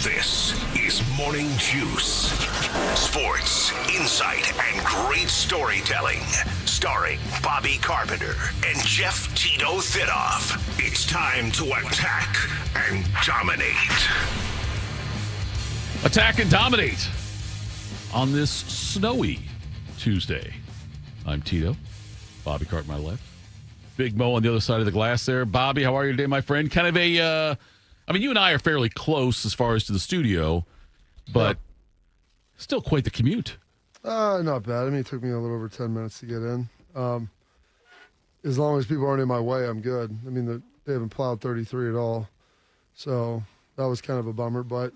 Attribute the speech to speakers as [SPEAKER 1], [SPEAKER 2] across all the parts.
[SPEAKER 1] This is Morning Juice. Sports, insight, and great storytelling. Starring Bobby Carpenter and Jeff Tito Thitoff. It's time to attack and dominate.
[SPEAKER 2] Attack and dominate on this snowy Tuesday. I'm Tito. Bobby Cart, my left. Big Mo on the other side of the glass there. Bobby, how are you today, my friend? Kind of a, you and I are fairly close as far as to the studio, but still quite the commute.
[SPEAKER 3] Not bad. It took me a little over 10 minutes to get in. As long as people aren't in my way, I'm good. They haven't plowed 33 at all. So that was kind of a bummer, but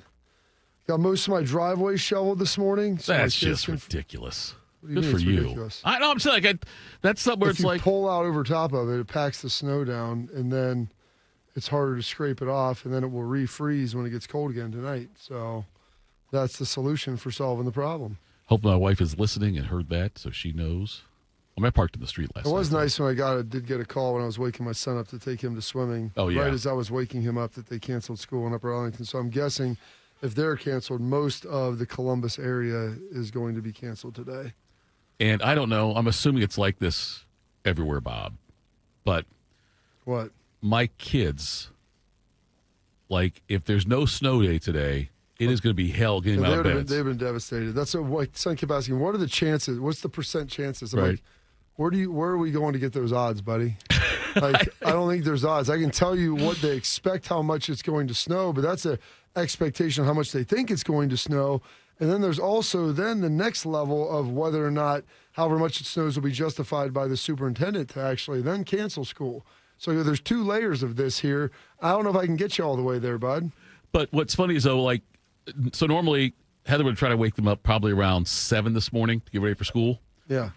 [SPEAKER 3] got most of my driveway shoveled this morning. So
[SPEAKER 2] that's just ridiculous. Good for
[SPEAKER 3] you.
[SPEAKER 2] you.
[SPEAKER 3] Ridiculous?
[SPEAKER 2] I know. I'm saying that's something where
[SPEAKER 3] if
[SPEAKER 2] it's
[SPEAKER 3] you
[SPEAKER 2] like
[SPEAKER 3] pull out over top of it, it packs the snow down, and then it's harder to scrape it off, and then it will refreeze when it gets cold again tonight. So that's the solution for solving the problem.
[SPEAKER 2] Hope my wife is listening and heard that, so she knows. I parked in the street last night.
[SPEAKER 3] It was nice when I did get a call when I was waking my son up to take him to swimming.
[SPEAKER 2] Oh, yeah.
[SPEAKER 3] Right as I was waking him up that they canceled school in Upper Arlington. So I'm guessing if they're canceled, most of the Columbus area is going to be canceled today.
[SPEAKER 2] And I don't know. I'm assuming it's like this everywhere, Bob. But
[SPEAKER 3] what?
[SPEAKER 2] My kids, like, if there's no snow day today, it is going to be hell getting out of bed.
[SPEAKER 3] They've been devastated. That's what my son kept asking. What are the chances? What's the percent chances? I'm
[SPEAKER 2] right.
[SPEAKER 3] like, where are we going to get those odds, buddy? I don't think there's odds. I can tell you what they expect, how much it's going to snow, but that's an expectation of how much they think it's going to snow. And then there's also then the next level of whether or not however much it snows will be justified by the superintendent to actually then cancel school. So there's two layers of this here. I don't know if I can get you all the way there, bud.
[SPEAKER 2] But what's funny is, though, so normally Heather would try to wake them up probably around 7 this morning to get ready for school.
[SPEAKER 3] Yeah.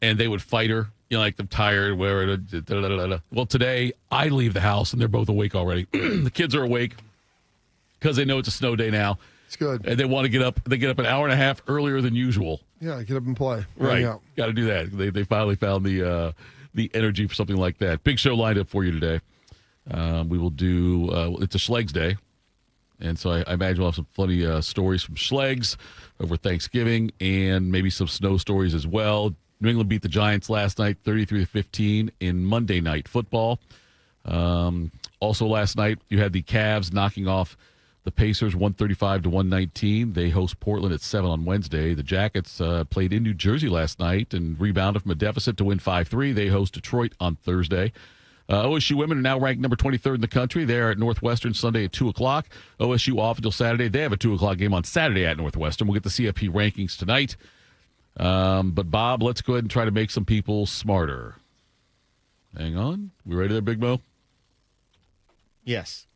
[SPEAKER 2] And they would fight her, like they're tired, whatever. Well, today I leave the house and they're both awake already. The kids are awake because they know it's a snow day now.
[SPEAKER 3] It's good.
[SPEAKER 2] And they want to get up. They get up an hour and a half earlier than usual.
[SPEAKER 3] Yeah, get up and play.
[SPEAKER 2] Right. Got to do that. They finally found the energy for something like that. Big show lined up for you today. We will do, it's a Schlegs Day. And so I imagine we'll have some funny stories from Schlegs over Thanksgiving and maybe some snow stories as well. New England beat the Giants last night, 33-15 in Monday Night Football. Also last night, you had the Cavs knocking off the Pacers 135-119. They host Portland at 7 on Wednesday. The Jackets played in New Jersey last night and rebounded from a deficit to win 5-3. They host Detroit on Thursday. OSU women are now ranked number 23rd in the country. They are at Northwestern Sunday at 2 o'clock. OSU off until Saturday. They have a 2 o'clock game on Saturday at Northwestern. We'll get the CFP rankings tonight. But, Bob, let's go ahead and try to make some people smarter. Hang on. We ready there, Big Mo?
[SPEAKER 4] Yes.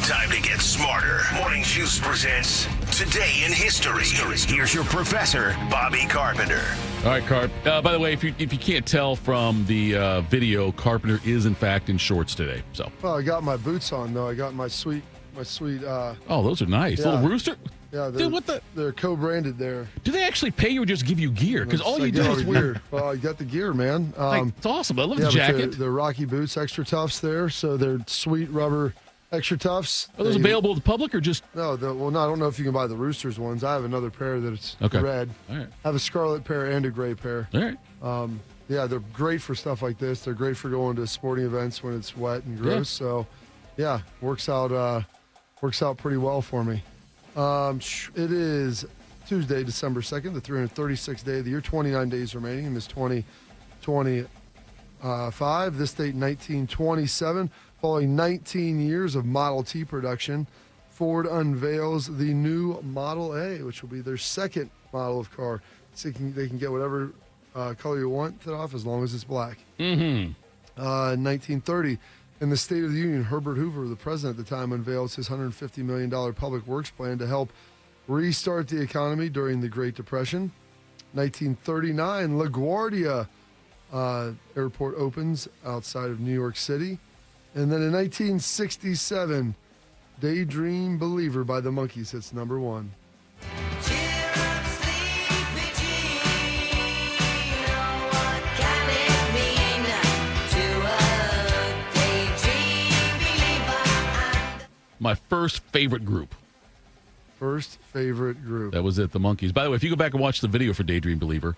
[SPEAKER 1] Time to get smarter. Morning Juice presents Today in History. Here's your professor, Bobby Carpenter.
[SPEAKER 2] All right, Carp. By the way, if you can't tell from the video, Carpenter is, in fact, in shorts today. So.
[SPEAKER 3] Well, I got my boots on, though. I got my sweet.
[SPEAKER 2] Oh, those are nice.
[SPEAKER 3] Yeah.
[SPEAKER 2] Little rooster.
[SPEAKER 3] Yeah,
[SPEAKER 2] dude, what the?
[SPEAKER 3] They're co-branded there.
[SPEAKER 2] Do they actually pay you or just give you gear? Because all you do is wear.
[SPEAKER 3] Well, I got the gear, man.
[SPEAKER 2] It's awesome. I love the jacket.
[SPEAKER 3] They're Rocky boots, extra toughs there, so they're sweet rubber extra toughs.
[SPEAKER 2] Are those available to the public or just?
[SPEAKER 3] No, I don't know if you can buy the Roosters ones. I have another pair that's red.
[SPEAKER 2] All right.
[SPEAKER 3] I have a scarlet pair and a gray pair.
[SPEAKER 2] All right.
[SPEAKER 3] Yeah, they're great for stuff like this. They're great for going to sporting events when it's wet and gross.
[SPEAKER 2] Yeah.
[SPEAKER 3] So, yeah, works out pretty well for me. It is Tuesday, December 2nd, the 336th day of the year, 29 days remaining in this 2025. This date, 1927. Following 19 years of Model T production, Ford unveils the new Model A, which will be their second model of car. So they can get whatever color you want off as long as it's black.
[SPEAKER 2] Mm-hmm.
[SPEAKER 3] 1930. In the State of the Union, Herbert Hoover, the president at the time, unveils his $150 million public works plan to help restart the economy during the Great Depression. 1939, LaGuardia Airport opens outside of New York City. And then in 1967, Daydream Believer by the Monkees hits number 1.
[SPEAKER 2] My first favorite group.
[SPEAKER 3] First favorite group.
[SPEAKER 2] That was it, the Monkees. By the way, if you go back and watch the video for Daydream Believer,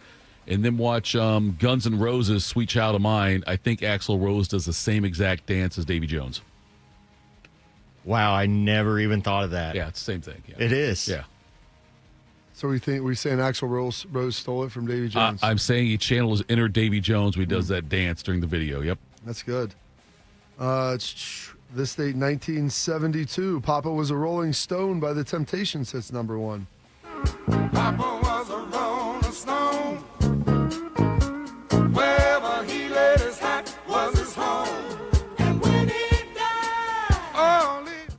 [SPEAKER 2] and then watch Guns N' Roses' Sweet Child of Mine, I think Axl Rose does the same exact dance as Davy Jones.
[SPEAKER 4] Wow, I never even thought of that.
[SPEAKER 2] Yeah, it's the same thing. Yeah.
[SPEAKER 4] It is.
[SPEAKER 2] Yeah.
[SPEAKER 3] So we're saying Axl Rose stole it from Davy Jones?
[SPEAKER 2] I'm saying he channels inner Davy Jones when he does that dance during the video. Yep.
[SPEAKER 3] That's good. This date, 1972. Papa Was a Rolling Stone by The Temptations hits number 1.
[SPEAKER 5] Papa was a rolling stone. Wherever he laid his hat was his home. And when he died,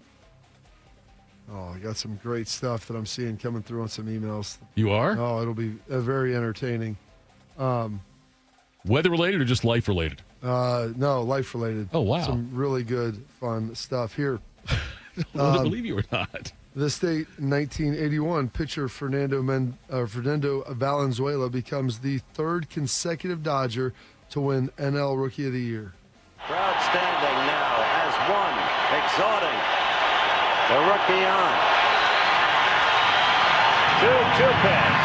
[SPEAKER 3] Oh, I got some great stuff that I'm seeing coming through on some emails.
[SPEAKER 2] You are?
[SPEAKER 3] Oh, it'll be very entertaining.
[SPEAKER 2] Weather related or just life related?
[SPEAKER 3] No, life related.
[SPEAKER 2] Oh, wow.
[SPEAKER 3] Some really good, fun stuff here.
[SPEAKER 2] I don't believe you or not.
[SPEAKER 3] This date, 1981, pitcher Fernando Valenzuela becomes the 3rd consecutive Dodger to win NL Rookie of the Year.
[SPEAKER 6] Crowd standing now as one, exhorting the rookie on. 2-2 pitch.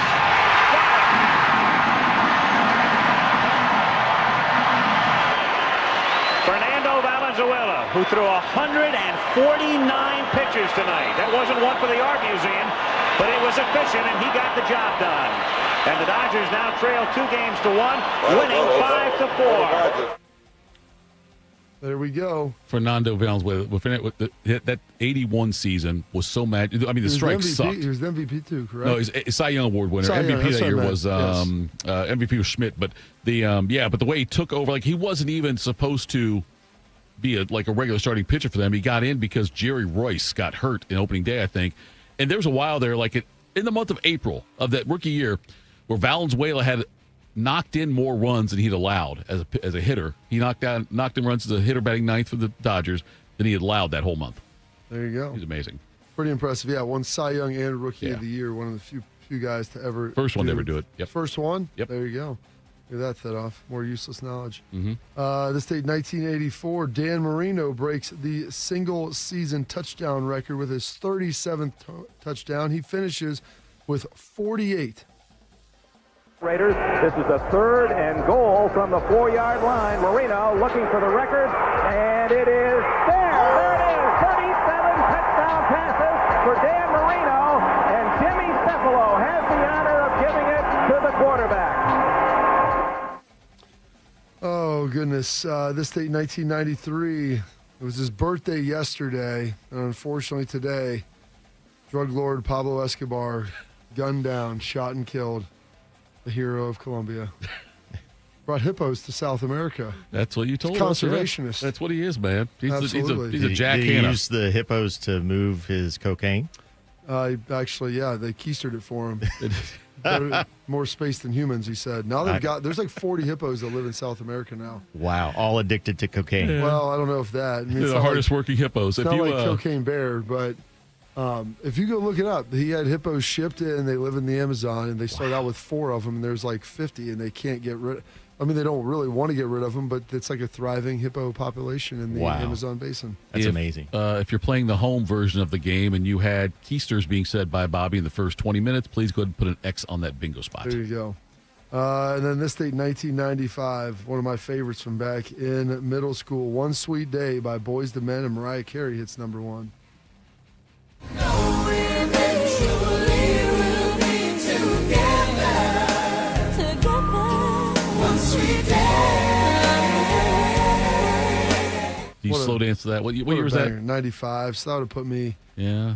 [SPEAKER 6] Fernando Valenzuela, who threw 149 pitches tonight. That wasn't one for the Art Museum, but it was efficient, and he got the job done. And the Dodgers now trail 2-1, winning 5-4.
[SPEAKER 3] There we go.
[SPEAKER 2] Fernando Valenzuela, that 81 season was so mad. I mean, the strikes sucked.
[SPEAKER 3] He was the MVP too, correct?
[SPEAKER 2] No, he's a Cy Young Award winner.
[SPEAKER 3] Cy Young,
[SPEAKER 2] MVP
[SPEAKER 3] that's
[SPEAKER 2] that year
[SPEAKER 3] what I
[SPEAKER 2] was
[SPEAKER 3] meant.
[SPEAKER 2] MVP was Schmidt, but but the way he took over, like he wasn't even supposed to be a regular starting pitcher for them. He got in because Jerry Royce got hurt in opening day, I think. And there was a while there, in the month of April of that rookie year, where Valenzuela had knocked in more runs than he'd allowed as a hitter. He knocked in runs as a hitter batting ninth for the Dodgers than he had allowed that whole month.
[SPEAKER 3] There you go.
[SPEAKER 2] He's amazing.
[SPEAKER 3] Pretty impressive. Yeah, won Cy Young and Rookie
[SPEAKER 2] Yeah.
[SPEAKER 3] of the Year. One of the few guys to ever
[SPEAKER 2] First one to ever do it. Yep.
[SPEAKER 3] First one?
[SPEAKER 2] Yep.
[SPEAKER 3] There you go. Look at that Thitoff. More useless knowledge.
[SPEAKER 2] Mm-hmm.
[SPEAKER 3] This date, 1984, Dan Marino breaks the single-season touchdown record with his 37th touchdown. He finishes with 48.
[SPEAKER 7] Raiders, this is the 3rd and goal from the 4-yard line. Marino looking for the record, and it is there. There it is. 37 touchdown passes for Dan Marino, and Jimmy Cefalo has the honor of giving it to the quarterback.
[SPEAKER 3] Oh, goodness. This date, 1993. It was his birthday yesterday, and unfortunately today, drug lord Pablo Escobar gunned down, shot and killed the hero of Colombia. Brought hippos to South America.
[SPEAKER 2] That's what you told us.
[SPEAKER 3] Conservationist.
[SPEAKER 2] That's what he is, man.
[SPEAKER 3] Absolutely.
[SPEAKER 2] He's a Jack
[SPEAKER 4] Did he
[SPEAKER 2] Hanna.
[SPEAKER 4] use the hippos to move his cocaine?
[SPEAKER 3] Actually, yeah, they keistered it for him. Better, more space than humans, he said. Now there's like 40 hippos that live in South America now.
[SPEAKER 4] Wow, all addicted to cocaine.
[SPEAKER 2] Yeah.
[SPEAKER 3] Well, I don't know if that. I mean,
[SPEAKER 2] They're
[SPEAKER 3] it's
[SPEAKER 2] the
[SPEAKER 3] not
[SPEAKER 2] hardest working hippos.
[SPEAKER 3] It's
[SPEAKER 2] If
[SPEAKER 3] not
[SPEAKER 2] you
[SPEAKER 3] like Cocaine Bear, but if you go look it up, he had hippos shipped in. They live in the Amazon, and they start out with 4 of them, and there's like 50, and they can't get rid. I mean, they don't really want to get rid of them, but it's like a thriving hippo population in the
[SPEAKER 4] Wow.
[SPEAKER 3] Amazon basin.
[SPEAKER 4] That's amazing.
[SPEAKER 2] If you're playing the home version of the game and you had keisters being said by Bobby in the first 20 minutes, please go ahead and put an X on that bingo spot.
[SPEAKER 3] There you go. And then this date, 1995, one of my favorites from back in middle school, One Sweet Day by Boyz II Men and Mariah Carey hits number 1.
[SPEAKER 2] Do you slow dance to that? What year was that?
[SPEAKER 3] 95, so that would have put me
[SPEAKER 2] Yeah.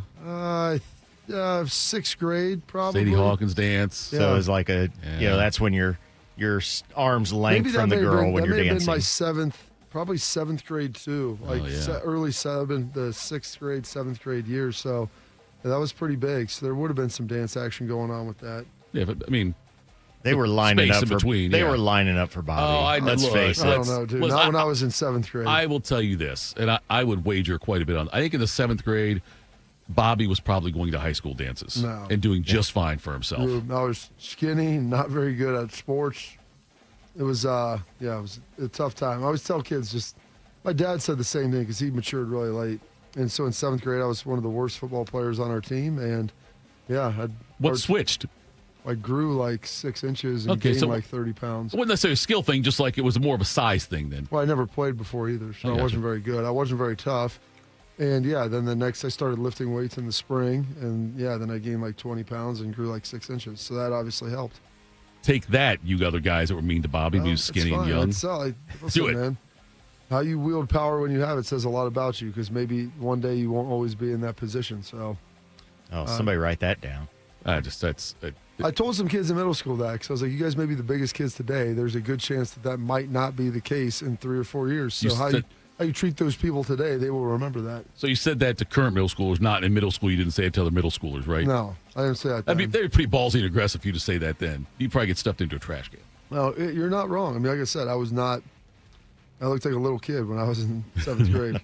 [SPEAKER 3] 6th grade, probably.
[SPEAKER 2] Sadie Hawkins dance.
[SPEAKER 4] So it's like that's when you're arm's length
[SPEAKER 3] Maybe
[SPEAKER 4] from
[SPEAKER 3] that
[SPEAKER 4] the
[SPEAKER 3] may have
[SPEAKER 4] girl
[SPEAKER 3] been,
[SPEAKER 4] when
[SPEAKER 3] that
[SPEAKER 4] you're
[SPEAKER 3] may have
[SPEAKER 4] dancing.
[SPEAKER 3] been my 7th, probably 7th grade too, like
[SPEAKER 2] yeah.
[SPEAKER 3] early 6th grade, 7th grade years. So that was pretty big. So there would have been some dance action going on with that.
[SPEAKER 2] Yeah, but I mean,
[SPEAKER 4] They were lining
[SPEAKER 2] space
[SPEAKER 4] up
[SPEAKER 2] in
[SPEAKER 4] for
[SPEAKER 2] between,
[SPEAKER 4] They
[SPEAKER 2] yeah.
[SPEAKER 4] were lining up for Bobby.
[SPEAKER 2] Oh, I know.
[SPEAKER 4] Let's
[SPEAKER 2] Look,
[SPEAKER 4] face
[SPEAKER 3] I
[SPEAKER 4] it.
[SPEAKER 3] don't know, dude.
[SPEAKER 2] Listen,
[SPEAKER 3] Not when I was in 7th grade.
[SPEAKER 2] I will tell you this, and I would wager quite a bit on. I think in the 7th grade, Bobby was probably going to high school dances
[SPEAKER 3] No.
[SPEAKER 2] and doing just fine for himself.
[SPEAKER 3] I was skinny, not very good at sports. It was, it was a tough time. I always tell kids my dad said the same thing because he matured really late. And so in 7th grade, I was one of the worst football players on our team. And, yeah.
[SPEAKER 2] What switched?
[SPEAKER 3] I grew like 6 inches and gained like 30 pounds.
[SPEAKER 2] It wasn't necessarily a skill thing, just like it was more of a size thing then.
[SPEAKER 3] Well, I never played before either, so I wasn't very good. I wasn't very tough. And, yeah, then the next I started lifting weights in the spring. And, yeah, then I gained like 20 pounds and grew like 6 inches. So that obviously helped.
[SPEAKER 2] Take that, you other guys that were mean to Bobby. He was skinny and young.
[SPEAKER 3] Listen,
[SPEAKER 2] do it.
[SPEAKER 3] Man. How you wield power when you have it says a lot about you, because maybe one day you won't always be in that position. So,
[SPEAKER 4] somebody write that down.
[SPEAKER 3] I told some kids in middle school that, because I was like, you guys may be the biggest kids today. There's a good chance that might not be the case in 3 or 4 years. So how you treat those people today, they will remember that.
[SPEAKER 2] So you said that to current middle schoolers, not in middle school. You didn't say it to other middle schoolers, right?
[SPEAKER 3] No, I didn't say that then.
[SPEAKER 2] I mean, they were pretty ballsy and aggressive for you to say that then. You'd probably get stuffed into a trash can.
[SPEAKER 3] No, you're not wrong. I mean, like I said, I looked like a little kid when I was in 7th grade.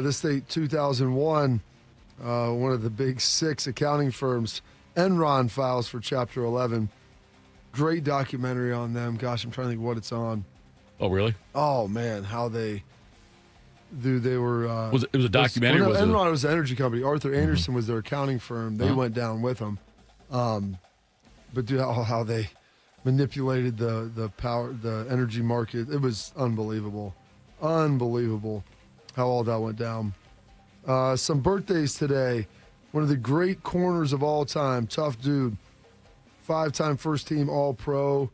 [SPEAKER 3] This date, 2001, one of the big 6 accounting firms, Enron, files for Chapter 11. Great documentary on them. Gosh, I'm trying to think what it's on.
[SPEAKER 2] Oh, really?
[SPEAKER 3] Oh, man, how they were...
[SPEAKER 2] it was a documentary?
[SPEAKER 3] Enron was an energy company. Arthur Anderson was their accounting firm. They went down with them. But how they manipulated the power, the energy market. It was unbelievable. Unbelievable how all that went down. Some birthdays today. One of the great corners of all time. Tough dude. 5-time first-team All-Pro.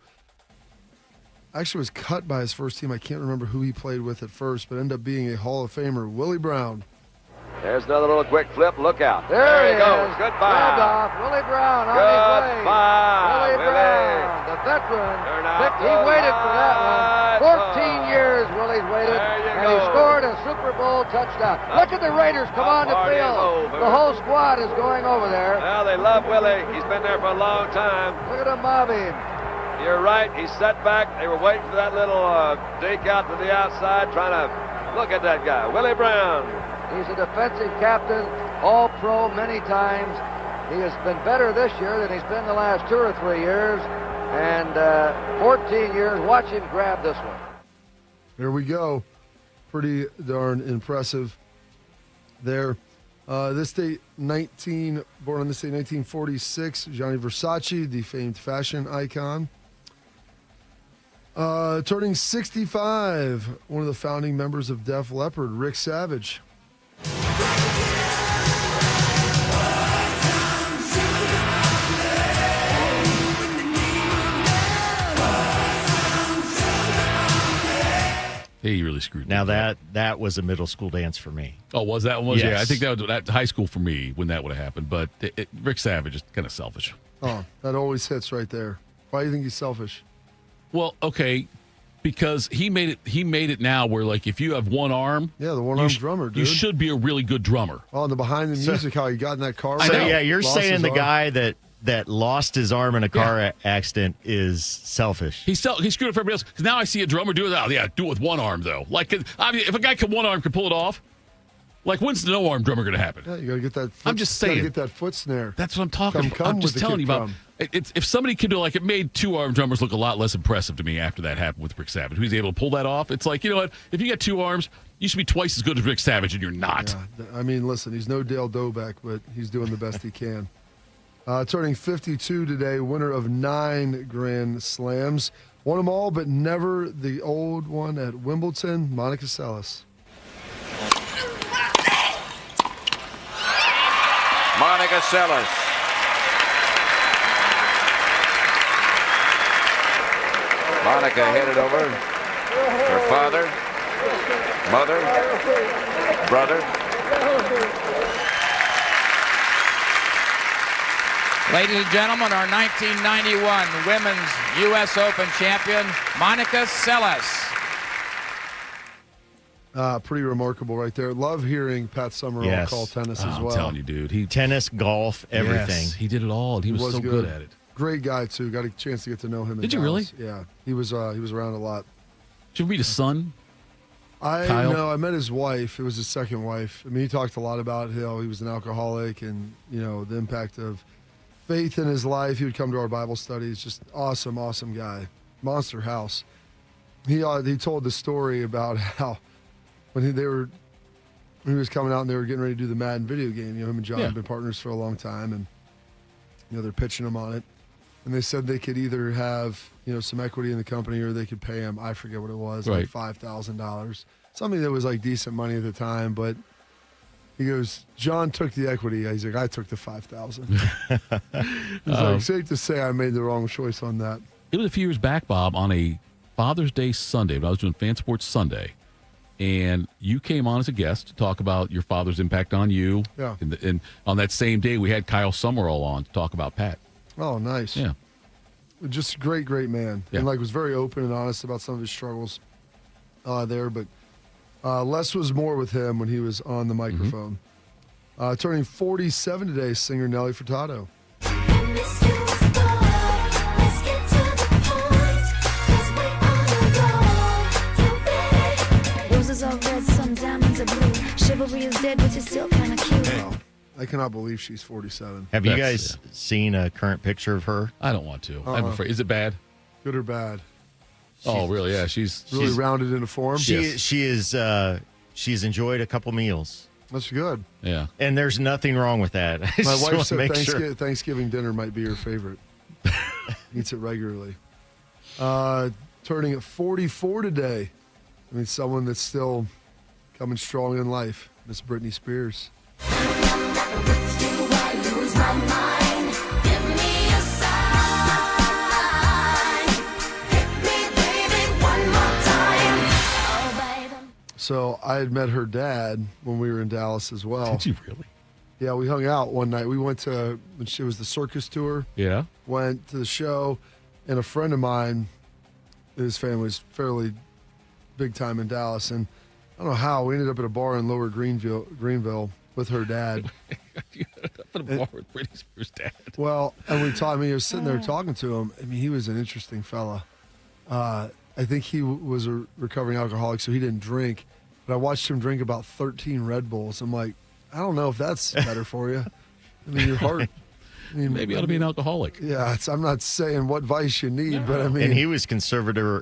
[SPEAKER 3] Actually was cut by his first team. I can't remember who he played with at first, but ended up being a Hall of Famer. Willie Brown.
[SPEAKER 8] There's another little quick flip. Look out. There he goes. Goodbye.
[SPEAKER 9] Off. Willie Brown on his way.
[SPEAKER 8] Goodbye.
[SPEAKER 9] Willie Brown, the veteran. He waited for that one. 14 years Willie's waited, and he scored a Super Bowl touchdown. Look at the Raiders come on the field. The whole squad is going over there.
[SPEAKER 8] Well, they love Willie. He's been there for a long time.
[SPEAKER 9] Look at him mobbing.
[SPEAKER 8] You're right. He's set back. They were waiting for that little dink out to the outside, trying to look at that guy. Willie Brown.
[SPEAKER 9] He's a defensive captain, All-Pro many times. He has been better this year than he's been the last 2 or 3 years. And 14 years, watch him grab this one.
[SPEAKER 3] There we go. Pretty darn impressive there. This date, born on this date, 1946, Gianni Versace, the famed fashion icon. Turning 65, one of the founding members of Def Leppard, Rick Savage.
[SPEAKER 2] He really screwed me.
[SPEAKER 4] Now that was a middle school dance for me.
[SPEAKER 2] Oh, was that one?
[SPEAKER 4] Yes.
[SPEAKER 2] Yeah, I think that was high school for me when that would have happened. But Rick Savage is kind of selfish.
[SPEAKER 3] Oh, that always hits right there. Why do you think he's selfish?
[SPEAKER 2] Well, okay, because he made it now where, like, if you have one arm,
[SPEAKER 3] the one-arm drummer, dude.
[SPEAKER 2] You should be a really good drummer.
[SPEAKER 3] Oh, and the behind the music, how he got in that car.
[SPEAKER 4] So yeah, you're saying the guy that lost his arm in a car accident is selfish.
[SPEAKER 2] He screwed up for everybody else. Because now I see a drummer do it. Oh, yeah, do it with one arm, though. Like, I mean, if a guy one arm can pull it off, like, when's the no-arm drummer going to happen?
[SPEAKER 3] Yeah, you got to get that
[SPEAKER 2] I'm just saying.
[SPEAKER 3] Get that foot snare.
[SPEAKER 2] That's what I'm talking about. I'm just telling you about. If somebody can do, like, it made two-arm drummers look a lot less impressive to me after that happened with Rick Savage. Who's able to pull that off? It's like, you know what? If you got 2 arms, you should be twice as good as Rick Savage, and you're not.
[SPEAKER 3] Yeah, I mean, listen, he's no Dale Doback, but he's doing the best he can. Turning 52 today, winner of 9 Grand Slams. Won them all, but never the old one at Wimbledon, Monica Seles.
[SPEAKER 8] Monica Seles. Monica headed over. Her father, mother, brother.
[SPEAKER 10] Ladies and gentlemen, our 1991 Women's U.S. Open champion, Monica Seles.
[SPEAKER 3] Pretty remarkable right there. Love hearing Pat Summerall call tennis as well.
[SPEAKER 2] I'm telling you, dude.
[SPEAKER 4] Tennis, golf, everything.
[SPEAKER 2] Yes, he did it all. He was so good at it.
[SPEAKER 3] Great guy, too. Got a chance to get to know him.
[SPEAKER 2] Did you really?
[SPEAKER 3] Yeah. He was around a lot.
[SPEAKER 2] Did you meet his son?
[SPEAKER 3] No, I met his wife. It was his second wife. I mean, he talked a lot about how he was an alcoholic and, the impact of faith in his life. He would come to our Bible studies. Just awesome, awesome guy. Monster house. He told the story about how when they were he was coming out and they were getting ready to do the Madden video game. Him and John
[SPEAKER 2] Yeah.
[SPEAKER 3] have been partners for a long time, and they're pitching him on it. And they said they could either have some equity in the company or they could pay him. I forget what it was,
[SPEAKER 2] Right.
[SPEAKER 3] like $5,000, something that was like decent money at the time. But he goes, John took the equity. He's like, I took the $5,000. He's like, safe to say I made the wrong choice on that.
[SPEAKER 2] It was a few years back, Bob, on a Father's Day Sunday, when I was doing Fan Sports Sunday, and you came on as a guest to talk about your father's impact on you.
[SPEAKER 3] Yeah.
[SPEAKER 2] And on that same day, we had Kyle Summerall on to talk about Pat.
[SPEAKER 3] Oh, nice.
[SPEAKER 2] Yeah.
[SPEAKER 3] Just great man.
[SPEAKER 2] Yeah.
[SPEAKER 3] And was very open and honest about some of his struggles there. But less was more with him when he was on the microphone. Turning 47 today, singer Nelly Furtado.
[SPEAKER 11] Roses are red, some diamonds are blue. Chivalry is dead, but you're still kind of cute.
[SPEAKER 3] Wow. I cannot believe she's 47.
[SPEAKER 4] Have you guys seen a current picture of her?
[SPEAKER 2] I don't want to. I'm afraid. Is it bad?
[SPEAKER 3] Good or bad?
[SPEAKER 2] Oh, really? Yeah, she's
[SPEAKER 3] Really rounded into form.
[SPEAKER 4] She's enjoyed a couple meals.
[SPEAKER 3] That's good.
[SPEAKER 2] Yeah.
[SPEAKER 4] And there's nothing wrong with that. I
[SPEAKER 3] My
[SPEAKER 4] just
[SPEAKER 3] wife
[SPEAKER 4] wanna
[SPEAKER 3] said
[SPEAKER 4] make sure.
[SPEAKER 3] Thanksgiving dinner might be her favorite. Eats it regularly. Turning at 44 today. I mean, someone that's still coming strong in life. Miss Britney Spears. So I had met her dad when we were in Dallas as well.
[SPEAKER 2] Did you really?
[SPEAKER 3] Yeah, we hung out one night. We went to, it was the circus tour.
[SPEAKER 2] Yeah.
[SPEAKER 3] Went to the show, and a friend of mine, his family's fairly big time in Dallas, and I don't know how, we ended up at a bar in Lower Greenville with her dad.
[SPEAKER 2] At a bar with Britney Spears' dad.
[SPEAKER 3] Well, and we talked, I was sitting there talking to him. I mean, he was an interesting fella. I think he was a recovering alcoholic, so he didn't drink. But I watched him drink about 13 Red Bulls. I'm like, I don't know if that's better for you. I mean, your heart.
[SPEAKER 2] Maybe you ought to be an alcoholic.
[SPEAKER 3] Yeah, I'm not saying what vice you need, but I mean.
[SPEAKER 4] And he was conservator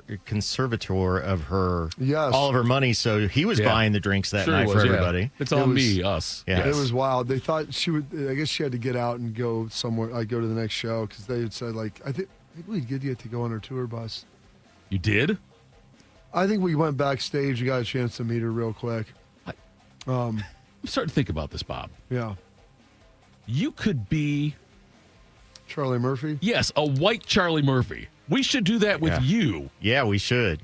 [SPEAKER 4] of her, all of her money, so he was buying the drinks that night for everybody.
[SPEAKER 2] It's on me, us.
[SPEAKER 4] Yes.
[SPEAKER 3] It was wild. They thought she would. I guess she had to get out and go somewhere. Go to the next show because they had said I think we did get to go on her tour bus.
[SPEAKER 2] You did?
[SPEAKER 3] I think we went backstage and got a chance to meet her real quick.
[SPEAKER 2] I'm starting to think about this, Bob.
[SPEAKER 3] Yeah.
[SPEAKER 2] You could be
[SPEAKER 3] Charlie Murphy?
[SPEAKER 2] Yes, a white Charlie Murphy. We should do that with you.
[SPEAKER 4] Yeah, we should.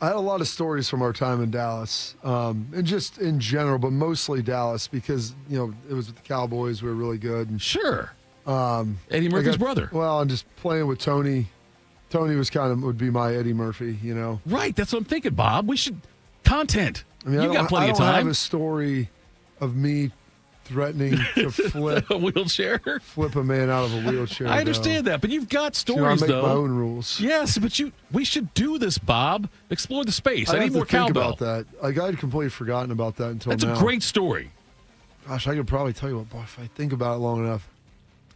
[SPEAKER 3] I had a lot of stories from our time in Dallas, and just in general, but mostly Dallas because, it was with the Cowboys. We were really good. And,
[SPEAKER 2] sure. Eddie Murphy's brother.
[SPEAKER 3] Well, and just playing with Tony. Tony would be my Eddie Murphy,
[SPEAKER 2] Right, that's what I'm thinking, Bob. We should content.
[SPEAKER 3] I mean,
[SPEAKER 2] you got plenty of
[SPEAKER 3] I don't
[SPEAKER 2] time.
[SPEAKER 3] have a story of me threatening to flip
[SPEAKER 2] a wheelchair,
[SPEAKER 3] flip a man out of a wheelchair.
[SPEAKER 2] I understand that, but you've got stories
[SPEAKER 3] I make
[SPEAKER 2] though.
[SPEAKER 3] my own rules.
[SPEAKER 2] Yes, but we should do this, Bob. Explore the space. I need more cowbell.
[SPEAKER 3] About that. I had completely forgotten about that until
[SPEAKER 2] That's
[SPEAKER 3] now.
[SPEAKER 2] a great story.
[SPEAKER 3] Gosh, I could probably tell you what, boy, if I think about it long enough.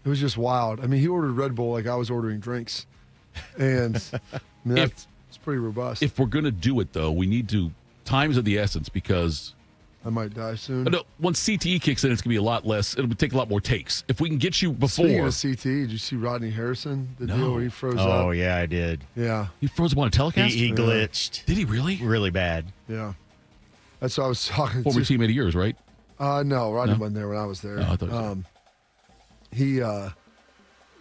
[SPEAKER 3] It was just wild. I mean, he ordered Red Bull like I was ordering drinks. And it's pretty robust.
[SPEAKER 2] If we're going to do it, though, we need to. Time's of the essence because.
[SPEAKER 3] I might die soon.
[SPEAKER 2] No, once CTE kicks in, it's going to be a lot less. It'll take a lot more takes. If we can get you before.
[SPEAKER 3] Speaking of CTE, did you see Rodney Harrison? The deal where he froze up?
[SPEAKER 4] Oh, yeah, I did.
[SPEAKER 3] Yeah.
[SPEAKER 2] He froze up on a telecast?
[SPEAKER 4] He glitched.
[SPEAKER 2] Did he really?
[SPEAKER 4] Really bad.
[SPEAKER 3] Yeah. That's what I was talking
[SPEAKER 2] Former teammate of yours, right?
[SPEAKER 3] No, Rodney wasn't there when I was there.
[SPEAKER 2] Oh, I thought
[SPEAKER 3] he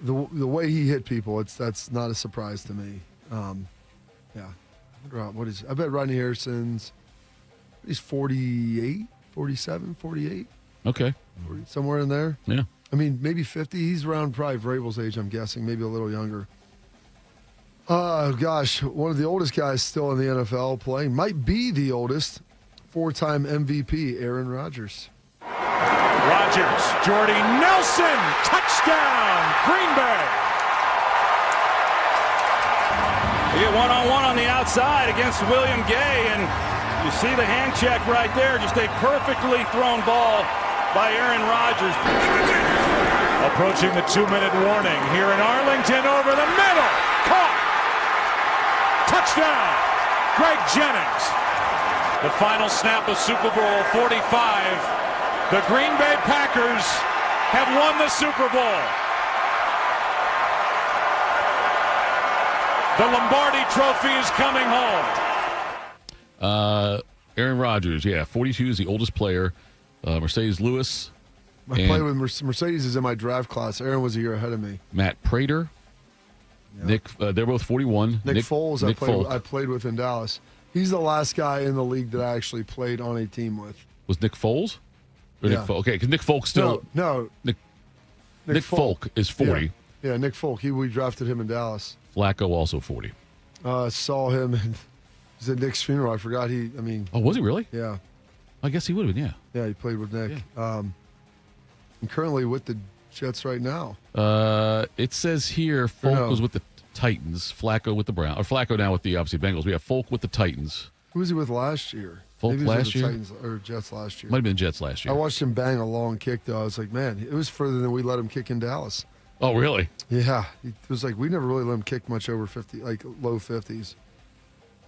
[SPEAKER 3] the way he hit people, that's not a surprise to me. Yeah. I bet Rodney Harrison's he's 48, 47, 48.
[SPEAKER 2] Okay.
[SPEAKER 3] 40, somewhere in there.
[SPEAKER 2] Yeah.
[SPEAKER 3] I mean, maybe 50. He's around probably Vrabel's age, I'm guessing, maybe a little younger. Gosh, one of the oldest guys still in the NFL playing, might be the oldest, 4-time MVP, Aaron Rodgers.
[SPEAKER 6] Rodgers, Jordy Nelson, touchdown, Green Bay. You get one-on-one on the outside against William Gay, and you see the hand check right there. Just a perfectly thrown ball by Aaron Rodgers. Approaching the 2-minute warning here in Arlington, over the middle. Caught. Touchdown, Greg Jennings.
[SPEAKER 12] The final snap of Super Bowl 45. The Green Bay Packers have won the Super Bowl. The Lombardi Trophy is coming home.
[SPEAKER 2] Aaron Rodgers, 42 is the oldest player. Mercedes Lewis.
[SPEAKER 3] I played with Mercedes is in my draft class. Aaron was a year ahead of me.
[SPEAKER 2] Matt Prater. Yep. Nick, they're both 41.
[SPEAKER 3] Nick Foles, I played with in Dallas. He's the last guy in the league that I actually played on a team with.
[SPEAKER 2] Was Nick Foles? Or
[SPEAKER 3] yeah.
[SPEAKER 2] Nick Folk? Okay, because Nick Folk still.
[SPEAKER 3] No.
[SPEAKER 2] Nick Folk is 40.
[SPEAKER 3] Yeah, Nick Folk. We drafted him in Dallas.
[SPEAKER 2] Flacco also 40.
[SPEAKER 3] Saw him. He was at Nick's funeral. I forgot
[SPEAKER 2] Oh, was he really?
[SPEAKER 3] Yeah.
[SPEAKER 2] I guess he would have been, yeah.
[SPEAKER 3] Yeah, he played with Nick. Yeah. And currently with the Jets right now.
[SPEAKER 2] It says here Folk was with the Titans, Flacco with the Browns, or Flacco now with the, obviously, Bengals. We have Folk with the Titans.
[SPEAKER 3] Who was he with last year?
[SPEAKER 2] Folk
[SPEAKER 3] Maybe
[SPEAKER 2] last year?
[SPEAKER 3] Titans or Jets last year.
[SPEAKER 2] Might have been Jets last year.
[SPEAKER 3] I watched him bang a long kick, though. I was like, man, it was further than we let him kick in Dallas.
[SPEAKER 2] Oh, really?
[SPEAKER 3] Yeah. It was like we never really let him kick much over 50, like low 50s.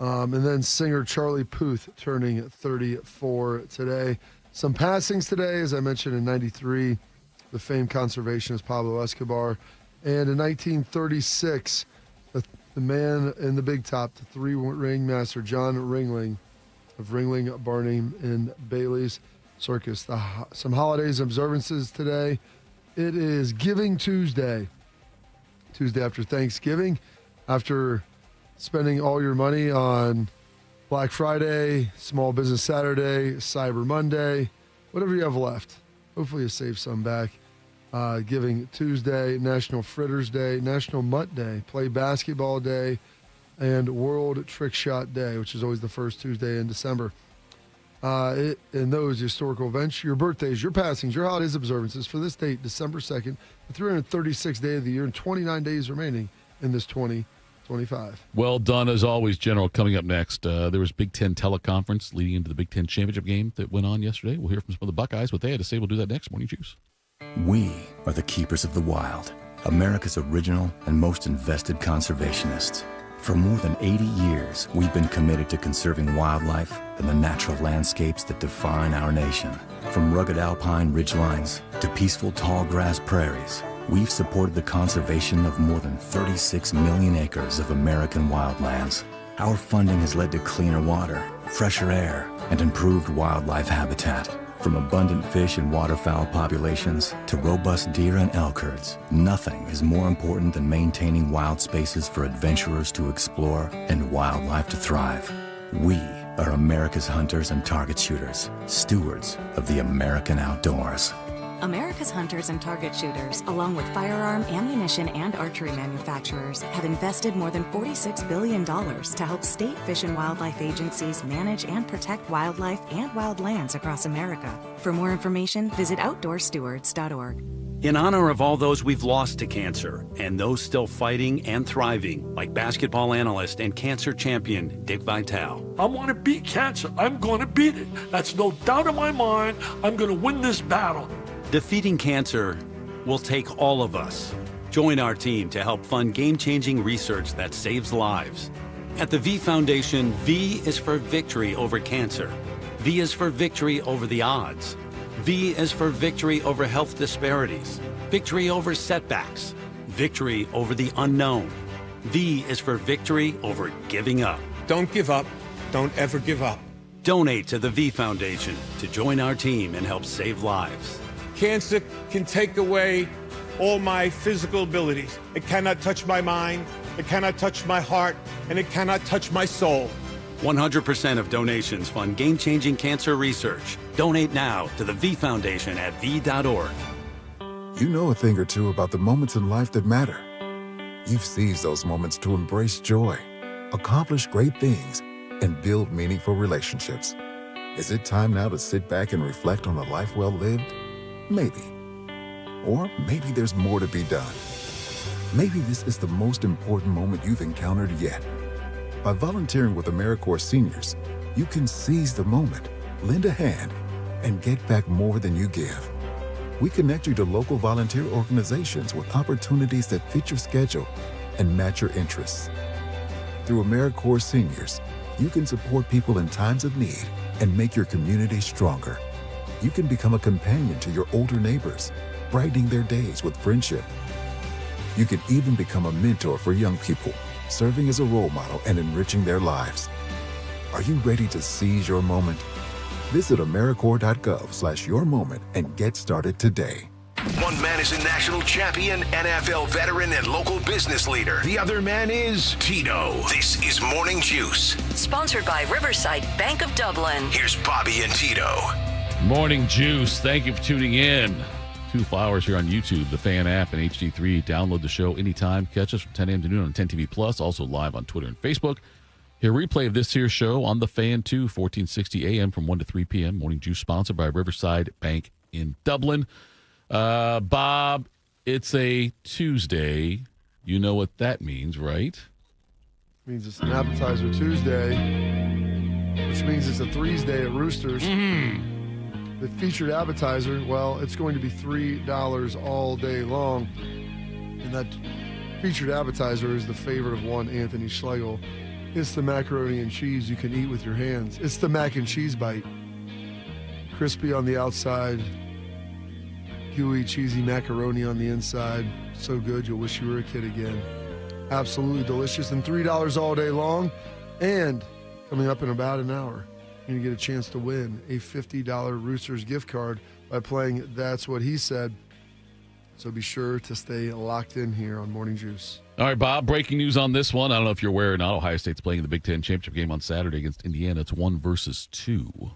[SPEAKER 3] And then singer Charlie Puth turning 34 today. Some passings today, as I mentioned, in 93, the famed conservationist Pablo Escobar. And in 1936, the man in the big top, the three-ring master, John Ringling of Ringling, Barnum, and Bailey's Circus. Some holidays observances today. It is Giving Tuesday. Tuesday after Thanksgiving. After spending all your money on Black Friday, Small Business Saturday, Cyber Monday, whatever you have left. Hopefully you save some back. Giving Tuesday, National Fritters Day, National Mutt Day, Play Basketball Day, and World Trick Shot Day, which is always the first Tuesday in December. In those historical events, your birthdays, your passings, your holidays observances for this date, December 2nd, the 336th day of the year, and 29 days remaining in this 2025.
[SPEAKER 2] Well done, as always, General. Coming up next, there was Big Ten teleconference leading into the Big Ten championship game that went on yesterday. We'll hear from some of the Buckeyes, what they had to say. We'll do that next. Morning Juice.
[SPEAKER 13] We are the keepers of the wild, America's original and most invested conservationists. For more than 80 years, we've been committed to conserving wildlife and the natural landscapes that define our nation. From rugged alpine ridgelines to peaceful tall grass prairies, we've supported the conservation of more than 36 million acres of American wildlands. Our funding has led to cleaner water, fresher air, and improved wildlife habitat. From abundant fish and waterfowl populations to robust deer and elk herds, nothing is more important than maintaining wild spaces for adventurers to explore and wildlife to thrive. We are America's hunters and target shooters, stewards of the American outdoors.
[SPEAKER 14] America's hunters and target shooters, along with firearm, ammunition, and archery manufacturers, have invested more than $46 billion to help state fish and wildlife agencies manage and protect wildlife and wildlands across America. For more information, visit outdoorstewards.org.
[SPEAKER 15] In honor of all those we've lost to cancer and those still fighting and thriving, like basketball analyst and cancer champion Dick Vitale.
[SPEAKER 16] I want to beat cancer. I'm going to beat it. That's no doubt in my mind. I'm going to win this battle.
[SPEAKER 15] Defeating cancer will take all of us. Join our team to help fund game-changing research that saves lives. At the V Foundation, V is for victory over cancer. V is for victory over the odds. V is for victory over health disparities, victory over setbacks, victory over the unknown. V is for victory over giving up.
[SPEAKER 17] Don't give up. Don't ever give up.
[SPEAKER 15] Donate to the V Foundation to join our team and help save lives.
[SPEAKER 17] Cancer can take away all my physical abilities. It cannot touch my mind, it cannot touch my heart, and it cannot touch my soul.
[SPEAKER 15] 100% of donations fund game-changing cancer research. Donate now to the V Foundation at v.org.
[SPEAKER 18] You know a thing or two about the moments in life that matter. You've seized those moments to embrace joy, accomplish great things, and build meaningful relationships. Is it time now to sit back and reflect on a life well lived? Maybe. Or maybe there's more to be done. Maybe this is the most important moment you've encountered yet. By volunteering with AmeriCorps Seniors, you can seize the moment, lend a hand, and get back more than you give. We connect you to local volunteer organizations with opportunities that fit your schedule and match your interests. Through AmeriCorps Seniors, You can support people in times of need and make your community stronger. You can become a companion to your older neighbors, brightening their days with friendship. You can even become a mentor for young people, serving as a role model and enriching their lives. Are you ready to seize your moment? Visit AmeriCorps.gov/yourmoment and get started today.
[SPEAKER 1] One man is a national champion, NFL veteran, and local business leader. The other man is Tito. This is Morning Juice.
[SPEAKER 19] Sponsored by Riverside Bank of Dublin.
[SPEAKER 1] Here's Bobby and Tito.
[SPEAKER 2] Morning Juice. Thank you for tuning in. 2 hours here on YouTube, the Fan app, and HD3. Download the show anytime. Catch us from 10 a.m. to noon on 10 TV Plus. Also live on Twitter and Facebook. Hear a replay of this here show on the Fan 2, 1460 a.m. from 1 to 3 p.m. Morning Juice, sponsored by Riverside Bank in Dublin. Bob, it's a Tuesday. You know what that means, right?
[SPEAKER 3] It means it's an appetizer Tuesday, which means it's a Threes Day at Roosters.
[SPEAKER 2] Mm-hmm.
[SPEAKER 3] The featured appetizer, well, it's going to be $3 all day long. And that featured appetizer is the favorite of one Anthony Schlegel. It's the macaroni and cheese you can eat with your hands. It's the mac and cheese bite. Crispy on the outside, gooey, cheesy macaroni on the inside. So good, you'll wish you were a kid again. Absolutely delicious. And $3 all day long. And coming up in about an hour, you're going to get a chance to win a $50 Roosters gift card by playing That's What He Said. So be sure to stay locked in here on Morning Juice.
[SPEAKER 2] All right, Bob, breaking news on this one. I don't know if you're aware or not. Ohio State's playing in the Big Ten Championship game on Saturday against Indiana. It's 1-2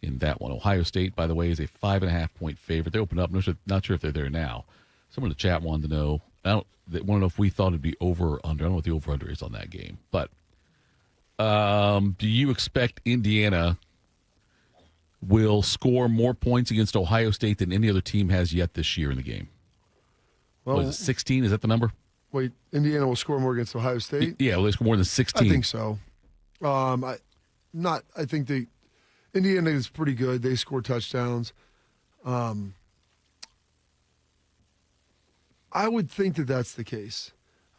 [SPEAKER 2] in that one. Ohio State, by the way, is a 5.5-point favorite. They opened up. Not sure if they're there now. Someone in the chat wanted to know. They want to know if we thought it'd be over or under. I don't know what the over-under is on that game. But do you expect Indiana will score more points against Ohio State than any other team has yet this year in the game?
[SPEAKER 3] Well,
[SPEAKER 2] what is it, 16? Is that the number?
[SPEAKER 3] Wait, Indiana will score more against Ohio State?
[SPEAKER 2] Yeah, will they score more than 16?
[SPEAKER 3] I think so. I think Indiana is pretty good. They score touchdowns. I would think that that's the case.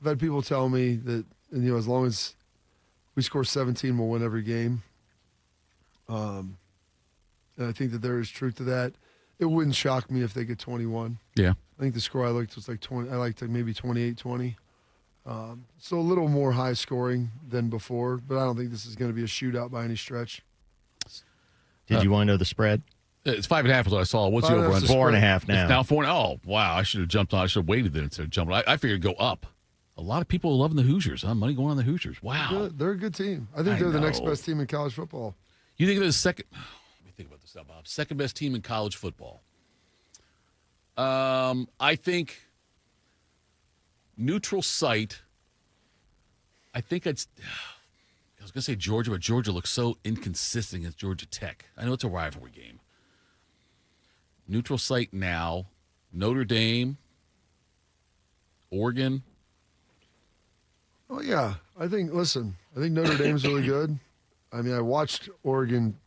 [SPEAKER 3] I've had people tell me that, as long as we score 17, we'll win every game. And I think that there is truth to that. It wouldn't shock me if they get 21.
[SPEAKER 2] Yeah.
[SPEAKER 3] I think the score I looked was like 20. I liked maybe 28-20. So a little more high scoring than before, but I don't think this is going to be a shootout by any stretch.
[SPEAKER 4] Did you want to know the spread?
[SPEAKER 2] It's 5.5 is what I saw. What's the over under?
[SPEAKER 4] 4.5 now.
[SPEAKER 2] It's now 4. Oh, wow. I should have jumped on. I should have waited then instead of jumping. I figured it'd go up. A lot of people are loving the Hoosiers. Huh? Money going on the Hoosiers. Wow.
[SPEAKER 3] They're a good team. I think they're the next best team in college football.
[SPEAKER 2] You think they're the second? Let me think about this now, Bob. Second best team in college football. I think neutral site. I think I was going to say Georgia, but Georgia looks so inconsistent against Georgia Tech. I know it's a rivalry game. Neutral site now. Notre Dame. Oregon.
[SPEAKER 3] Oh, yeah. I think Notre Dame's really good. I mean, I watched Oregon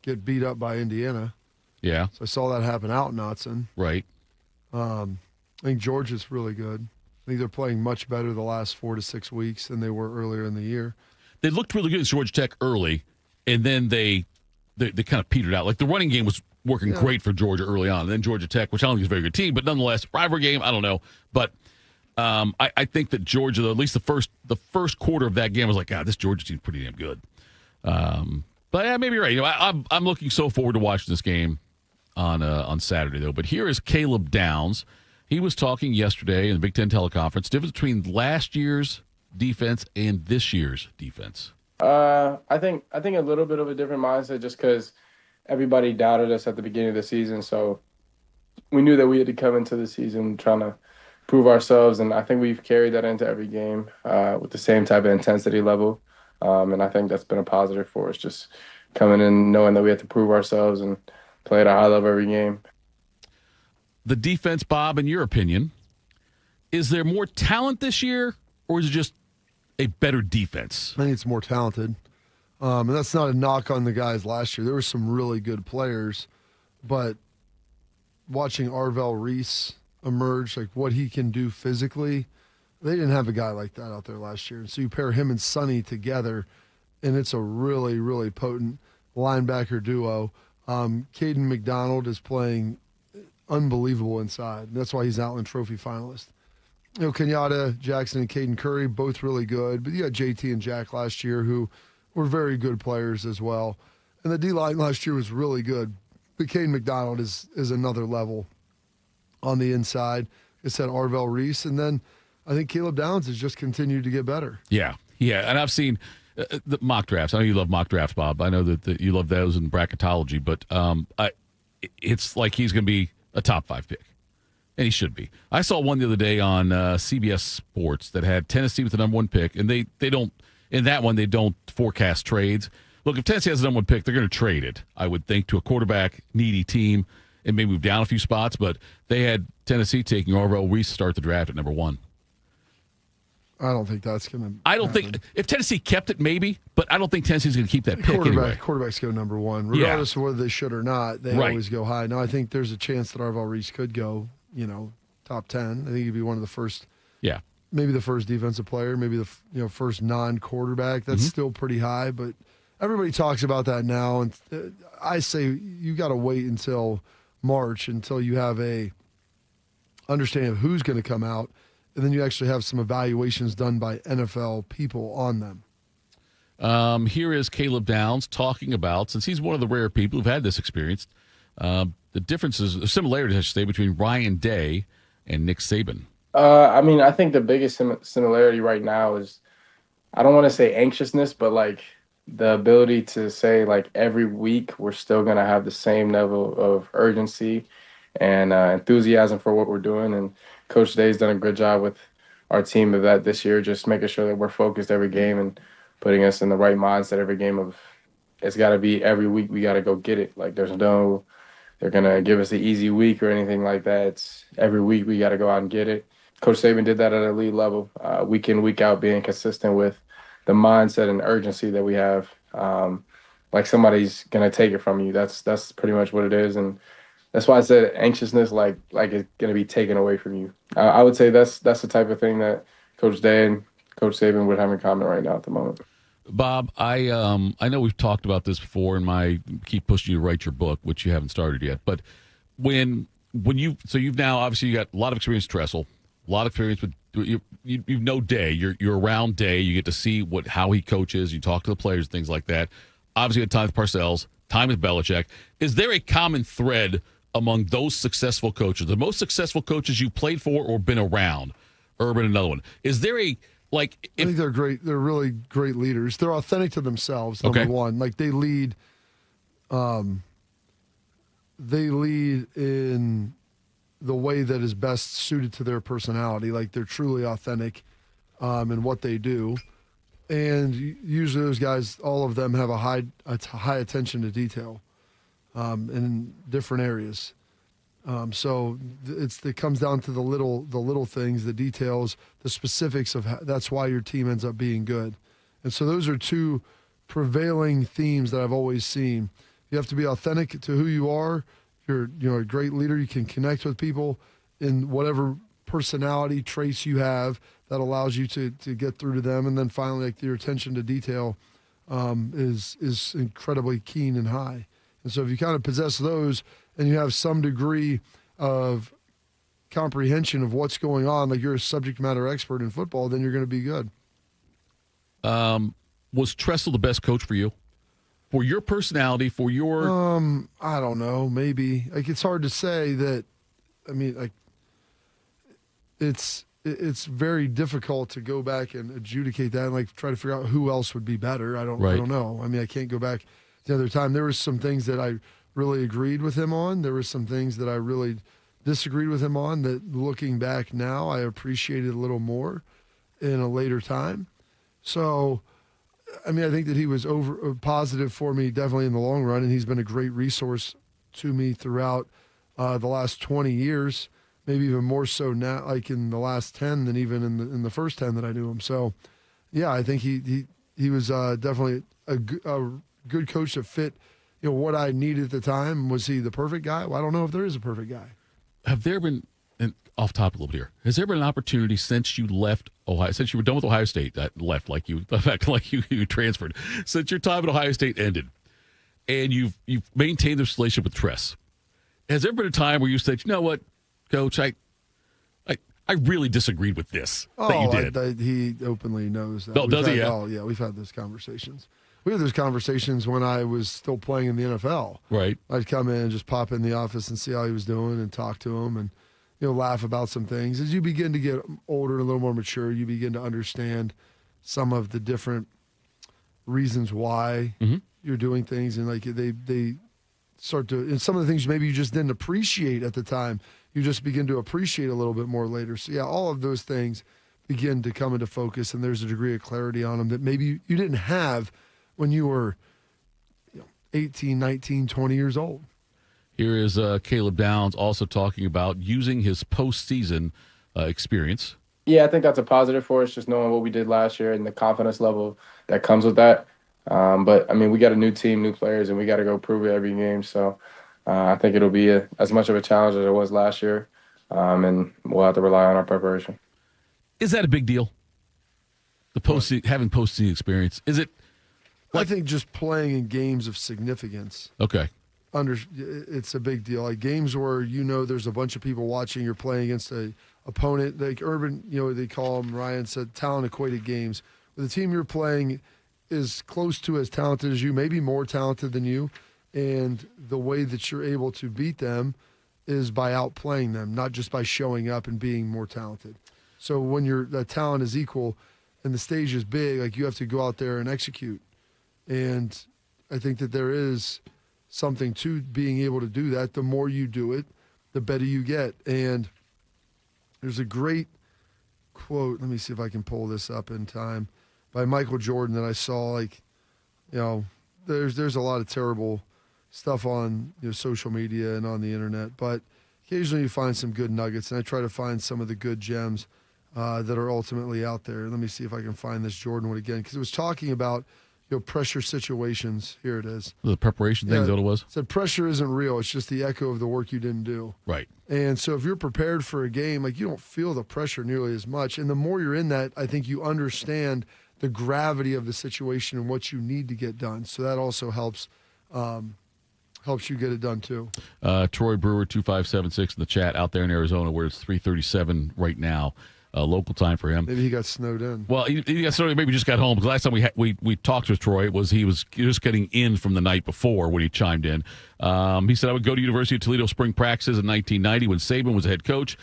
[SPEAKER 3] get beat up by Indiana.
[SPEAKER 2] Yeah.
[SPEAKER 3] So I saw that happen out in Autzen.
[SPEAKER 2] Right.
[SPEAKER 3] I think Georgia's really good. I think they're playing much better the last 4 to 6 weeks than they were earlier in the year.
[SPEAKER 2] They looked really good at Georgia Tech early, and then they kind of petered out. Like the running game was working great for Georgia early on. And then Georgia Tech, which I don't think is a very good team, but nonetheless, rivalry game, I don't know. But I think that Georgia, at least the first quarter of that game, was like, God, this Georgia team's pretty damn good. But yeah, maybe you're right. I'm looking so forward to watching this game on Saturday, though. But here is Caleb Downs. He was talking yesterday in the Big Ten teleconference, difference between last year's defense and this year's defense.
[SPEAKER 20] I think a little bit of a different mindset just because everybody doubted us at the beginning of the season. So we knew that we had to come into the season trying to prove ourselves, and I think we've carried that into every game with the same type of intensity level. And I think that's been a positive for us, just coming in knowing that we have to prove ourselves and play at a high level every game.
[SPEAKER 2] The defense, Bob, in your opinion, is there more talent this year, or is it just a better defense?
[SPEAKER 3] I think it's more talented. And that's not a knock on the guys last year. There were some really good players, but watching Arvell Reese emerge, like what he can do physically, they didn't have a guy like that out there last year. So you pair him and Sonny together, and it's a really, really potent linebacker duo. Caden McDonald is playing unbelievable inside. That's why he's Outland Trophy finalist. Kenyatta Jackson and Caden Curry, both really good. But you got JT and Jack last year who were very good players as well. And the D-line last year was really good. But Caden McDonald is another level on the inside. I said Arvell Reese. And then I think Caleb Downs has just continued to get better.
[SPEAKER 2] Yeah. And I've seen the mock drafts. I know you love mock drafts, Bob. I know that you love those in bracketology. But it's like he's going to be a top 5 pick. And he should be. I saw one the other day on CBS Sports that had Tennessee with the number 1 pick. And they don't, in that one, they don't forecast trades. Look, if Tennessee has the number 1 pick, they're going to trade it, I would think, to a quarterback-needy team and maybe move down a few spots. But they had Tennessee taking Arvell Reese to start the draft at number 1.
[SPEAKER 3] I don't think that's going to
[SPEAKER 2] I don't think – if Tennessee kept it, maybe. But I don't think Tennessee's going to keep that pick anyway.
[SPEAKER 3] Quarterbacks go number 1. Regardless of whether they should or not, they always go high. Now, I think there's a chance that Arvell Reese could go, top 10. I think he'd be one of the first –
[SPEAKER 2] yeah.
[SPEAKER 3] Maybe the first defensive player, maybe the first non-quarterback. That's still pretty high, but – everybody talks about that now, and I say you got to wait until March until you have a understanding of who's going to come out, and then you actually have some evaluations done by NFL people on them.
[SPEAKER 2] Here is Caleb Downs talking about, since he's one of the rare people who've had this experience, the differences, similarities, I should say, between Ryan Day and Nick Saban.
[SPEAKER 20] I think the biggest similarity right now is, I don't want to say anxiousness, but the ability to say every week we're still going to have the same level of urgency and enthusiasm for what we're doing. And Coach Day's done a good job with our team of that this year, just making sure that we're focused every game and putting us in the right mindset every game of it's got to be every week we got to go get it. There's no they're going to give us the easy week or anything like that. It's every week we got to go out and get it. Coach Saban did that at an elite level, week in, week out, being consistent with the mindset and urgency that we have, somebody's gonna take it from you. That's pretty much what it is, and that's why I said anxiousness, like it's gonna be taken away from you. I would say that's the type of thing that Coach Day and Coach Saban would have in common right now at the moment.
[SPEAKER 2] Bob, I know we've talked about this before, and keep pushing you to write your book, which you haven't started yet. But you've now obviously you got a lot of experience with Tressel, a lot of experience with. You know Day. You're around Day. You get to see how he coaches. You talk to the players, things like that. Obviously, you had time with Parcells, time with Belichick. Is there a common thread among those successful coaches, the most successful coaches you played for or been around? Urban, another one. Is there a I think
[SPEAKER 3] they're great. They're really great leaders. They're authentic to themselves. Number one, they lead. They lead in the way that is best suited to their personality. They're truly authentic in what they do. And usually those guys, all of them have a high attention to detail in different areas. So it comes down to the little things, the details, the specifics of that's why your team ends up being good. And so those are two prevailing themes that I've always seen. You have to be authentic to who you are. You're a great leader. You can connect with people in whatever personality traits you have that allows you to get through to them. And then finally, your attention to detail is incredibly keen and high. And so if you kind of possess those and you have some degree of comprehension of what's going on, you're a subject matter expert in football, then you're going to be good.
[SPEAKER 2] Was Tressel the best coach for you? For your personality, for your...
[SPEAKER 3] I don't know, maybe. It's hard to say that. It's very difficult to go back and adjudicate that and try to figure out who else would be better. I don't know. I can't go back the other time. There was some things that I really agreed with him on. There were some things that I really disagreed with him on that, looking back now, I appreciated a little more in a later time. So... I think that he was positive for me definitely in the long run, and he's been a great resource to me throughout the last 20 years, maybe even more so now, in the last 10 than even in the first 10 that I knew him. So, yeah, I think he was definitely a good coach that fit what I needed at the time. Was he the perfect guy? Well, I don't know if there is a perfect guy.
[SPEAKER 2] Have there been and off topic a little bit here, has there been an opportunity since you left Ohio, since you were done with Ohio State, that left like you transferred, since your time at Ohio State ended, and you've maintained this relationship with Tress? Has there been a time where you said, you know what, Coach, I really disagreed with this that you did?
[SPEAKER 3] He openly knows that.
[SPEAKER 2] No, does he? Yeah.
[SPEAKER 3] Oh, yeah, we've had those conversations. We had those conversations when I was still playing in the NFL.
[SPEAKER 2] Right.
[SPEAKER 3] I'd come in and just pop in the office and see how he was doing and talk to him and laugh about some things. As you begin to get older and a little more mature, you begin to understand some of the different reasons why you're doing things, and like they start to, and some of the things maybe you just didn't appreciate at the time, you just begin to appreciate a little bit more later. So yeah, all of those things begin to come into focus, and there's a degree of clarity on them that maybe you didn't have when you were 18, 19, 20 years old.
[SPEAKER 2] Here is Caleb Downs also talking about using his postseason experience.
[SPEAKER 20] Yeah, I think that's a positive for us, just knowing what we did last year and the confidence level that comes with that. But, I mean, we got a new team, new players, and we got to go prove it every game. So I think it'll be as much of a challenge as it was last year, and we'll have to rely on our preparation.
[SPEAKER 2] Is that a big deal, having postseason experience? Is it?
[SPEAKER 3] I think just playing in games of significance.
[SPEAKER 2] Okay.
[SPEAKER 3] It's a big deal. Like games where there's a bunch of people watching, you're playing against a opponent. Like Urban, they call them, Ryan said, talent-equated games. The team you're playing is close to as talented as you, maybe more talented than you, and the way that you're able to beat them is by outplaying them, not just by showing up and being more talented. So when that talent is equal and the stage is big, like you have to go out there and execute. And I think that there is something to being able to do that. The more you do it, the better you get. And there's a great quote, let me see if I can pull this up in time, by Michael Jordan that I saw. There's a lot of terrible stuff on social media and on the internet, but occasionally you find some good nuggets, and I try to find some of the good gems that are ultimately out there. Let me see if I can find this Jordan one again, because it was talking about pressure situations. Here it is.
[SPEAKER 2] The preparation thing, is that what it was?
[SPEAKER 3] Said pressure isn't real. It's just the echo of the work you didn't do.
[SPEAKER 2] Right.
[SPEAKER 3] And so if you're prepared for a game, you don't feel the pressure nearly as much. And the more you're in that, I think you understand the gravity of the situation and what you need to get done. So that also helps you get it done too.
[SPEAKER 2] Troy Brewer 2576 in the chat out there in Arizona, where it's 3:37 right now. Local time for him.
[SPEAKER 3] Maybe he got snowed in.
[SPEAKER 2] Well, he got snowed in. Maybe just got home. Because last time we talked with Troy, he was just getting in from the night before when he chimed in. He said, I would go to University of Toledo spring practices in 1990 when Saban was the head coach.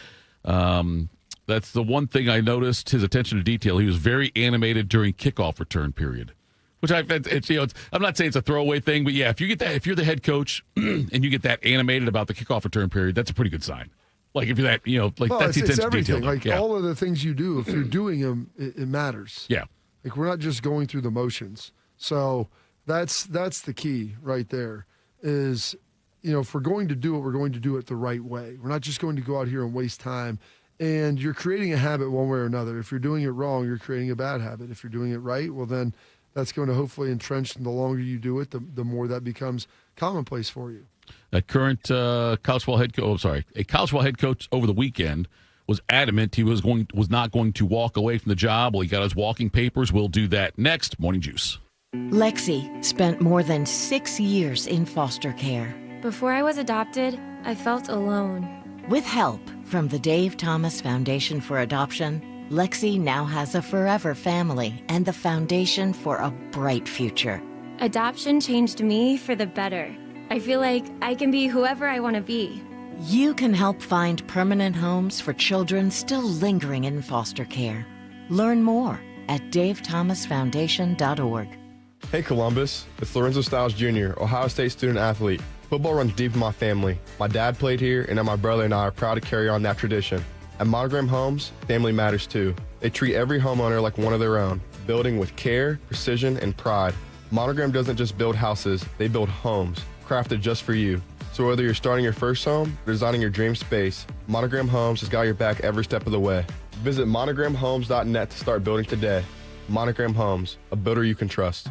[SPEAKER 2] That's the one thing I noticed, his attention to detail. He was very animated during kickoff return period. Which I'm not saying it's a throwaway thing, but yeah, if you're the head coach and you get that animated about the kickoff return period, that's a pretty good sign. Like if you're that, that's the attention to detail.
[SPEAKER 3] All of the things you do, if you're doing them, it matters.
[SPEAKER 2] Yeah.
[SPEAKER 3] Like we're not just going through the motions. So that's the key right there is, if we're going to do it, we're going to do it the right way. We're not just going to go out here and waste time. And you're creating a habit one way or another. If you're doing it wrong, you're creating a bad habit. If you're doing it right, well then that's going to hopefully entrench, and the longer you do it, the more that becomes commonplace for you.
[SPEAKER 2] A current college football head coach, a college football head coach over the weekend was adamant he was not going to walk away from the job. Well, he got his walking papers. We'll do that next. Morning Juice.
[SPEAKER 21] Lexi spent more than 6 years in foster care.
[SPEAKER 11] Before I was adopted, I felt alone.
[SPEAKER 21] With help from the Dave Thomas Foundation for Adoption, Lexi now has a forever family and the foundation for a bright future.
[SPEAKER 11] Adoption changed me for the better. I feel like I can be whoever I want to be.
[SPEAKER 21] You can help find permanent homes for children still lingering in foster care. Learn more at davethomasfoundation.org.
[SPEAKER 22] Hey Columbus, it's Lorenzo Stiles Jr., Ohio State student athlete. Football runs deep in my family. My dad played here, and now my brother and I are proud to carry on that tradition. At Monogram Homes, family matters too. They treat every homeowner like one of their own, building with care, precision, and pride. Monogram doesn't just build houses, they build homes, crafted just for you. So whether you're starting your first home or designing your dream space, Monogram Homes has got your back every step of the way. Visit monogramhomes.net to start building today. Monogram Homes, a builder you can trust.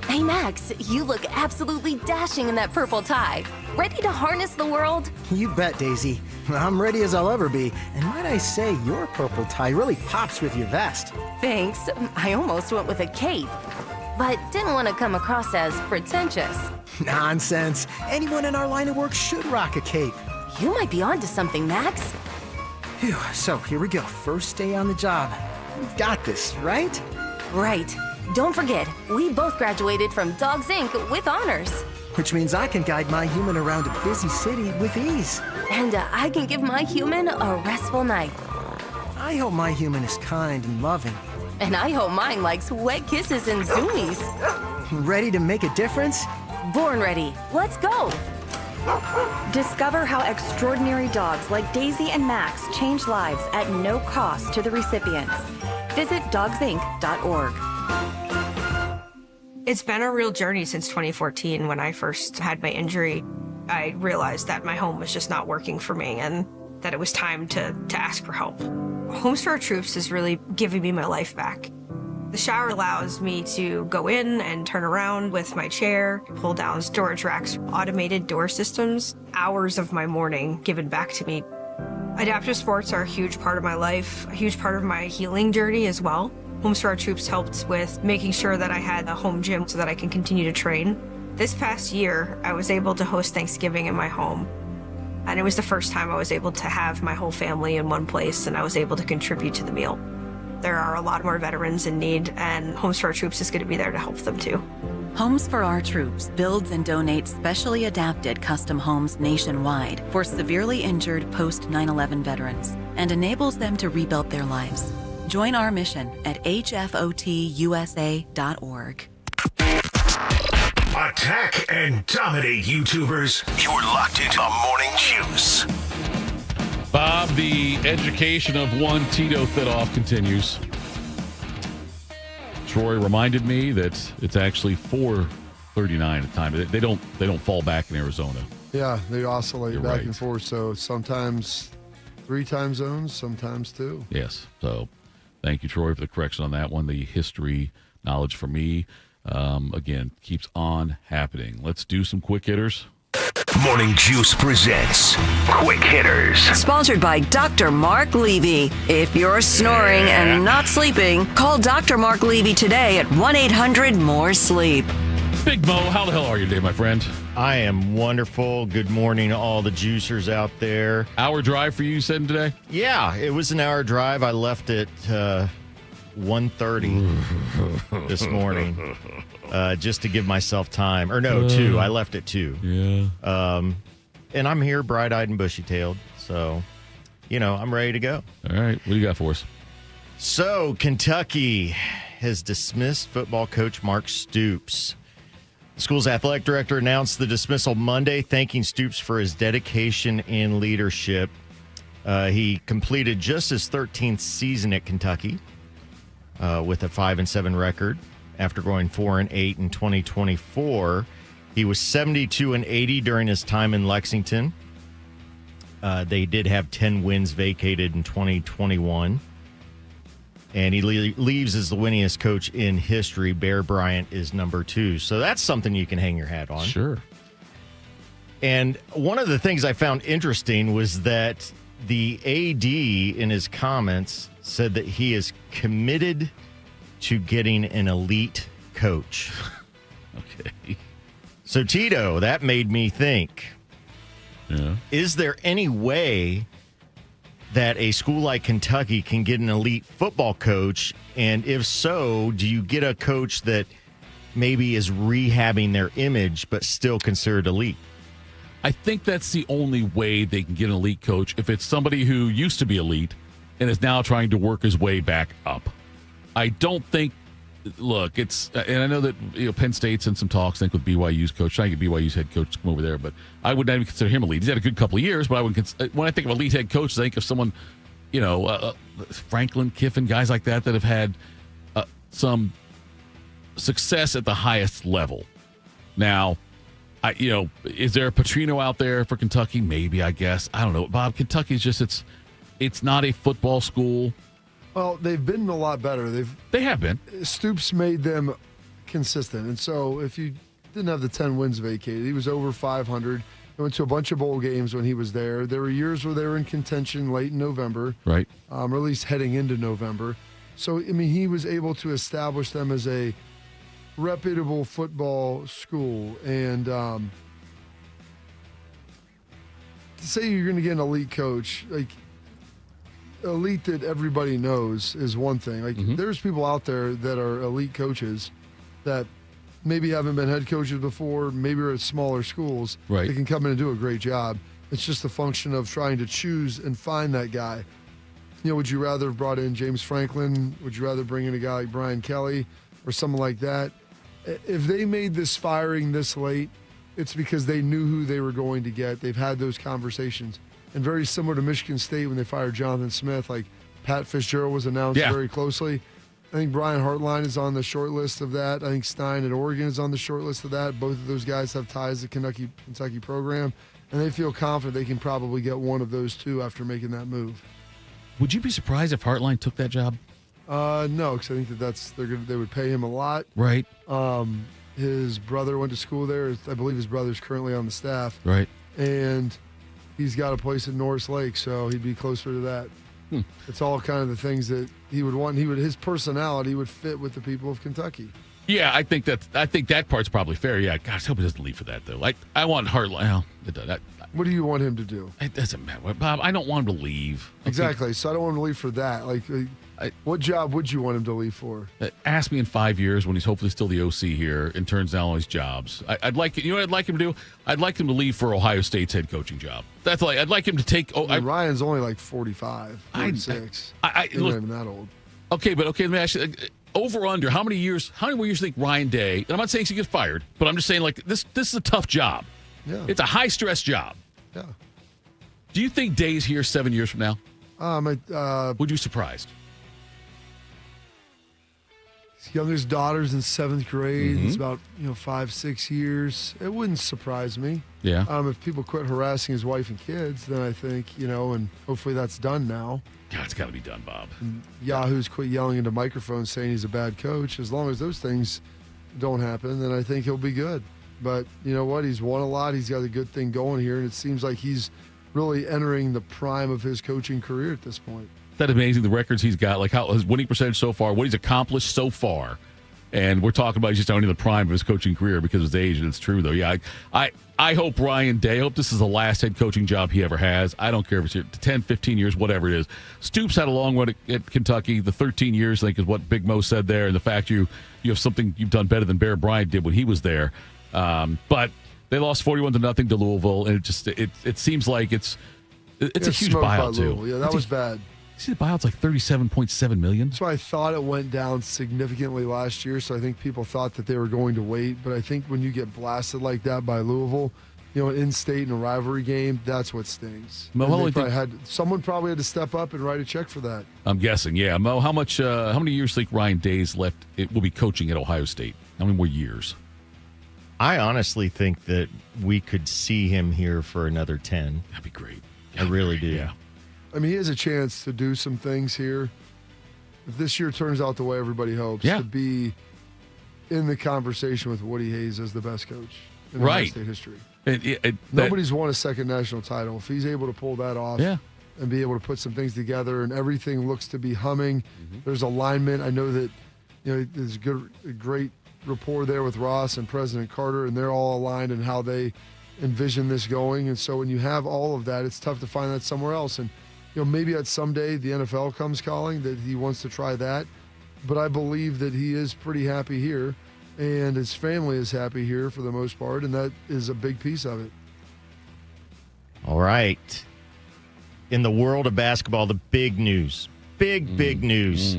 [SPEAKER 23] I
[SPEAKER 5] Hey, Max, you look absolutely dashing in that purple tie. Ready to harness the world?
[SPEAKER 7] You bet, Daisy. I'm ready as I'll ever be. And might I say, your purple tie really pops with your vest.
[SPEAKER 5] Thanks. I almost went with a cape, but didn't want to come across as pretentious.
[SPEAKER 7] Nonsense. Anyone in our line of work should rock a cape.
[SPEAKER 5] You might be onto something, Max.
[SPEAKER 7] Phew, so here we go. First day on the job. We've got this, right?
[SPEAKER 5] Right. Don't forget, we both graduated from Dogs Inc. with honors.
[SPEAKER 7] Which means I can guide my human around a busy city with ease.
[SPEAKER 5] And I can give my human a restful night.
[SPEAKER 7] I hope my human is kind and loving.
[SPEAKER 5] And I hope mine likes wet kisses and zoomies.
[SPEAKER 7] Ready to make a difference?
[SPEAKER 5] Born ready. Let's go.
[SPEAKER 23] Discover how extraordinary dogs like Daisy and Max change lives at no cost to the recipients. Visit dogsinc.org.
[SPEAKER 24] It's been a real journey since 2014 when I first had my injury. I realized that my home was just not working for me and that it was time to ask for help. Homes for Our Troops is really giving me my life back. The shower allows me to go in and turn around with my chair, pull down storage racks, automated door systems, hours of my morning given back to me. Adaptive sports are a huge part of my life, a huge part of my healing journey as well. Homes for Our Troops helped with making sure that I had a home gym so that I can continue to train. This past year, I was able to host Thanksgiving in my home. And it was the first time I was able to have my whole family in one place and I was able to contribute to the meal. There are a lot more veterans in need and Homes for Our Troops is going to be there to help them too.
[SPEAKER 25] Homes for Our Troops builds and donates specially adapted custom homes nationwide for severely injured post 9/11 veterans and enables them to rebuild their lives. Join our mission at hfotusa.org.
[SPEAKER 1] Attack and dominate, YouTubers. You're locked into Morning Juice.
[SPEAKER 2] Bob, the education of one Tito Thitoff continues. Troy reminded me that it's actually 4:39 at the time. They don't fall back in Arizona.
[SPEAKER 3] Yeah, they oscillate
[SPEAKER 2] You're
[SPEAKER 3] back
[SPEAKER 2] right.
[SPEAKER 3] and forth. So sometimes 3 time zones, sometimes 2.
[SPEAKER 2] Yes. So thank you, Troy, for the correction on that one. The history knowledge for me, again, keeps on happening. Let's do some quick hitters.
[SPEAKER 1] Morning Juice presents Quick Hitters.
[SPEAKER 19] Sponsored by Dr. Mark Levy. If you're snoring and not sleeping, call Dr. Mark Levy today at 1-800-MORE-SLEEP.
[SPEAKER 2] Big Mo, how the hell are you today, my friend?
[SPEAKER 4] I am wonderful. Good morning to all the juicers out there.
[SPEAKER 2] Hour drive for you said today?
[SPEAKER 4] Yeah, it was an hour drive. I left at 1:30 this morning just to give myself time. Or no, 2. I left at 2.
[SPEAKER 2] Yeah.
[SPEAKER 4] And I'm here bright-eyed and bushy-tailed. So, I'm ready to go.
[SPEAKER 2] All right. What do you got for us?
[SPEAKER 4] So, Kentucky has dismissed football coach Mark Stoops. The school's athletic director announced the dismissal Monday, thanking Stoops for his dedication and leadership. He completed just his 13th season at Kentucky with a 5-7 record after going 4-8 in 2024. He was 72-80 during his time in Lexington. They did have 10 wins vacated in 2021. And he leaves as the winningest coach in history. Bear Bryant is number 2. So that's something you can hang your hat on.
[SPEAKER 2] Sure.
[SPEAKER 4] And one of the things I found interesting was that the AD in his comments said that he is committed to getting an elite coach.
[SPEAKER 2] Okay.
[SPEAKER 4] So, Tito, that made me think.
[SPEAKER 2] Yeah.
[SPEAKER 4] Is there any way that a school like Kentucky can get an elite football coach? And if so, do you get a coach that maybe is rehabbing their image but still considered elite?
[SPEAKER 2] I think that's the only way they can get an elite coach, if it's somebody who used to be elite and is now trying to work his way back up. I don't think, look, it's, and I know that Penn State's in some talks, I think, with BYU's coach, trying to get BYU's head coach to come over there, but I would not even consider him elite. He's had a good couple of years, but I would when I think of elite head coaches, I think of someone, Franklin, Kiffin, guys like that have had some success at the highest level. Now, is there a Petrino out there for Kentucky? Maybe, I guess. I don't know. Bob, Kentucky's just, it's not a football school.
[SPEAKER 3] Well, they've been a lot better.
[SPEAKER 2] They have been.
[SPEAKER 3] Stoops made them consistent. And so if you didn't have the 10 wins vacated, he was over 500. He went to a bunch of bowl games when he was there. There were years where they were in contention late in November.
[SPEAKER 2] Right.
[SPEAKER 3] Or at least heading into November. So, I mean, he was able to establish them as a reputable football school. And to say you're going to get an elite coach, like, elite that everybody knows is one thing. Like, there's people out there that are elite coaches that maybe haven't been head coaches before, maybe are at smaller schools.
[SPEAKER 2] Right.
[SPEAKER 3] They can come in and do a great job. It's just a function of trying to choose and find that guy. You know, would you rather have brought in James Franklin? Would you rather bring in a guy like Brian Kelly or someone like that? If they made this firing this late, it's because they knew who they were going to get. They've had those conversations. And very similar to Michigan State when they fired Jonathan Smith, like Pat Fitzgerald was announced very closely. I think Brian Hartline is on the short list of that. I think Stein at Oregon is on the short list of that. Both of those guys have ties to the Kentucky program, and they feel confident they can probably get one of those two after making that move.
[SPEAKER 2] Would you be surprised if Hartline took that job?
[SPEAKER 3] No, because I think they would pay him a lot.
[SPEAKER 2] Right.
[SPEAKER 3] His brother went to school there. I believe his brother's currently on the staff.
[SPEAKER 2] Right.
[SPEAKER 3] And he's got a place at Norris Lake, so he'd be closer to that. It's all kind of the things that he would want. His personality would fit with the people of Kentucky.
[SPEAKER 2] Yeah, I think that part's probably fair. Yeah, gosh, I hope he doesn't leave for that though. Like, I want Hartline.
[SPEAKER 3] What do you want him to do?
[SPEAKER 2] It doesn't matter, Bob. I don't want him to leave.
[SPEAKER 3] Exactly. So I don't want him to leave for that. Like, what job would you want him to leave for?
[SPEAKER 2] Ask me in 5 years when he's hopefully still the OC here and turns down all his jobs. I'd like, you know what I'd like him to do? I'd like him to leave for Ohio State's head coaching job. That's like, I'd like him to take.
[SPEAKER 3] Ryan's only like 45, 46. He's not even that old.
[SPEAKER 2] Okay, but let me ask you. Over under, how many more years do you think Ryan Day, and I'm not saying he gets fired, but I'm just saying, like, this is a tough job.
[SPEAKER 3] Yeah.
[SPEAKER 2] It's a high-stress job.
[SPEAKER 3] Yeah.
[SPEAKER 2] Do you think Day's here 7 years from now?
[SPEAKER 3] Would
[SPEAKER 2] you be surprised?
[SPEAKER 3] His youngest daughter's in 7th grade. It's about 5-6 years. It wouldn't surprise me.
[SPEAKER 2] Yeah.
[SPEAKER 3] If people quit harassing his wife and kids, then I think and hopefully that's done now.
[SPEAKER 2] God, it's got to be done, Bob.
[SPEAKER 3] And Yahoo's quit yelling into microphones saying he's a bad coach. As long as those things don't happen, then I think he'll be good. But you know what? He's won a lot. He's got a good thing going here, and it seems like he's really entering the prime of his coaching career at this point.
[SPEAKER 2] That amazing, the records he's got, like how his winning percentage so far, what he's accomplished so far. And we're talking about he's just only in the prime of his coaching career because of his age, and it's true, though. Yeah, I hope Ryan Day, I hope this is the last head coaching job he ever has. I don't care if it's here 10, 15 years, whatever it is. Stoops had a long run at Kentucky. The 13 years, I think, is what Big Mo said there, and the fact you have something you've done better than Bear Bryant did when he was there. But they lost 41-0 to Louisville, and it seems like it's a huge buyout, too.
[SPEAKER 3] Yeah, that was bad.
[SPEAKER 2] See, the buyout's like $37.7 million.
[SPEAKER 3] That's why I thought it went down significantly last year. So I think people thought that they were going to wait. But I think when you get blasted like that by Louisville, in-state in a rivalry game, that's what stings.
[SPEAKER 2] Mo,
[SPEAKER 3] someone probably had to step up and write a check for that.
[SPEAKER 2] I'm guessing, yeah. Mo, how many years do you think Ryan Day's left? It will be coaching at Ohio State. How many more years?
[SPEAKER 4] I honestly think that we could see him here for another 10.
[SPEAKER 2] That'd be great.
[SPEAKER 4] I really do.
[SPEAKER 2] Yeah.
[SPEAKER 3] I mean, he has a chance to do some things here. If this year turns out the way everybody hopes, to be in the conversation with Woody Hayes as the best coach in Ohio State history. Nobody's won a second national title. If he's able to pull that off and be able to put some things together and everything looks to be humming, there's alignment. I know that there's great rapport there with Ross and President Carter, and they're all aligned in how they envision this going. And so when you have all of that, it's tough to find that somewhere else. And maybe at someday the NFL comes calling that he wants to try that. But I believe that he is pretty happy here, and his family is happy here for the most part, and that is a big piece of it.
[SPEAKER 4] All right. In the world of basketball, the big news. Big news.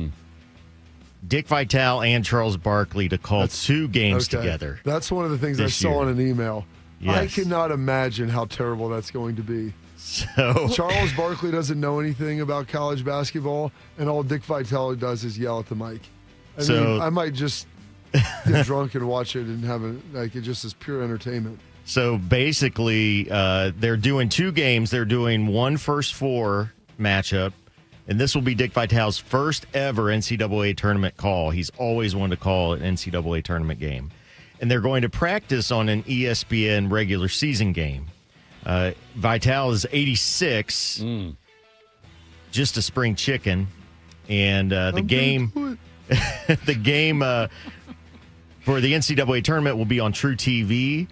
[SPEAKER 4] Dick Vitale and Charles Barkley to call 2 games together.
[SPEAKER 3] That's one of the things I saw in an email.
[SPEAKER 4] Yes.
[SPEAKER 3] I cannot imagine how terrible that's going to be.
[SPEAKER 4] So
[SPEAKER 3] Charles Barkley doesn't know anything about college basketball, and all Dick Vitale does is yell at the mic. I might just get drunk and watch it and have it just as pure entertainment.
[SPEAKER 4] So basically, they're doing 2 games. They're doing one first 4 matchup, And this will be Dick Vitale's first ever NCAA tournament call. He's always wanted to call an NCAA tournament game. And they're going to practice on an ESPN regular season game. Vitale is 86, just a spring chicken. And the game for the NCAA tournament will be on True TV.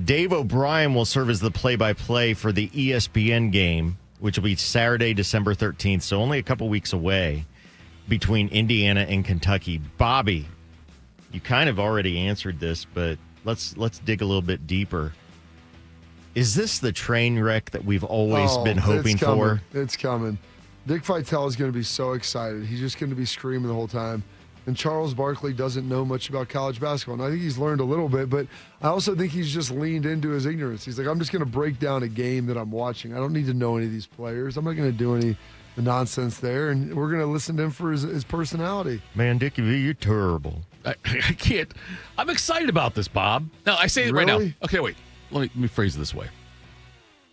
[SPEAKER 4] Dave O'Brien will serve as the play-by-play for the ESPN game, which will be Saturday, December 13th, so only a couple weeks away between Indiana and Kentucky. Bobby, you kind of already answered this, but let's dig a little bit deeper. Is this the train wreck that we've always been hoping for?
[SPEAKER 3] It's coming. Dick Vitale is going to be so excited. He's just going to be screaming the whole time. And Charles Barkley doesn't know much about college basketball. And I think he's learned a little bit, but I also think he's just leaned into his ignorance. He's like, I'm just going to break down a game that I'm watching. I don't need to know any of these players. I'm not going to do any nonsense there. And we're going to listen to him for his personality.
[SPEAKER 4] Man, Dickie V, you're terrible.
[SPEAKER 2] I can't. I'm excited about this, Bob. Now, I say it right now. Okay, wait. Let me phrase it this way.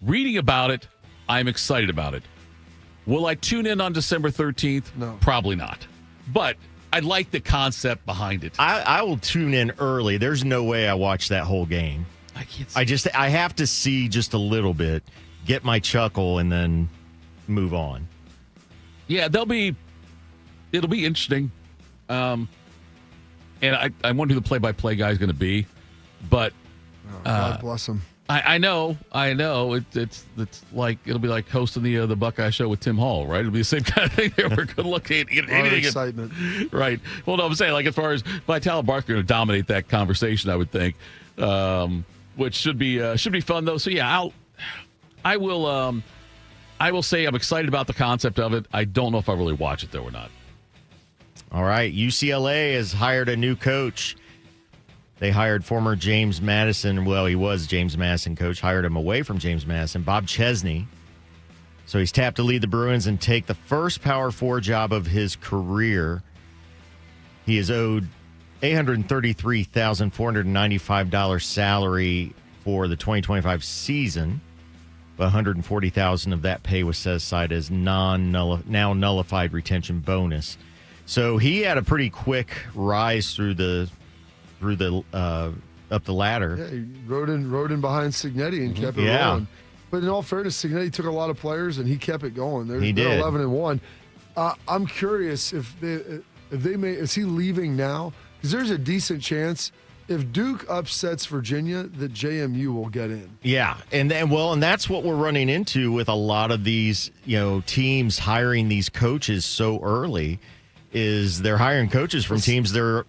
[SPEAKER 2] Reading about it, I'm excited about it. Will I tune in on December 13th?
[SPEAKER 3] No.
[SPEAKER 2] Probably not. But I like the concept behind it.
[SPEAKER 4] I will tune in early. There's no way I watch that whole game.
[SPEAKER 2] I can't.
[SPEAKER 4] I have to see just a little bit, get my chuckle, and then move on.
[SPEAKER 2] Yeah, it'll be interesting. And I wonder who the play-by-play guy is going to be. But
[SPEAKER 3] God bless him.
[SPEAKER 2] I know. It's like it'll be like hosting the Buckeye show with Tim Hall, right? It'll be the same kind of thing. We're going to look at anything.
[SPEAKER 3] Excitement,
[SPEAKER 2] right? Well, no, I'm saying like as far as Vitale and Barker going to dominate that conversation, I would think, which should be fun though. So yeah, I will say I'm excited about the concept of it. I don't know if I really watch it though or not.
[SPEAKER 4] All right, UCLA has hired a new coach. They hired former James Madison. Well, he was James Madison coach. Hired him away from James Madison, Bob Chesney. So he's tapped to lead the Bruins and take the first Power 4 job of his career. He is owed $833,495 salary for the 2025 season. But $140,000 of that pay was set aside as now nullified retention bonus. So he had a pretty quick rise through the up the ladder.
[SPEAKER 3] Yeah, he rode in behind Signetti and kept it rolling. But in all fairness, Signetti took a lot of players and he kept it going. They're 11-1. I'm curious if they may. Is he leaving now? Because there's a decent chance if Duke upsets Virginia that JMU will get in.
[SPEAKER 4] Yeah, and that's what we're running into with a lot of these teams hiring these coaches so early. Is they're hiring coaches from teams that are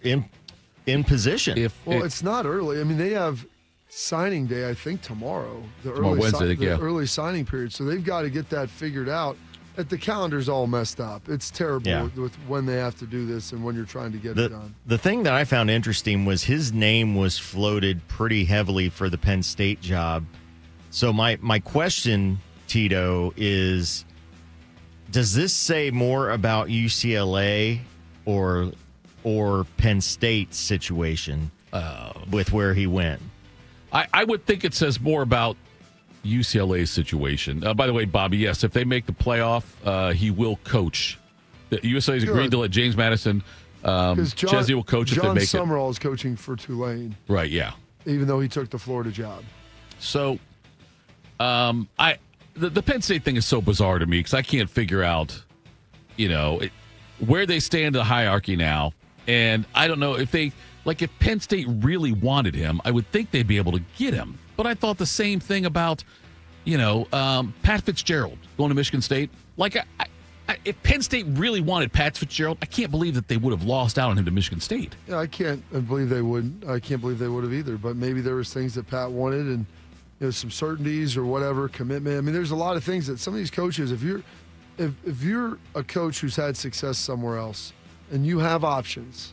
[SPEAKER 4] in position.
[SPEAKER 3] It's not early. I mean, they have signing day, I think, tomorrow.
[SPEAKER 2] Wednesday,
[SPEAKER 3] early signing period. So they've got to get that figured out. The calendar's all messed up. It's terrible with when they have to do this and when you're trying to get it done.
[SPEAKER 4] The thing that I found interesting was his name was floated pretty heavily for the Penn State job. So my question, Tito, is does this say more about UCLA or Penn State's situation with where he went?
[SPEAKER 2] I would think it says more about UCLA's situation. By the way, Bobby, yes, if they make the playoff, he will coach. The UCLA's agreed to let James Madison, Chesney will coach if they make it.
[SPEAKER 3] John Summerall is coaching for Tulane.
[SPEAKER 2] Right, yeah.
[SPEAKER 3] Even though he took the Florida job.
[SPEAKER 2] So, the Penn State thing is so bizarre to me because I can't figure out, where they stand in the hierarchy now. And I don't know if if Penn State really wanted him, I would think they'd be able to get him. But I thought the same thing about, Pat Fitzgerald going to Michigan State. If Penn State really wanted Pat Fitzgerald, I can't believe that they would have lost out on him to Michigan State.
[SPEAKER 3] Yeah, I can't believe they would. I can't believe they would have either. But maybe there was things that Pat wanted and some certainties or whatever, commitment. I mean, there's a lot of things that some of these coaches, if you're a coach who's had success somewhere else and you have options,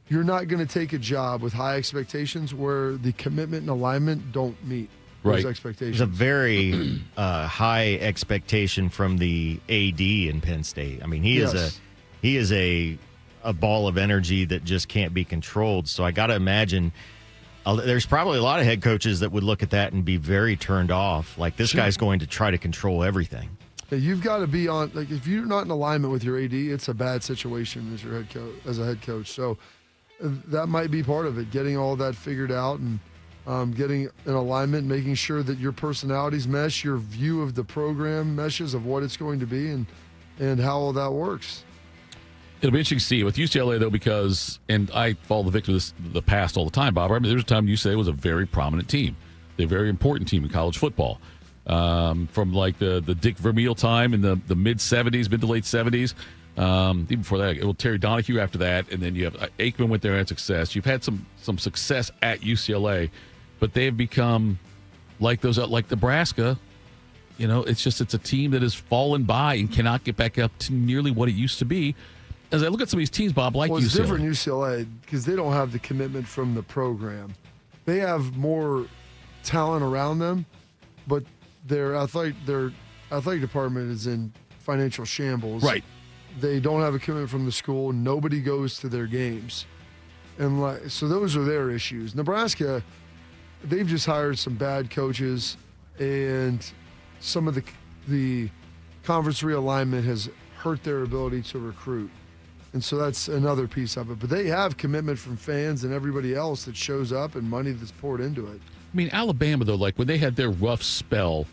[SPEAKER 3] you're not going to take a job with high expectations where the commitment and alignment don't meet those expectations.
[SPEAKER 4] There's a very high expectation from the AD in Penn State. I mean, he is a ball of energy that just can't be controlled. So I got to imagine there's probably a lot of head coaches that would look at that and be very turned off. Like, this guy's going to try to control everything.
[SPEAKER 3] Yeah, you've got to be on. Like, if you're not in alignment with your AD, it's a bad situation as your as a head coach. So that might be part of it. Getting all that figured out and getting in alignment, making sure that your personalities mesh, your view of the program meshes of what it's going to be, and how all that works.
[SPEAKER 2] It'll be interesting to see with UCLA, though, because, and I follow the victim of the past all the time, Bob. I mean, there was a time UCLA was a very prominent team. They're a very important team in college football. From like the Dick Vermeil time in the mid to late 70s. Even before that, Terry Donahue after that, and then you have Aikman went there and had success. You've had some success at UCLA, but they have become like those like Nebraska. You know, it's a team that has fallen by and cannot get back up to nearly what it used to be. As I look at some of these teams, Bob, like
[SPEAKER 3] it's
[SPEAKER 2] UCLA.
[SPEAKER 3] different UCLA because they don't have the commitment from the program. They have more talent around them, but their athletic department is in financial shambles.
[SPEAKER 2] Right.
[SPEAKER 3] They don't have a commitment from the school. Nobody goes to their games. And so those are their issues. Nebraska, they've just hired some bad coaches, and some of the conference realignment has hurt their ability to recruit. And so that's another piece of it. But they have commitment from fans and everybody else that shows up and money that's poured into it.
[SPEAKER 2] I mean, Alabama, though, like when they had their rough spell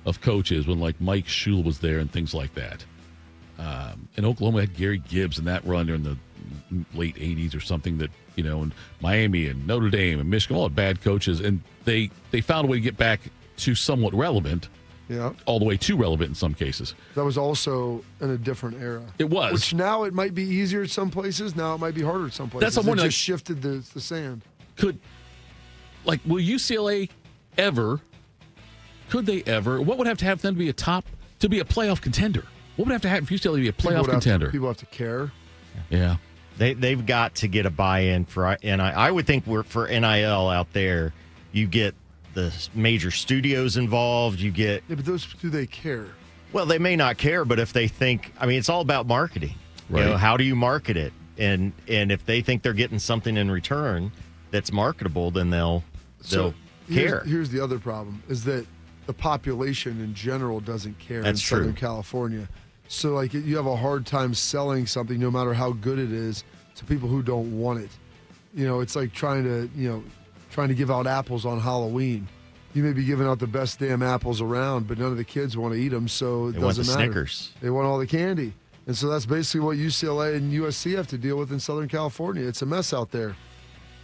[SPEAKER 2] of coaches, when like Mike Shule was there and things like that. And Oklahoma had Gary Gibbs in that run during the late 80s or something that, you know, and Miami and Notre Dame and Michigan, all had bad coaches. And they found a way to get back to somewhat relevant.
[SPEAKER 3] Yeah.
[SPEAKER 2] All the way too relevant in some cases.
[SPEAKER 3] That was also in a different era.
[SPEAKER 2] It was.
[SPEAKER 3] Which now it might be easier at some places. Now it might be harder at some places.
[SPEAKER 2] That's what I'm wondering.
[SPEAKER 3] It just shifted the sand.
[SPEAKER 2] Will UCLA ever, what would have to have them to be a playoff contender? What would have to happen for UCLA to be a playoff contender?
[SPEAKER 3] People have to care.
[SPEAKER 2] Yeah.
[SPEAKER 4] They've got to get a buy-in for NIL. I would think for NIL out there, you get the major studios involved. You get
[SPEAKER 3] but do they care?
[SPEAKER 4] Well, they may not care, but if they think, I mean, it's all about marketing.
[SPEAKER 2] Right.
[SPEAKER 4] You know, how do you market it? And if they think they're getting something in return that's marketable, then they'll care.
[SPEAKER 3] Here's the other problem: is that the population in general doesn't care
[SPEAKER 4] That's
[SPEAKER 3] in
[SPEAKER 4] true.
[SPEAKER 3] Southern California. So like you have a hard time selling something, no matter how good it is, to people who don't want it. You know, it's like trying to give out apples on Halloween. You may be giving out the best damn apples around, but none of the kids want to eat them, so it
[SPEAKER 4] They want
[SPEAKER 3] doesn't
[SPEAKER 4] the
[SPEAKER 3] matter.
[SPEAKER 4] Snickers.
[SPEAKER 3] They want all the candy. And so that's basically what UCLA and USC have to deal with in Southern California. It's a mess out there.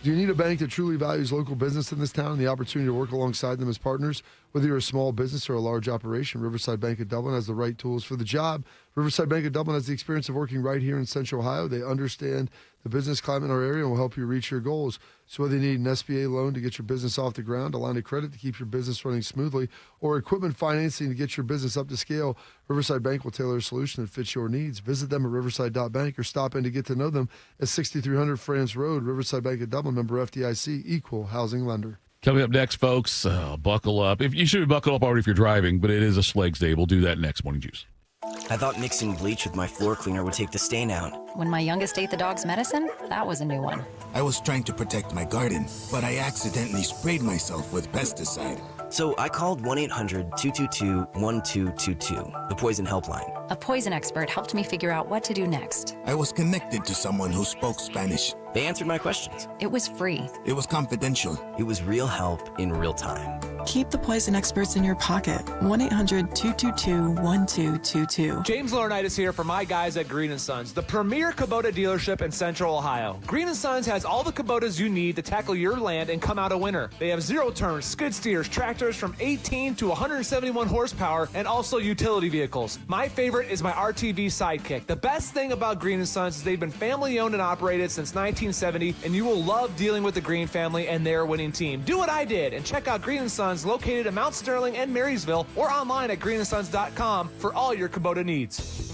[SPEAKER 3] Do you need a bank that truly values local business in this town and the opportunity to work alongside them as partners? Whether you're a small business or a large operation, Riverside Bank of Dublin has the right tools for the job. Riverside Bank of Dublin has the experience of working right here in Central Ohio. They understand the business climate in our area and will help you reach your goals. So whether you need an SBA loan to get your business off the ground, a line of credit to keep your business running smoothly, or equipment financing to get your business up to scale, Riverside Bank will tailor a solution that fits your needs. Visit them at riverside.bank or stop in to get to know them at 6300 France Road. Riverside Bank of Dublin, member FDIC, equal housing lender.
[SPEAKER 2] Coming up next, folks, buckle up. If you should buckle up already if you're driving, but it is a Schlegs day. We'll do that next. Morning Juice.
[SPEAKER 6] I thought mixing bleach with my floor cleaner would take the stain out.
[SPEAKER 8] When my youngest ate the dog's medicine, that was a new one.
[SPEAKER 9] I was trying to protect my garden, but I accidentally sprayed myself with pesticide.
[SPEAKER 6] So I called 1-800-222-1222, the poison helpline.
[SPEAKER 8] A poison expert helped me figure out what to do next.
[SPEAKER 9] I was connected to someone who spoke Spanish.
[SPEAKER 6] They answered my questions.
[SPEAKER 8] It was free.
[SPEAKER 9] It was confidential.
[SPEAKER 6] It was real help in real time.
[SPEAKER 10] Keep the poison experts in your pocket. 1-800-222-1222.
[SPEAKER 12] James Laurinaitis here for my guys at Green & Sons, the premier Kubota dealership in Central Ohio. Green & Sons has all the Kubotas you need to tackle your land and come out a winner. They have zero-turns, skid steers, tractors from 18 to 171 horsepower, and also utility vehicles. My favorite is my RTV Sidekick. The best thing about Green & Sons is they've been family-owned and operated since 1970, and you will love dealing with the Green family and their winning team. Do what I did and check out Green & Sons located in Mount Sterling and Marysville, or online at greenandsons.com for all your Kubota needs.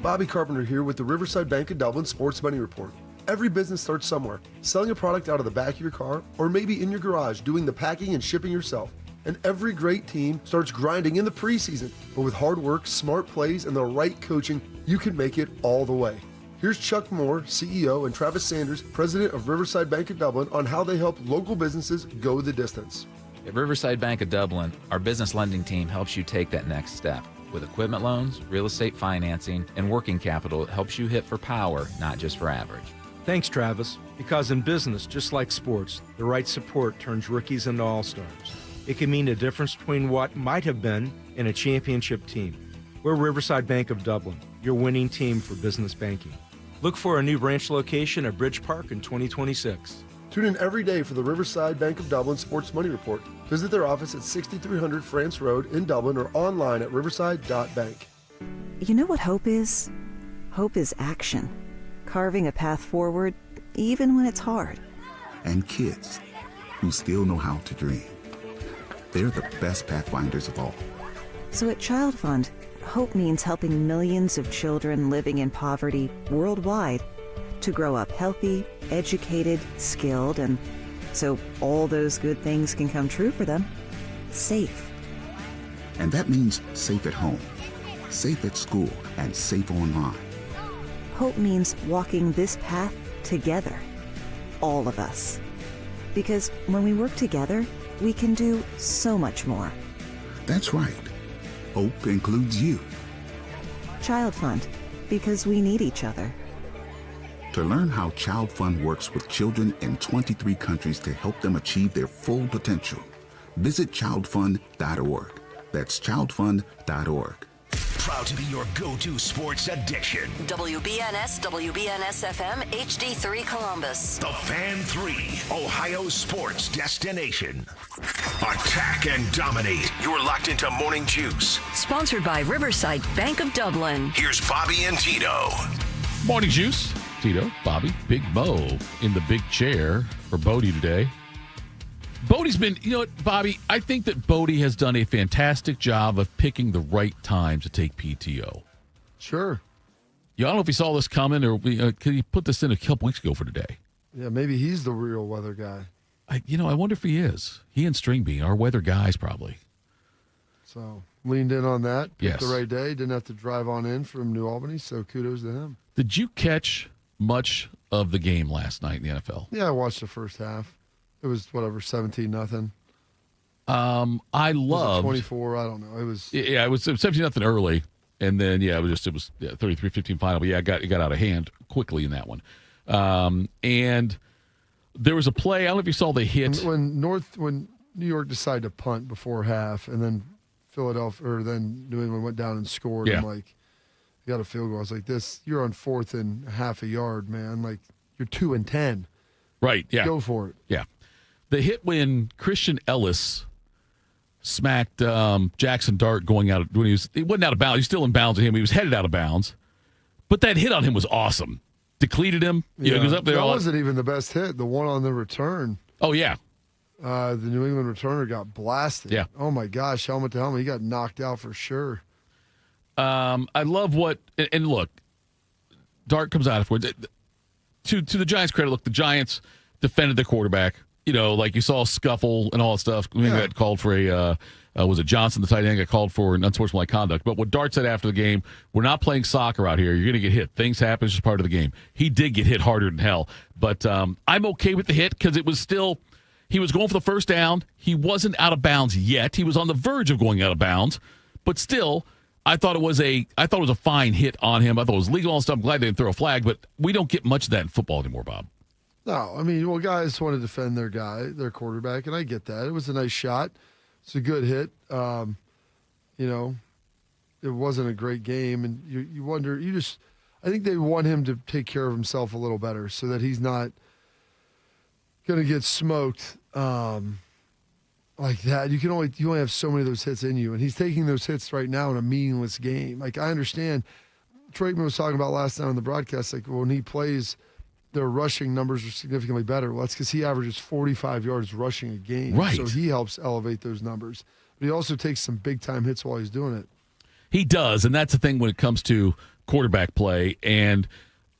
[SPEAKER 26] Bobby Carpenter here with the Riverside Bank of Dublin Sports Money Report. Every business starts somewhere, selling a product out of the back of your car, or maybe in your garage doing the packing and shipping yourself. And every great team starts grinding in the preseason, but with hard work, smart plays, and the right coaching, you can make it all the way. Here's Chuck Moore, CEO, and Travis Sanders, president of Riverside Bank of Dublin, on how they help local businesses go the distance.
[SPEAKER 13] At Riverside Bank of Dublin, our business lending team helps you take that next step. With equipment loans, real estate financing, and working capital, it helps you hit for power, not just for average.
[SPEAKER 14] Thanks, Travis. Because in business, just like sports, the right support turns rookies into all-stars. It can mean the difference between what might have been and a championship team. We're Riverside Bank of Dublin, your winning team for business banking. Look for a new branch location at Bridge Park in 2026.
[SPEAKER 26] Tune in every day for the Riverside Bank of Dublin Sports Money Report. Visit their office at 6300 France Road in Dublin or online at riverside.bank.
[SPEAKER 15] You know what hope is? Hope is action. Carving a path forward, even when it's hard.
[SPEAKER 9] And kids who still know how to dream. They're the best pathfinders of all.
[SPEAKER 15] So at Child Fund, hope means helping millions of children living in poverty worldwide to grow up healthy, educated, skilled, and so all those good things can come true for them. Safe.
[SPEAKER 9] And that means safe at home, safe at school, and safe online.
[SPEAKER 15] Hope means walking this path together. All of us. Because when we work together, we can do so much more.
[SPEAKER 9] That's right. Hope includes you.
[SPEAKER 15] Child Fund, because we need each other.
[SPEAKER 9] To learn how Child Fund works with children in 23 countries to help them achieve their full potential, visit childfund.org. That's childfund.org.
[SPEAKER 1] Proud to be your go-to sports addiction.
[SPEAKER 19] WBNS, WBNS FM, HD3 Columbus.
[SPEAKER 1] The Fan 3, Ohio sports destination. Attack and dominate. You're locked into Morning Juice.
[SPEAKER 19] Sponsored by Riverside Bank of Dublin.
[SPEAKER 1] Here's Bobby and Tito.
[SPEAKER 2] Morning Juice. Tito, Bobby, Big Bo in the big chair for Bodie today. Bodie's been, you know what, Bobby, I think that Bodie has done a fantastic job of picking the right time to take PTO.
[SPEAKER 3] Sure.
[SPEAKER 2] Yeah, I don't know if he saw this coming or could he put this in a couple weeks ago for today?
[SPEAKER 3] Yeah, maybe he's the real weather guy.
[SPEAKER 2] I wonder if he is. He and Stringbean are weather guys probably.
[SPEAKER 3] So leaned in on that. Picked
[SPEAKER 2] Yes.
[SPEAKER 3] the right day. Didn't have to drive on in from New Albany, so kudos to him.
[SPEAKER 2] Did you catch much of the game last night in the NFL?
[SPEAKER 3] Yeah, I watched the first half. It was, 17-0.
[SPEAKER 2] I loved
[SPEAKER 3] 24. I don't know. It was.
[SPEAKER 2] Yeah, it was 17-0 early, and then it was 33-15 final. But yeah, it got out of hand quickly in that one. And there was a play. I don't know if you saw the hit
[SPEAKER 3] when New York decided to punt before half, and then then New England went down and scored.
[SPEAKER 2] Yeah.
[SPEAKER 3] I'm like, you got a field goal. I was like, you're on 4th and half a yard, man. Like, you're 2 and 10.
[SPEAKER 2] Right. Yeah.
[SPEAKER 3] Go for it.
[SPEAKER 2] Yeah. The hit when Christian Ellis smacked Jackson Dart going out when he wasn't out of bounds. He was still in bounds with him. He was headed out of bounds. But that hit on him was awesome. Depleted him.
[SPEAKER 3] Yeah.
[SPEAKER 2] He was up there.
[SPEAKER 3] That wasn't even the best hit. The one on the return.
[SPEAKER 2] Oh, yeah.
[SPEAKER 3] The New England returner got blasted.
[SPEAKER 2] Yeah.
[SPEAKER 3] Oh, my gosh. Helmet to helmet. He got knocked out for sure.
[SPEAKER 2] I love and look, Dart comes out afterwards. To the Giants' credit, look, the Giants defended the quarterback. Like you saw a scuffle and all that stuff. We got called for was it Johnson, the tight end, got called for an unsportsmanlike conduct. But what Dart said after the game, we're not playing soccer out here. You're going to get hit. Things happen. It's just part of the game. He did get hit harder than hell. But I'm okay with the hit because it was still, he was going for the first down. He wasn't out of bounds yet. He was on the verge of going out of bounds. But still, I thought it was a fine hit on him. I thought it was legal and stuff. I'm glad they didn't throw a flag, but we don't get much of that in football anymore, Bob.
[SPEAKER 3] No, I mean, guys want to defend their quarterback, and I get that. It was a nice shot. It's a good hit. It wasn't a great game, and you wonder, I think they want him to take care of himself a little better so that he's not going to get smoked like that. You only have so many of those hits in you, and he's taking those hits right now in a meaningless game. Like, I understand. Traitman was talking about last night on the broadcast, like, when he plays, their rushing numbers are significantly better. Well, that's because he averages 45 yards rushing a game.
[SPEAKER 2] Right.
[SPEAKER 3] So he helps elevate those numbers. But he also takes some big-time hits while he's doing it.
[SPEAKER 2] He does, and that's the thing when it comes to quarterback play. And,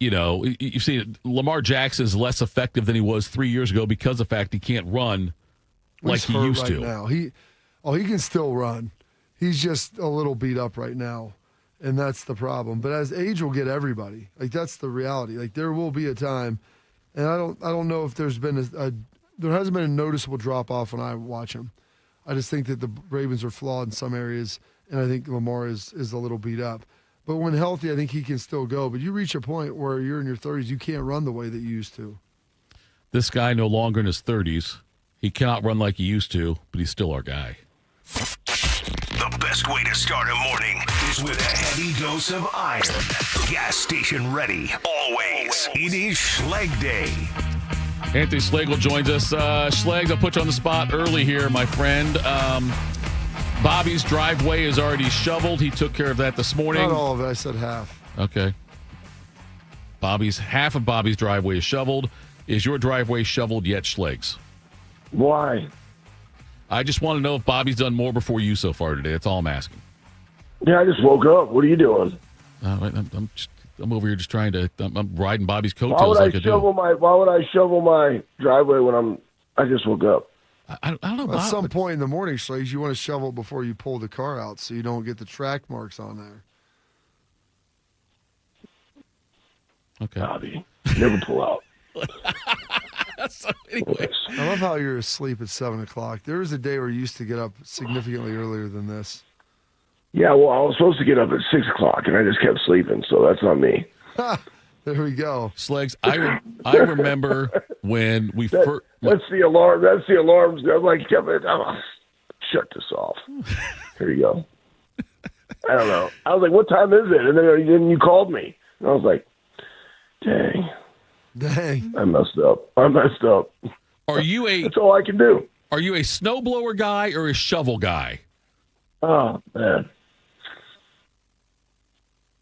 [SPEAKER 2] you've seen it, Lamar Jackson is less effective than he was 3 years ago because of the fact he can't run like he used to.
[SPEAKER 3] Now. He can still run. He's just a little beat up right now. And that's the problem. But as age will get everybody. Like, that's the reality. Like, there will be a time, and I don't know if there's been there hasn't been a noticeable drop off when I watch him. I just think that the Ravens are flawed in some areas, and I think Lamar is a little beat up. But when healthy, I think he can still go. But you reach a point where you're in your 30s, you can't run the way that you used to.
[SPEAKER 2] This guy no longer in his 30s. He cannot run like he used to, but he's still our guy.
[SPEAKER 1] The best way to start a morning is with a heavy dose of iron. Gas station ready, always. It is Schleg Day.
[SPEAKER 2] Anthony Schlegel joins us. Schlegs, I'll put you on the spot early here, my friend. Bobby's driveway is already shoveled. He took care of that this morning.
[SPEAKER 3] Not all of it. I said half.
[SPEAKER 2] Okay. Half of Bobby's driveway is shoveled. Is your driveway shoveled yet, Schlegs?
[SPEAKER 11] Why?
[SPEAKER 2] I just want to know if Bobby's done more before you so far today. That's all I'm asking.
[SPEAKER 11] Yeah, I just woke up. What are you doing?
[SPEAKER 2] I'm over here just trying to. I'm riding Bobby's coattails
[SPEAKER 11] Why would I shovel my driveway when I just woke up?
[SPEAKER 2] I don't know.
[SPEAKER 3] At some point in the morning, Schlegs, you want to shovel it before you pull the car out so you don't get the track marks on there.
[SPEAKER 11] Okay. Bobby, never pull out.
[SPEAKER 2] So anyways.
[SPEAKER 3] I love how you're asleep at 7 o'clock. There was a day where you used to get up significantly earlier than this.
[SPEAKER 11] Yeah, well, I was supposed to get up at 6 o'clock, and I just kept sleeping, so that's on me.
[SPEAKER 3] There we go.
[SPEAKER 2] Schlegs, I remember when we first...
[SPEAKER 11] That's the alarm. That's the alarms. I'm like, shut this off. Here you go. I don't know. I was like, what time is it? And then you called me. And I was like, dang. I messed up.
[SPEAKER 2] Are you
[SPEAKER 11] That's all I can do.
[SPEAKER 2] Are you a snowblower guy or a shovel guy?
[SPEAKER 11] Oh, man.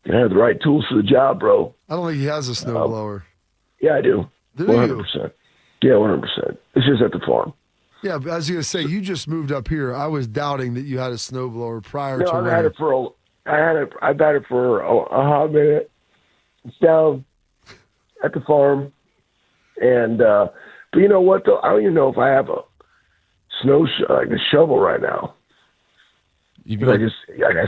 [SPEAKER 11] You have the right tools for the job, bro.
[SPEAKER 3] I don't think he has a snowblower.
[SPEAKER 11] Yeah, I do.
[SPEAKER 3] Do
[SPEAKER 11] 100%.
[SPEAKER 3] you?
[SPEAKER 11] Yeah, 100%. It's just at the farm.
[SPEAKER 3] Yeah, but I was going to say, you just moved up here. I was doubting that you had a snowblower prior
[SPEAKER 11] No,
[SPEAKER 3] to
[SPEAKER 11] I had it for a hot minute. It's down at the farm. And, but you know what, though? I don't even know if I have a a shovel right now. Like I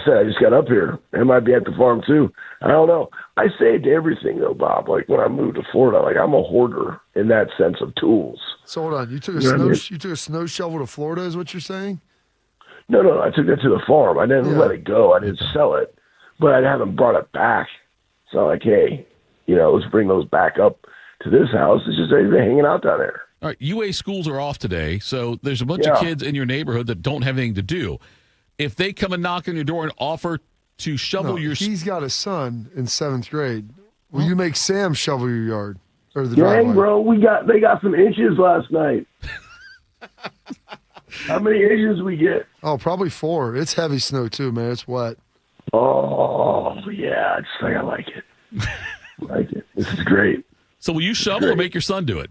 [SPEAKER 11] said, I just got up here. It might be at the farm too. I don't know. I saved everything though, Bob. Like when I moved to Florida, like I'm a hoarder in that sense of tools.
[SPEAKER 3] So hold on, you took a snow shovel to Florida, is what you're saying?
[SPEAKER 11] No, I took that to the farm. I didn't let it go. I didn't sell it, but I haven't brought it back. So like, hey, let's bring those back up to this house. It's just they're hanging out down there.
[SPEAKER 2] All right, UA schools are off today, so there's a bunch of kids in your neighborhood that don't have anything to do. If they come and knock on your door and offer to shovel your...
[SPEAKER 3] He's got a son in 7th grade. Will you make Sam shovel your yard? Or the driveway?
[SPEAKER 11] Dang, bro, they got some inches last night. How many inches we get?
[SPEAKER 3] Oh, probably 4. It's heavy snow too, man. It's wet.
[SPEAKER 11] Oh, yeah. I like it. I like it. This is great.
[SPEAKER 2] So will you shovel or make your son do it?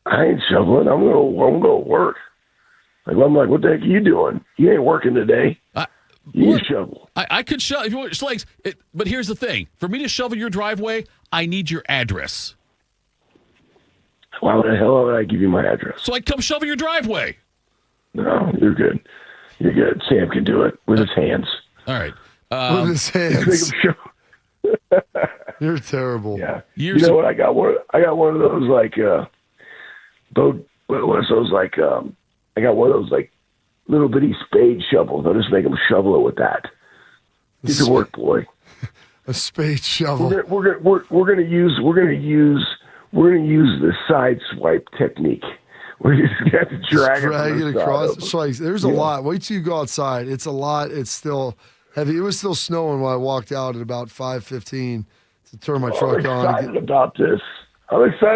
[SPEAKER 11] I ain't shoveling. I'm gonna go work. I'm like, what the heck are you doing? You ain't working today. You shovel.
[SPEAKER 2] I could shovel if you want Schlegs. But here's the thing: for me to shovel your driveway, I need your address.
[SPEAKER 11] Why the hell would I give you my address?
[SPEAKER 2] So I come shovel your driveway.
[SPEAKER 11] No, you're good. You're good. Sam can do it with his hands.
[SPEAKER 2] All right.
[SPEAKER 3] With his hands. You're terrible.
[SPEAKER 11] Yeah. You know what? I got one of those like I got one of those like little bitty spade shovels. I'll just make them shovel it with that. Get to work, boy.
[SPEAKER 3] A spade shovel.
[SPEAKER 11] We're gonna use the side swipe technique. We're just gonna have to drag it
[SPEAKER 3] across. So like, there's a lot. Wait till you go outside. It's a lot. It's still heavy. It was still snowing when I walked out at about 5:15 to turn my truck on.
[SPEAKER 11] I'm excited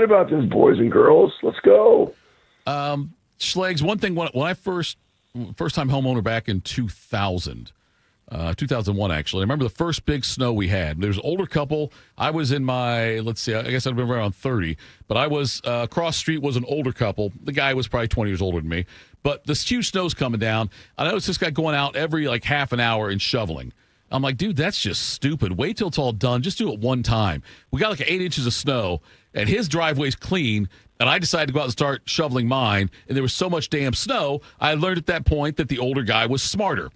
[SPEAKER 11] about this, boys and girls. Let's go.
[SPEAKER 2] Schlegs, one thing, when I first time homeowner back in 2001, actually. I remember the first big snow we had. There was an older couple. I was in my, I guess I'd been around 30, but I was, across the street was an older couple. The guy was probably 20 years older than me, but this huge snow's coming down. I noticed this guy going out every half an hour and shoveling. I'm like, dude, that's just stupid. Wait till it's all done. Just do it one time. We got 8 inches of snow, and his driveway's clean, and I decided to go out and start shoveling mine, and there was so much damn snow, I learned at that point that the older guy was smarter.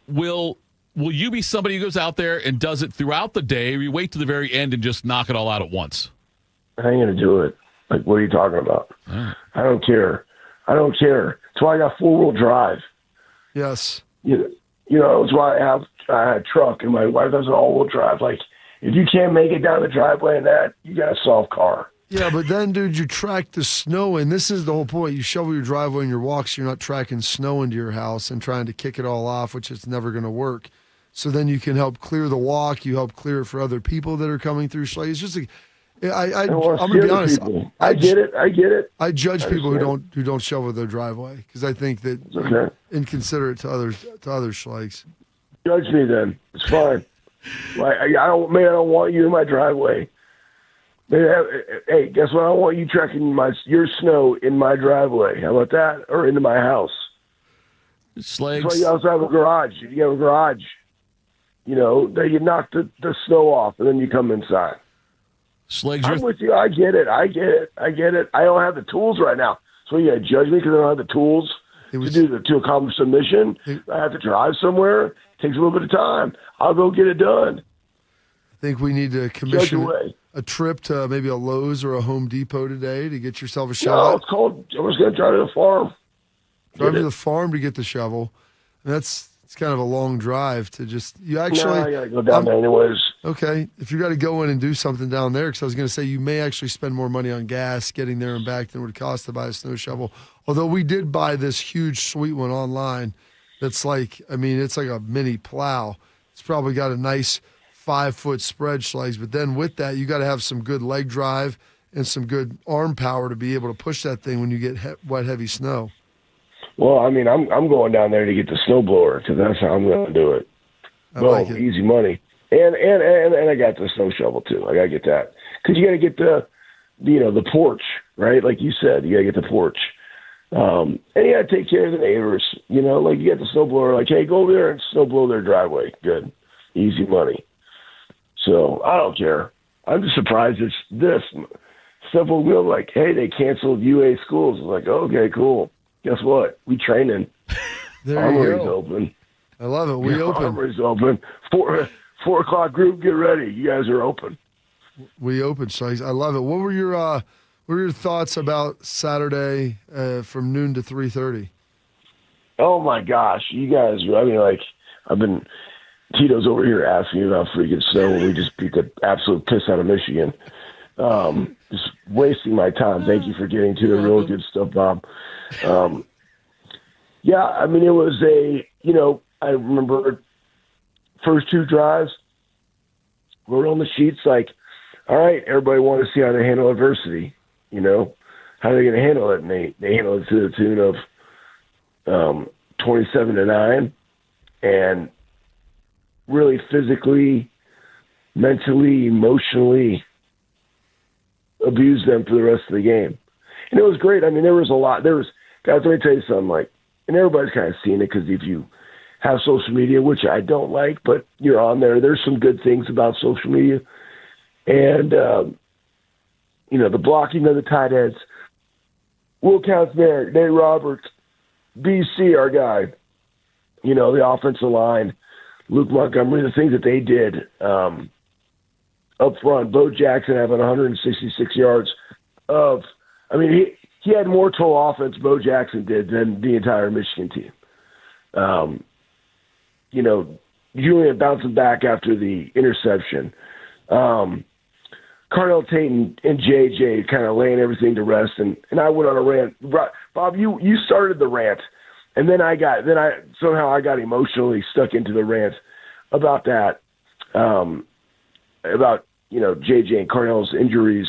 [SPEAKER 2] Will you be somebody who goes out there and does it throughout the day, or you wait to the very end and just knock it all out at once?
[SPEAKER 11] I ain't going to do it. Like, what are you talking about?
[SPEAKER 2] Right.
[SPEAKER 11] I don't care. I don't care. That's why I got 4-wheel drive.
[SPEAKER 3] Yes.
[SPEAKER 11] You know, that's why I have a truck, and my wife has an all-wheel drive. Like, if you can't make it down the driveway in that, you got a soft car.
[SPEAKER 3] Yeah, but then, dude, you track the snow, and this is the whole point. You shovel your driveway and your walks, you're not tracking snow into your house and trying to kick it all off, which is never going to work. So then you can help clear the walk. You help clear it for other people that are coming through. So it's just I'm going to be honest.
[SPEAKER 11] I get it.
[SPEAKER 3] I judge people who don't shovel their driveway because I think that
[SPEAKER 11] Okay.
[SPEAKER 3] inconsiderate to other schlegs.
[SPEAKER 11] Judge me then. It's fine. Like, I don't want you in my driveway. Hey, guess what? I don't want you tracking your snow in my driveway. How about that? Or into my house.
[SPEAKER 2] Schlegs.
[SPEAKER 11] That's why you also have a garage. You have a garage. You know, that you knock the snow off and then you come inside.
[SPEAKER 2] Schlegs,
[SPEAKER 11] I'm with you. I get it. I don't have the tools right now. So you got to judge me because I don't have the tools to accomplish the mission. I have to drive somewhere. It takes a little bit of time. I'll go get it done.
[SPEAKER 3] I think we need to commission a trip to maybe a Lowe's or a Home Depot today to get yourself a shovel.
[SPEAKER 11] No, it's cold. I was going to drive to the farm.
[SPEAKER 3] Drive to the farm to get the shovel. And it's kind of a long drive to just I got
[SPEAKER 11] to go down there anyways.
[SPEAKER 3] Okay, if you got to go in and do something down there, because I was going to say you may actually spend more money on gas getting there and back than it would cost to buy a snow shovel. Although we did buy this huge sweet one online that's like, it's like a mini plow. It's probably got a nice 5-foot spread, Schlegs, but then with that, you got to have some good leg drive and some good arm power to be able to push that thing when you get wet, heavy snow.
[SPEAKER 11] Well, I'm going down there to get the snowblower because that's how I'm going to do it. Easy money, and I got the snow shovel too. I got to get that because you got to get the porch, right? Like you said, you got to get the porch, and you got to take care of the neighbors. You know, like you got the snowblower. Like, hey, go over there and snowblow their driveway. Good, easy money. So I don't care. I'm just surprised it's this simple. Like, hey, they canceled UA schools. It's like, okay, cool. Guess what? We training. Armory's open.
[SPEAKER 3] I love it. We open.
[SPEAKER 11] Armory's open. 4 o'clock group, get ready. You guys are open.
[SPEAKER 3] We open, Schlegs. I love it. What were your thoughts about Saturday from noon to 3:30?
[SPEAKER 11] Oh my gosh, you guys! Tito's over here asking about freaking snow, and we just beat the absolute piss out of Michigan. Just wasting my time. Thank you for getting to the real good stuff, Bob. It was I remember first 2 drives, wrote on the sheets like, all right, everybody wanted to see how they handle adversity, how they're going to handle it. And they handled it to the tune of 27-9 and really physically, mentally, emotionally abused them for the rest of the game. And it was great. There was a lot. Guys, let me tell you something, and everybody's kind of seen it because if you have social media, which I don't like, but you're on there, there's some good things about social media. And, the blocking of the tight ends, Will Kazmarek, Nate Roberts, BC, our guy, the offensive line, Luke Montgomery, the things that they did up front, Bo Jackson having 166 yards of, he had more total offense, Bo Jackson did, than the entire Michigan team. Julian bouncing back after the interception. Carnell Tate and JJ kind of laying everything to rest, and I went on a rant. Bob, you started the rant, and then I got emotionally stuck into the rant about that, about JJ and Carnell's injuries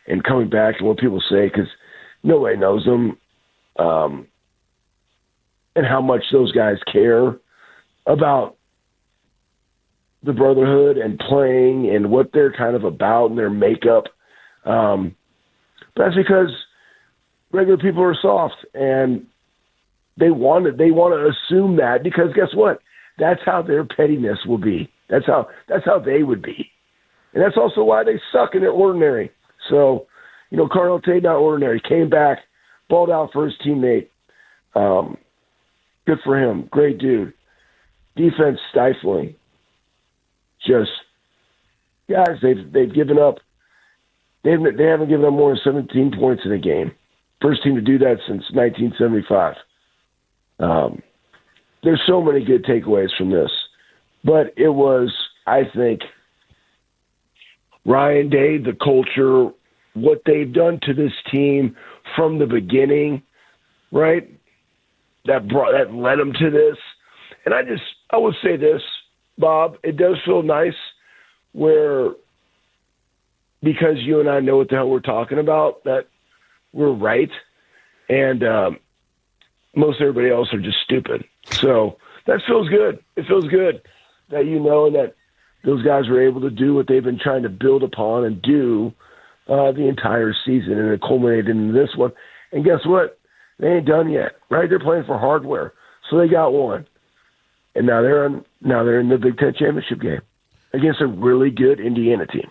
[SPEAKER 11] and coming back and what people say because nobody knows them, and how much those guys care about the brotherhood and playing and what they're kind of about and their makeup. But that's because regular people are soft and they want to assume that because guess what? That's how their pettiness will be. That's how they would be. And that's also why they suck and they're ordinary. So, Carnell Tate, not ordinary, came back, balled out for his teammate. Good for him. Great dude. Defense stifling. Just guys, they've given up. They haven't given up more than 17 points in a game. First team to do that since 1975. There's so many good takeaways from this. But it was, I think, Ryan Day, the culture, what they've done to this team from the beginning, right? That led them to this. And I will say this, Bob, it does feel nice where, because you and I know what the hell we're talking about, that we're right, and most everybody else are just stupid. So that feels good. It feels good that you know that those guys were able to do what they've been trying to build upon and do the entire season, and it culminated in this one. And guess what? They ain't done yet, right? They're playing for hardware, so they got one, and now they're in the Big Ten championship game against a really good Indiana team.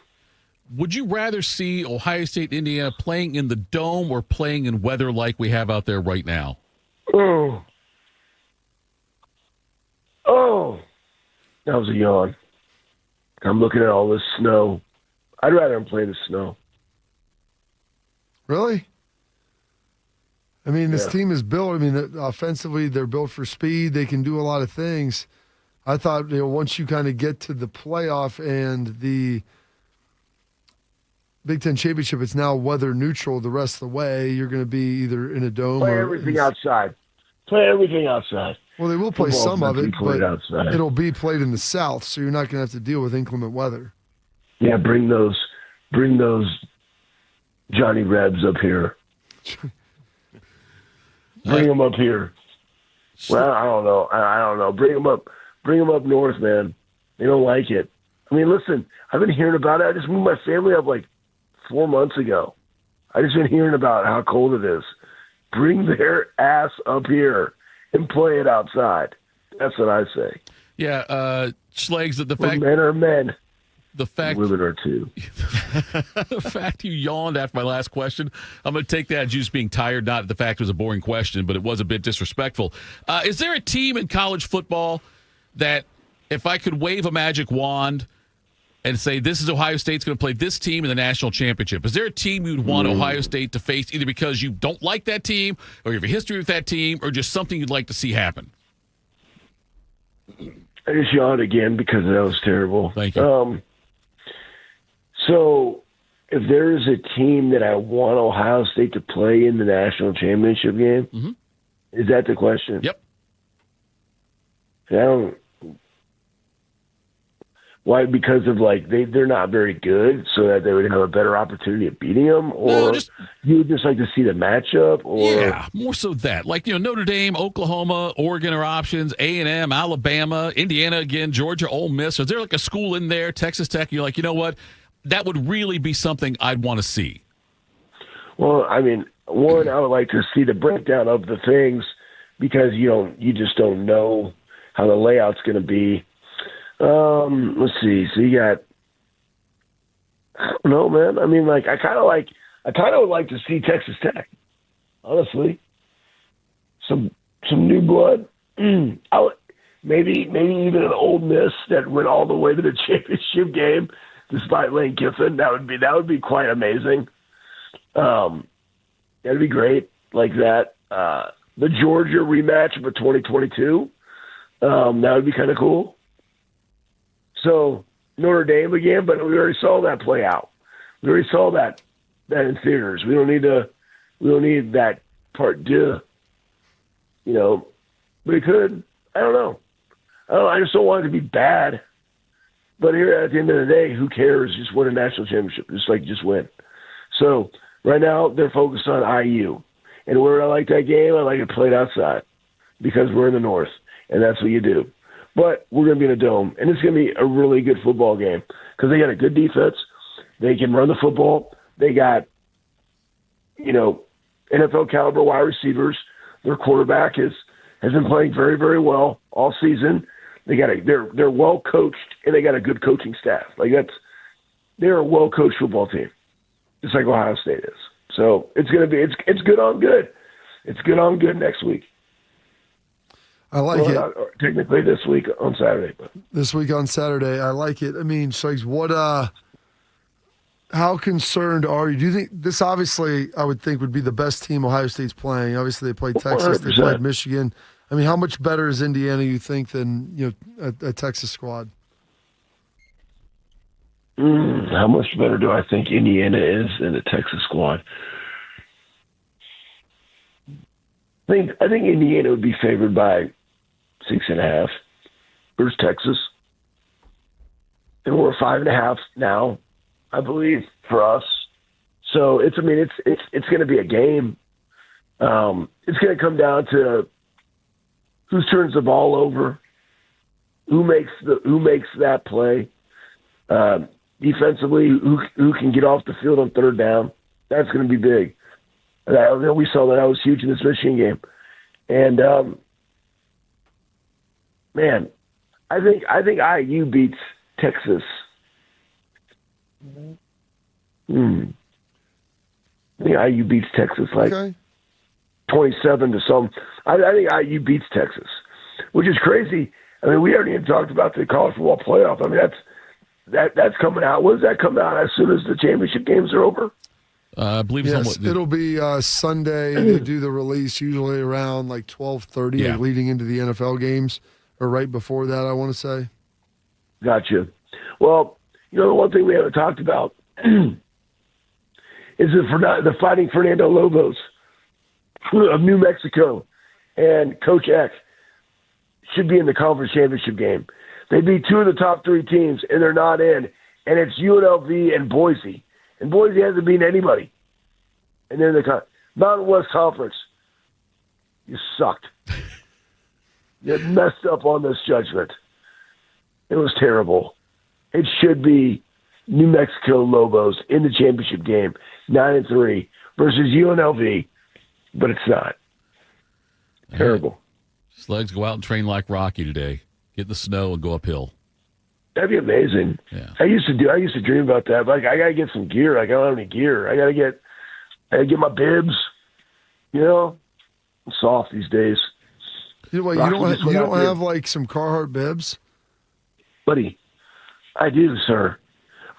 [SPEAKER 2] Would you rather see Ohio State, Indiana playing in the Dome or playing in weather like we have out there right now?
[SPEAKER 11] Oh, that was a yawn. I'm looking at all this snow. I'd rather them play in the snow.
[SPEAKER 3] Really? I mean, this team is built. I mean, offensively, they're built for speed. They can do a lot of things. I thought, once you kind of get to the playoff and the Big Ten championship, it's now weather neutral the rest of the way. You're going to be either in a dome
[SPEAKER 11] Play
[SPEAKER 3] or
[SPEAKER 11] everything outside. Play everything outside.
[SPEAKER 3] Well, they will play
[SPEAKER 11] Football's
[SPEAKER 3] some of it, but
[SPEAKER 11] outside. It'll
[SPEAKER 3] be played in the South, so you're not going to have to deal with inclement weather.
[SPEAKER 11] Yeah, bring those Johnny Rebs up here. Bring them up here. Well, I don't know. Bring them up north, man. They don't like it. I mean, listen, I've been hearing about it. I just moved my family up like 4 months ago. I just been hearing about how cold it is. Bring their ass up here and play it outside. That's what I say.
[SPEAKER 2] Yeah, Schlegs, the fact
[SPEAKER 11] men are men.
[SPEAKER 2] The fact
[SPEAKER 11] women are too.
[SPEAKER 2] The fact you yawned after my last question, I'm going to take that as you just being tired, not the fact it was a boring question, but it was a bit disrespectful. Is there a team in college football that, if I could wave a magic wand and say this is Ohio State's going to play this team in the national championship, is there a team you'd want Ohio State to face, either because you don't like that team or you have a history with that team or just something you'd like to see happen?
[SPEAKER 11] I just yawned again because that was terrible.
[SPEAKER 2] Thank you.
[SPEAKER 11] So if there is a team that I want Ohio State to play in the national championship game, is that the question?
[SPEAKER 2] Yep.
[SPEAKER 11] Why? Because of they're not very good, so that they would have a better opportunity of beating them, or you would just like to see the matchup, or
[SPEAKER 2] yeah, more so that Notre Dame, Oklahoma, Oregon are options, A&M, Alabama, Indiana again, Georgia, Ole Miss. Is there like a school in there, Texas Tech? You're like, you know what? That would really be something I'd want to see.
[SPEAKER 11] Well, I mean, one, I would like to see the breakdown of the things because you just don't know how the layout's going to be. Let's see. So you got, I don't know, man. I mean, I kind of would like to see Texas Tech, honestly. Some new blood. Maybe even an Ole Miss that went all the way to the championship game despite Lane Kiffin. That would be quite amazing. That'd be great, like that. The Georgia rematch of 2022. That would be kind of cool. So Notre Dame again, but we already saw that play out. We already saw that in theaters. We don't need that part deux. But it could. I don't know. I just don't want it to be bad. But here at the end of the day, who cares? Just win a national championship. Just win. So right now they're focused on IU. And where I like that game, I like it played outside because we're in the North, and that's what you do. But we're going to be in a dome, and it's going to be a really good football game because they got a good defense. They can run the football. They got, NFL caliber wide receivers. Their quarterback has been playing very, very well all season. They're well coached, and they got a good coaching staff. They're a well coached football team, just like Ohio State is. So it's going to be it's good on good. It's good on good next week.
[SPEAKER 3] I like it.
[SPEAKER 11] Technically this week on Saturday. But.
[SPEAKER 3] This week on Saturday, I like it. I mean, Sykes, what How concerned are you? Do you think this, obviously, I would think would be the best team Ohio State's playing? Obviously, they played Texas, 100%. They played Michigan. I mean, how much better is Indiana, you think, than a Texas squad?
[SPEAKER 11] How much better do I think Indiana is than a Texas squad? I think Indiana would be favored by 6.5 versus Texas, and we're 5.5 now, I believe, for us. So it's going to be a game. It's going to come down to who turns the ball over, who makes that play. Defensively, who can get off the field on third down. That's going to be big. We saw that was huge in this Michigan game. And man, I think IU beats Texas. I think IU beats Texas 27 to some. I think IU beats Texas, which is crazy. I mean, we haven't even talked about the college football playoff. I mean, that's coming out. When does that come out? As soon as the championship games are over?
[SPEAKER 2] I believe
[SPEAKER 3] it'll be Sunday. They do the release usually around like 12:30, leading into the NFL games, or right before that, I want to say.
[SPEAKER 11] Gotcha. Well, the one thing we haven't talked about is the Fighting Fernando Lobos of New Mexico and Coach Eck should be in the conference championship game. They beat 2 of the top 3 teams, and they're not in. And it's UNLV and Boise. And Boise hasn't beaten anybody. And they're in the Mountain West Conference. You sucked. You messed up on this judgment. It was terrible. It should be New Mexico Lobos in the championship game, 9-3, versus UNLV, but it's not. Terrible.
[SPEAKER 2] Schlegels go out and train like Rocky today. Get in the snow and go uphill.
[SPEAKER 11] That'd be amazing.
[SPEAKER 2] Yeah.
[SPEAKER 11] I used to dream about that. But I gotta get some gear. I don't have any gear. I gotta get my bibs. I'm soft these days.
[SPEAKER 3] You don't have like some Carhartt bibs?
[SPEAKER 11] Buddy, I do, sir.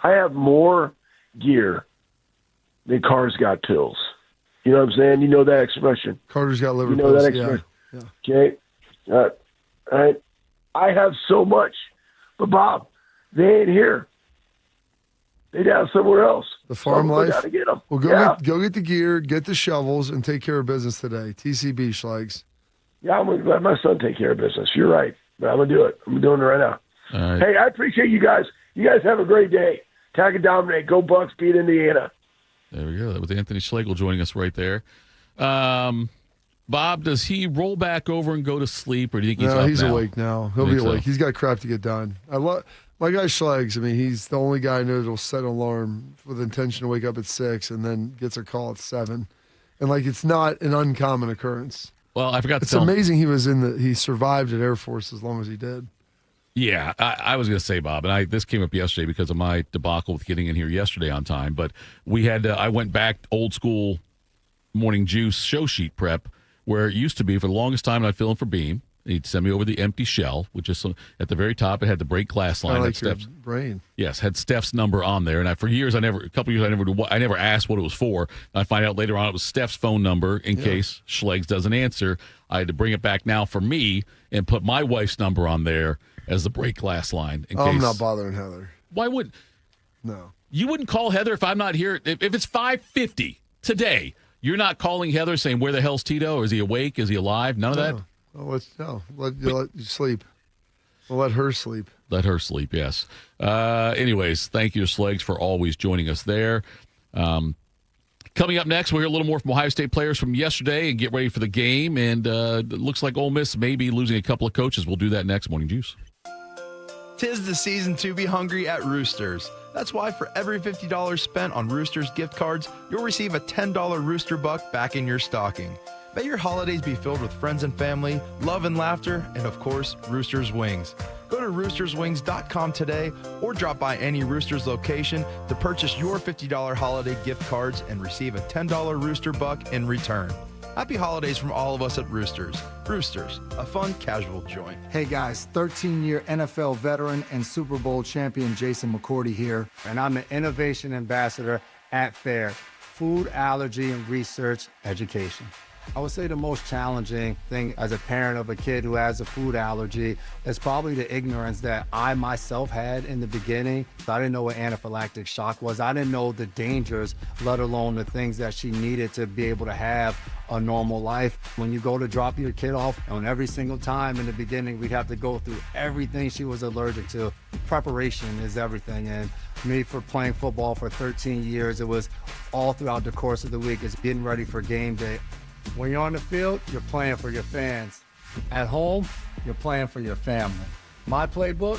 [SPEAKER 11] I have more gear than Car's got pills. You know what I'm saying? You know that expression.
[SPEAKER 3] Carter's got liver
[SPEAKER 11] pills.
[SPEAKER 3] You know
[SPEAKER 11] that expression.
[SPEAKER 3] Yeah.
[SPEAKER 11] Okay. All right. I have so much. But, Bob, they ain't here. They down somewhere else.
[SPEAKER 3] The farm life.
[SPEAKER 11] Down to get them.
[SPEAKER 3] Well, go get the gear, get the shovels, and take care of business today. TCB, Schlegels.
[SPEAKER 11] Yeah, I'm going to let my son take care of business. You're right. But I'm going to do it. I'm doing it right now.
[SPEAKER 2] All right.
[SPEAKER 11] Hey, I appreciate you guys. You guys have a great day. Tag and dominate. Go Bucks. Beat Indiana.
[SPEAKER 2] There we go. That was Anthony Schlegel joining us right there. Bob, does he roll back over and go to sleep, or do you think he's up
[SPEAKER 3] he's
[SPEAKER 2] now?
[SPEAKER 3] awake now. He'll be awake. He's got crap to get done. I love my guy Schlegels. I mean, he's the only guy I know that'll set an alarm with intention to wake up at 6 and then gets a call at 7. And it's not an uncommon occurrence.
[SPEAKER 2] Well, I forgot to
[SPEAKER 3] It's
[SPEAKER 2] tell him.
[SPEAKER 3] amazing he survived at Air Force as long as he did.
[SPEAKER 2] Yeah, I was going to say, Bob, and this came up yesterday because of my debacle with getting in here yesterday on time. But we had I went back old school morning juice show sheet prep, where it used to be for the longest time, and I'd fill in for Beam. He'd send me over the empty shell, which is at the very top. It had the break glass line.
[SPEAKER 3] I like your brain.
[SPEAKER 2] Yes, had Steph's number on there. And for years, I never asked what it was for. I find out later on it was Steph's phone number in case Schlegels doesn't answer. I had to bring it back now for me and put my wife's number on there as the break glass line.
[SPEAKER 3] I'm not bothering Heather.
[SPEAKER 2] Why would?
[SPEAKER 3] No.
[SPEAKER 2] You wouldn't call Heather if I'm not here. If it's 5:50 today, you're not calling Heather saying, where the hell's Tito? Or is he awake? Is he alive? None of that?
[SPEAKER 3] Let you sleep. We'll let her sleep.
[SPEAKER 2] Let her sleep, yes. Anyways, thank you to Schlegels for always joining us there. Coming up next, we'll hear a little more from Ohio State players from yesterday and get ready for the game. And it looks like Ole Miss may be losing a couple of coaches. We'll do that next. Morning Juice.
[SPEAKER 16] 'Tis the season to be hungry at Roosters. That's why for every $50 spent on Roosters gift cards, you'll receive a $10 Rooster Buck back in your stocking. May your holidays be filled with friends and family, love and laughter, and of course, Roosters Wings. Go to roosterswings.com today or drop by any Roosters location to purchase your $50 holiday gift cards and receive a $10 Rooster Buck in return. Happy holidays from all of us at Roosters. Roosters, a fun, casual joint.
[SPEAKER 7] Hey guys, 13-year NFL veteran and Super Bowl champion Jason McCourty here, and I'm the Innovation Ambassador at FAIR, Food Allergy and Research Education. I would say the most challenging thing as a parent of a kid who has a food allergy is probably the ignorance that I myself had in the beginning. I didn't know what anaphylactic shock was. I didn't know the dangers, let alone the things that she needed to be able to have a normal life. When you go to drop your kid off, and every single time in the beginning, we'd have to go through everything she was allergic to. Preparation is everything. And me, for playing football for 13 years, it was all throughout the course of the week. It's getting ready for game day. When you're on the field, you're playing for your fans. At home, you're playing for your family. My playbook: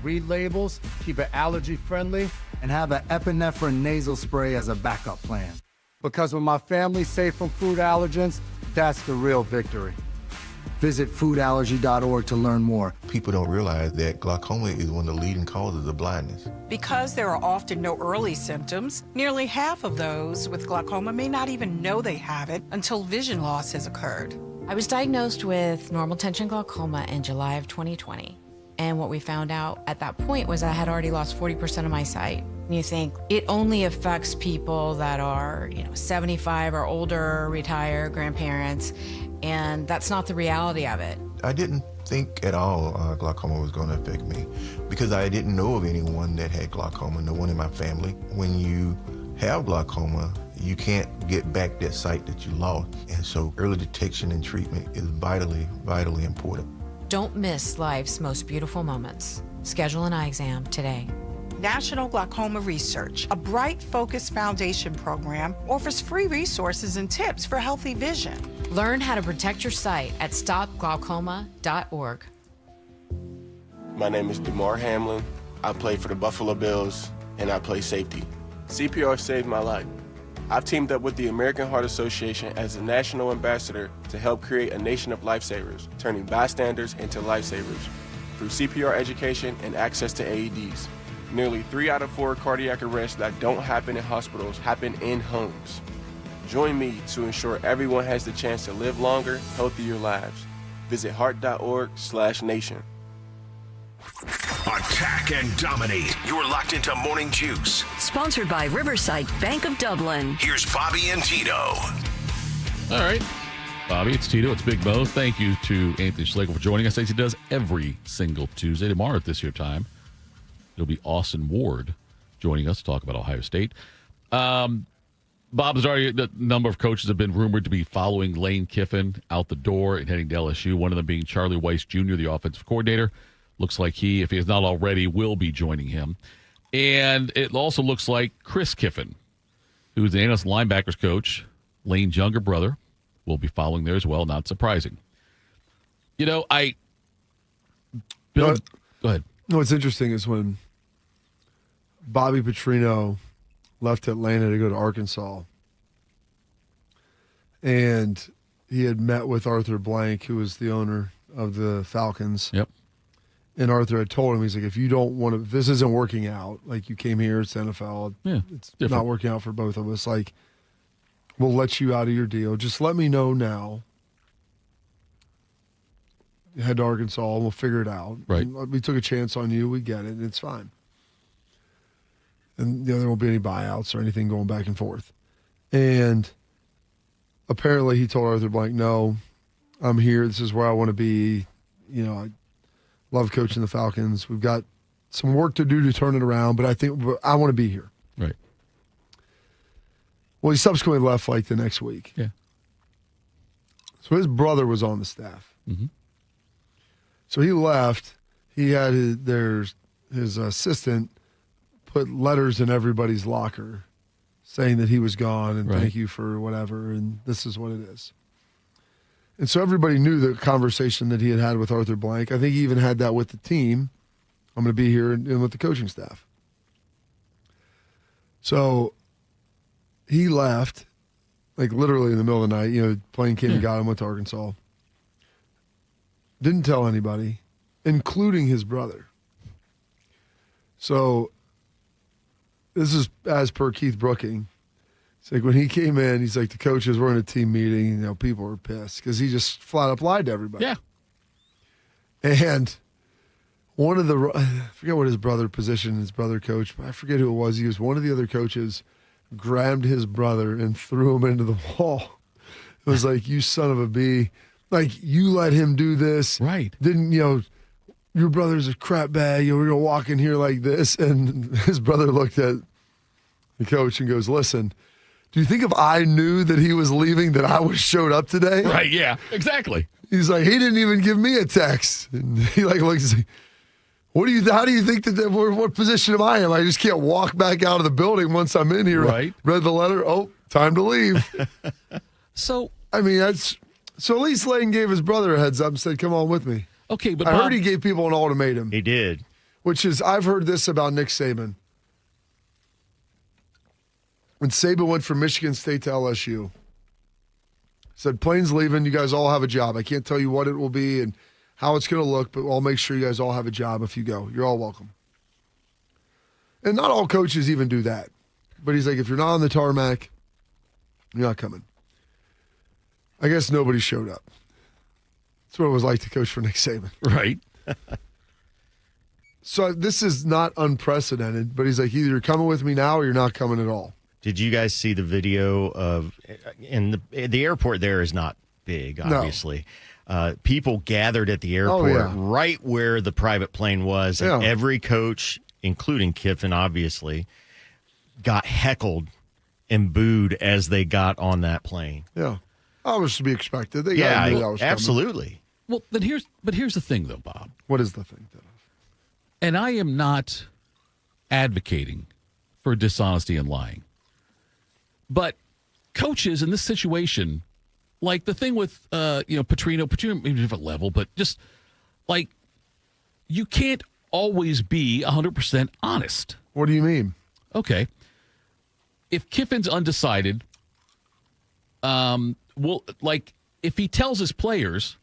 [SPEAKER 7] read labels, keep it allergy friendly, and have an epinephrine nasal spray as a backup plan. Because when my family's safe from food allergens, that's the real victory. Visit foodallergy.org to learn more.
[SPEAKER 17] People don't realize that glaucoma is one of the leading causes of blindness.
[SPEAKER 18] Because there are often no early symptoms, nearly half of those with glaucoma may not even know they have it until vision loss has occurred.
[SPEAKER 20] I was diagnosed with normal tension glaucoma in July of 2020. And what we found out at that point was I had already lost 40% of my sight. And you think it only affects people that are, 75 or older, retired, grandparents, and that's not the reality of it.
[SPEAKER 17] I didn't think at all glaucoma was going to affect me because I didn't know of anyone that had glaucoma, no one in my family. When you have glaucoma, you can't get back that sight that you lost. And so early detection and treatment is vitally, vitally important.
[SPEAKER 20] Don't miss life's most beautiful moments. Schedule an eye exam today.
[SPEAKER 18] National Glaucoma Research, a bright, focused foundation program, offers free resources and tips for healthy vision.
[SPEAKER 20] Learn how to protect your sight at stopglaucoma.org.
[SPEAKER 21] My name is DeMar Hamlin. I play for the Buffalo Bills, and I play safety. CPR saved my life. I've teamed up with the American Heart Association as a national ambassador to help create a nation of lifesavers, turning bystanders into lifesavers through CPR education and access to AEDs. Nearly 3 out of 4 cardiac arrests that don't happen in hospitals happen in homes. Join me to ensure everyone has the chance to live longer, healthier lives. Visit heart.org/nation.
[SPEAKER 1] Attack and dominate. You're locked into Morning Juice.
[SPEAKER 19] Sponsored by Riverside Bank of Dublin.
[SPEAKER 1] Here's Bobby and Tito.
[SPEAKER 2] All right. Bobby, it's Tito. It's Big Mo. Thank you to Anthony Schlegel for joining us, as he does every single Tuesday. Tomorrow at this here time, it'll be Austin Ward joining us to talk about Ohio State. Bob, there's already a number of coaches have been rumored to be following Lane Kiffin out the door and heading to LSU, one of them being Charlie Weiss Jr., the offensive coordinator. Looks like he, if he is not already, will be joining him. And it also looks like Chris Kiffin, who's the Annis linebackers coach, Lane's younger brother, will be following there as well. Not surprising. Bill, go ahead.
[SPEAKER 3] No, what's interesting is when Bobby Petrino left Atlanta to go to Arkansas, and he had met with Arthur Blank, who was the owner of the Falcons.
[SPEAKER 2] Yep.
[SPEAKER 3] And Arthur had told him, he's like, if you don't want to, if this isn't working out, like you came here, it's NFL, it's
[SPEAKER 2] different.
[SPEAKER 3] not working out for both of us. Like, we'll let you out of your deal. Just let me know now. Head to Arkansas, and we'll figure it out.
[SPEAKER 2] Right.
[SPEAKER 3] And we took a chance on you. We get it. And it's fine. And there won't be any buyouts or anything going back and forth. And apparently he told Arthur Blank, no, I'm here. This is where I want to be. I love coaching the Falcons. We've got some work to do to turn it around, but I want to be here.
[SPEAKER 2] Right.
[SPEAKER 3] Well, he subsequently left like the next week.
[SPEAKER 2] Yeah.
[SPEAKER 3] So his brother was on the staff.
[SPEAKER 2] Mm-hmm.
[SPEAKER 3] So he left. He had his assistant put letters in everybody's locker saying that he was gone and thank you for whatever, and this is what it is. And so everybody knew the conversation that he had with Arthur Blank. I think he even had that with the team. I'm going to be here and with the coaching staff. So he left, like literally in the middle of the night. Plane came and got him, went to Arkansas. Didn't tell anybody, including his brother. So this is as per Keith Brooking. It's like when he came in, he's like, the coaches were in a team meeting. You know, people were pissed because he just flat up lied to everybody.
[SPEAKER 2] Yeah.
[SPEAKER 3] And one of the, I forget what his brother positioned, his brother coach, but I forget who it was. He was one of the other coaches, grabbed his brother and threw him into the wall. It was like, you son of a bee. Like, you let him do this.
[SPEAKER 2] Right.
[SPEAKER 3] Didn't, your brother's a crap bag. We're going to walk in here like this. And his brother looked at the coach and goes, listen, do you think if I knew that he was leaving that I would have showed up today?
[SPEAKER 2] Right, yeah, exactly.
[SPEAKER 3] He's like, he didn't even give me a text. And he like looks and says, how do you think what position am I in? I just can't walk back out of the building once I'm in here.
[SPEAKER 2] Right.
[SPEAKER 3] Read the letter. Oh, time to leave.
[SPEAKER 2] So,
[SPEAKER 3] I mean, so at least Lane gave his brother a heads up and said, come on with me.
[SPEAKER 2] Okay, but
[SPEAKER 3] I
[SPEAKER 2] Bob,
[SPEAKER 3] heard he gave people an ultimatum.
[SPEAKER 4] He did.
[SPEAKER 3] Which is, I've heard this about Nick Saban. When Saban went from Michigan State to LSU, said, plane's leaving, you guys all have a job. I can't tell you what it will be and how it's going to look, but I'll make sure you guys all have a job if you go. You're all welcome. And not all coaches even do that. But he's like, if you're not on the tarmac, you're not coming. I guess nobody showed up. That's what it was like to coach for Nick Saban.
[SPEAKER 2] Right.
[SPEAKER 3] So this is not unprecedented, but he's like, either you're coming with me now or you're not coming at all.
[SPEAKER 4] Did you guys see the video of, and the airport there is not big, obviously. No. People gathered at the airport right where the private plane was, and every coach, including Kiffin, obviously, got heckled and booed as they got on that plane.
[SPEAKER 3] Yeah. That was to be expected. They knew that was
[SPEAKER 4] absolutely.
[SPEAKER 3] Coming.
[SPEAKER 2] Well, then here's the thing, though, Bob.
[SPEAKER 3] What is the thing?
[SPEAKER 2] And I am not advocating for dishonesty and lying. But coaches in this situation, like the thing with, Petrino, maybe a different level, but just like you can't always be 100% honest.
[SPEAKER 3] What do you mean? Okay.
[SPEAKER 2] If Kiffin's undecided, if he tells his players,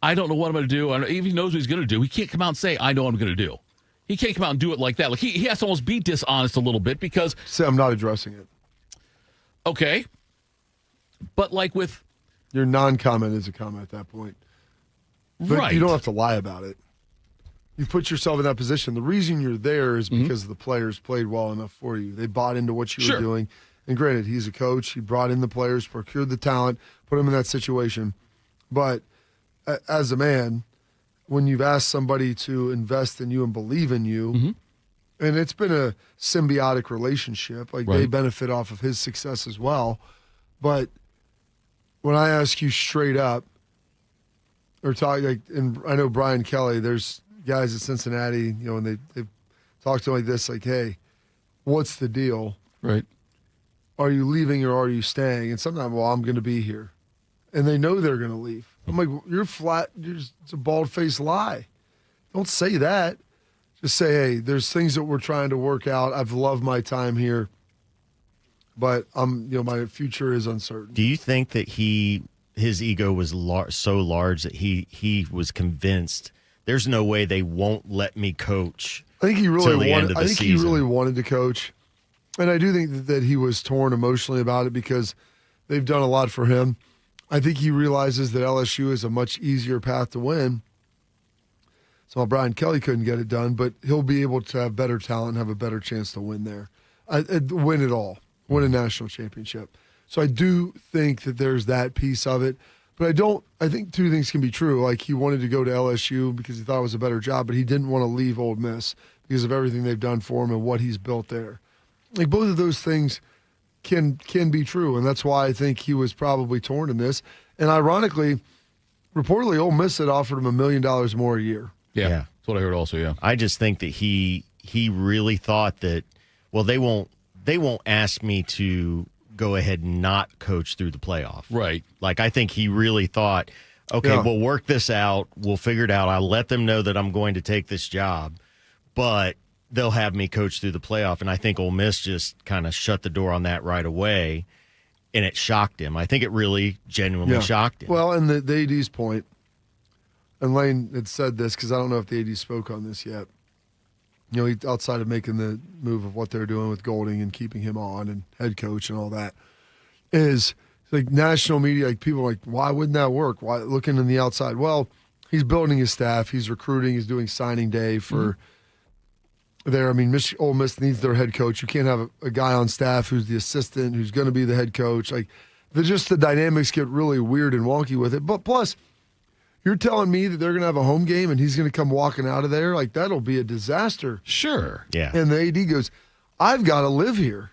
[SPEAKER 2] I don't know what I'm going to do, if he knows what he's going to do, he can't come out and say, I know what I'm going to do. He can't come out and do it like that. Like he has to almost be dishonest a little bit because...
[SPEAKER 3] So I'm not addressing it.
[SPEAKER 2] Okay. But like with...
[SPEAKER 3] Your non-comment is a comment at that point. But
[SPEAKER 2] right.
[SPEAKER 3] You don't have to lie about it. You put yourself in that position. The reason you're there is because the players played well enough for you. They bought into what you were doing. And granted, he's a coach. He brought in the players, procured the talent, put them in that situation. But as a man, when you've asked somebody to invest in you and believe in you, and it's been a symbiotic relationship, like they benefit off of his success as well. But when I ask you straight up, or talk, like, and I know Brian Kelly, there's guys at Cincinnati, and they talk to him like this, like, hey, what's the deal?
[SPEAKER 2] Right.
[SPEAKER 3] Are you leaving or are you staying? And sometimes, well, I'm going to be here. And they know they're going to leave. I'm like, you're flat. It's a bald-faced lie. Don't say that. Just say, hey, there's things that we're trying to work out. I've loved my time here, but my future is uncertain.
[SPEAKER 4] Do you think that his ego was so large that he was convinced there's no way they won't let me coach?
[SPEAKER 3] I think he really wanted. I think
[SPEAKER 4] season.
[SPEAKER 3] He really wanted to coach, and I do think that he was torn emotionally about it because they've done a lot for him. I think he realizes that LSU is a much easier path to win. So Brian Kelly couldn't get it done, but he'll be able to have better talent and have a better chance to win there. Win it all. Win a national championship. So I do think that there's that piece of it. But I think two things can be true. Like he wanted to go to LSU because he thought it was a better job, but he didn't want to leave Ole Miss because of everything they've done for him and what he's built there. Like both of those things can be true, and that's why I think he was probably torn in this. And ironically, reportedly, Ole Miss had offered him $1 million more a year.
[SPEAKER 2] Yeah, that's what I heard also, yeah.
[SPEAKER 4] I just think that he really thought that, well, they won't ask me to go ahead and not coach through the playoff.
[SPEAKER 2] Right.
[SPEAKER 4] Like, I think he really thought, okay, we'll work this out. We'll figure it out. I'll let them know that I'm going to take this job, but they'll have me coach through the playoff. And I think Ole Miss just kind of shut the door on that right away, and it shocked him. I think it really genuinely shocked him.
[SPEAKER 3] Well, and the AD's point, and Lane had said this because I don't know if the AD spoke on this yet. outside of making the move of what they're doing with Golding and keeping him on and head coach and all that, is like national media, like people are like, why wouldn't that work? Why looking in the outside? Well, he's building his staff. He's recruiting. He's doing signing day for there. I mean, Ole Miss needs their head coach. You can't have a guy on staff who's the assistant, who's going to be the head coach. Like, the dynamics get really weird and wonky with it. But plus, you're telling me that they're going to have a home game and he's going to come walking out of there? Like, that'll be a disaster.
[SPEAKER 2] Sure.
[SPEAKER 4] Yeah.
[SPEAKER 3] And the AD goes, I've got to live here.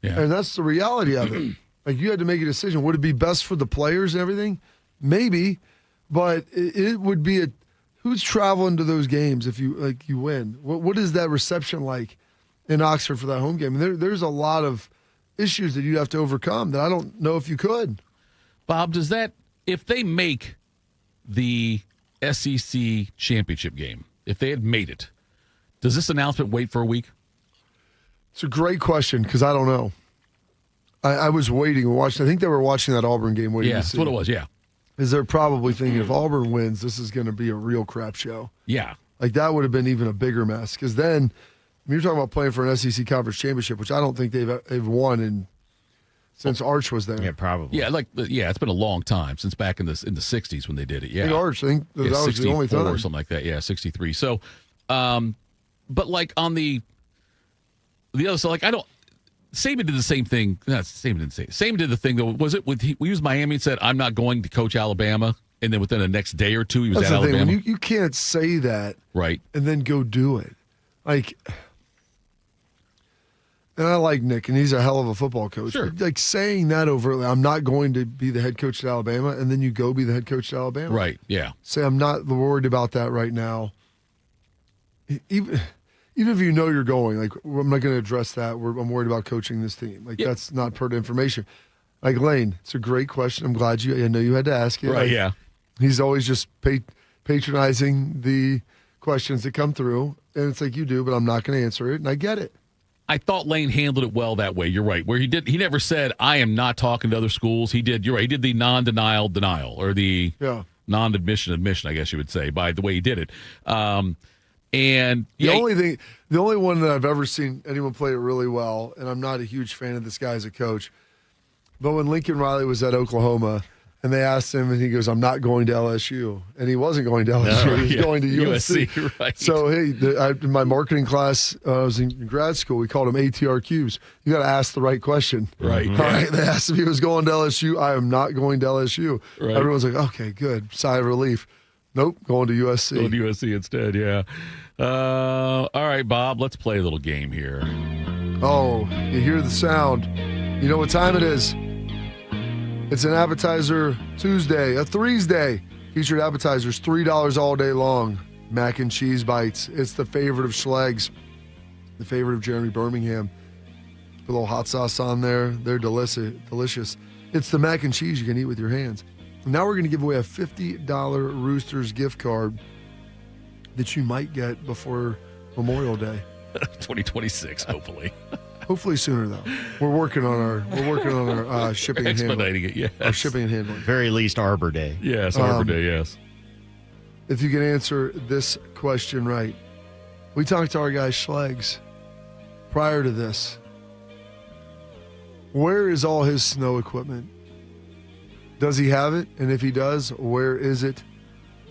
[SPEAKER 2] Yeah.
[SPEAKER 3] And that's the reality of it. Like, you had to make a decision. Would it be best for the players and everything? Maybe. But it would be who's traveling to those games if you win? What is that reception like in Oxford for that home game? And there's a lot of issues that you'd have to overcome that I don't know if you could.
[SPEAKER 2] Bob, does that, if they make the SEC championship game, if they had made it, does this announcement wait for a week?
[SPEAKER 3] It's a great question because I don't know. I was waiting and watching. I think they were watching that Auburn game waiting to see.
[SPEAKER 2] That's what it was, yeah.
[SPEAKER 3] Is they're probably thinking if Auburn wins, this is going to be a real crap show.
[SPEAKER 2] Yeah.
[SPEAKER 3] Like, that would have been even a bigger mess. Because then, you're talking about playing for an SEC conference championship, which I don't think they've won since Arch was there.
[SPEAKER 4] Yeah, probably.
[SPEAKER 2] Yeah, it's been a long time since back in the 60s when they did it. Yeah,
[SPEAKER 3] I think Arch, that was the only time.
[SPEAKER 2] Or something like that. Yeah, 63. So, but like on the other side, like Saban did the same thing. No, Saban didn't say it. Saban did the thing, though. Was it we used Miami and said, I'm not going to coach Alabama, and then within the next day or two, he was at Alabama?
[SPEAKER 3] Thing. You can't say that
[SPEAKER 2] right
[SPEAKER 3] and then go do it. Like, and I like Nick, and he's a hell of a football coach.
[SPEAKER 2] Sure.
[SPEAKER 3] But like saying that overtly, I'm not going to be the head coach at Alabama, and then you go be the head coach at Alabama.
[SPEAKER 2] Right, yeah.
[SPEAKER 3] Say, I'm not worried about that right now. Even if you know you're going, like, I'm not going to address that. I'm worried about coaching this team. Like, that's not pertinent information. Like, Lane, it's a great question. I'm glad I know you had to ask it.
[SPEAKER 2] Right,
[SPEAKER 3] like,
[SPEAKER 2] yeah.
[SPEAKER 3] He's always just patronizing the questions that come through. And it's like, you do, but I'm not going to answer it. And I get it.
[SPEAKER 2] I thought Lane handled it well that way. You're right. Where he never said, I am not talking to other schools. You're right. He did the non-denial denial, or the non-admission admission, I guess you would say, by the way he did it. And
[SPEAKER 3] the only one that I've ever seen anyone play it really well, and I'm not a huge fan of this guy as a coach, but when Lincoln Riley was at Oklahoma and they asked him, and he goes, I'm not going to LSU. And he wasn't going to LSU. He was going to USC.
[SPEAKER 2] Right.
[SPEAKER 3] So, hey, in my marketing class, I was in grad school, we called them ATRQs. You got to ask the right question.
[SPEAKER 2] Right.
[SPEAKER 3] All right. They asked if he was going to LSU. I am not going to LSU.
[SPEAKER 2] Right.
[SPEAKER 3] Everyone's like, okay, good. Sigh of relief. Nope, going to USC.
[SPEAKER 2] Going to USC instead, yeah. All right, Bob, let's play a little game here.
[SPEAKER 3] Oh, you hear the sound. You know what time it is. It's an appetizer Tuesday, a Threes Day. Featured appetizers, $3 all day long. Mac and cheese bites. It's the favorite of Schleg's, the favorite of Jeremy Birmingham. Put a little hot sauce on there. They're delicious. It's the mac and cheese you can eat with your hands. Now we're going to give away a $50 Roosters gift card that you might get before Memorial Day.
[SPEAKER 2] 2026, hopefully.
[SPEAKER 3] Hopefully sooner, though. We're working on our shipping and handling.
[SPEAKER 2] Expediting it, yes.
[SPEAKER 3] Our shipping and handling.
[SPEAKER 4] Very least Arbor Day.
[SPEAKER 2] Yes, Arbor Day, yes.
[SPEAKER 3] If you can answer this question right. We talked to our guy Schleg's prior to this. Where is all his snow equipment? Does he have it? And if he does, where is it?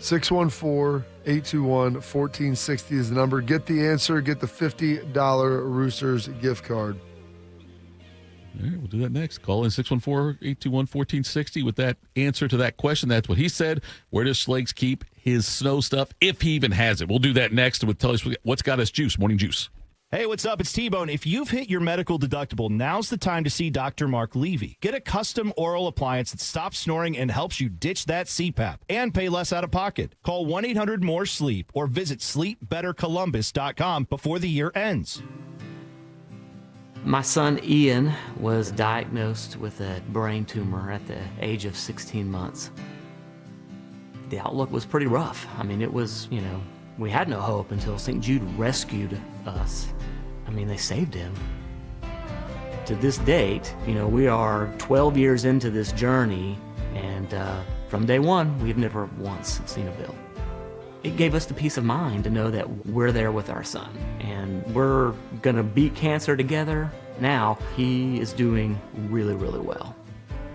[SPEAKER 3] 614-821-1460 is the number. Get the answer. Get the $50 Roosters gift card.
[SPEAKER 2] All right, we'll do that next. Call in 614-821-1460 with that answer to that question. That's what he said. Where does Schleg's keep his snow stuff, if he even has it? We'll do that next with tell us what's got us juice. Morning Juice.
[SPEAKER 5] Hey, what's up? It's T-Bone. If you've hit your medical deductible, now's the time to see Dr. Mark Levy. Get a custom oral appliance that stops snoring and helps you ditch that CPAP and pay less out of pocket. Call 1-800-MORE-SLEEP or visit sleepbettercolumbus.com before the year ends.
[SPEAKER 8] My son Ian was diagnosed with a brain tumor at the age of 16 months. The outlook was pretty rough. I mean, it was, we had no hope until St. Jude rescued us. I mean, they saved him. To this date, we are 12 years into this journey, and from day one, we've never once seen a bill. it gave us the peace of mind to know that we're there with our son and we're going to beat cancer together. Now he is doing really, really well.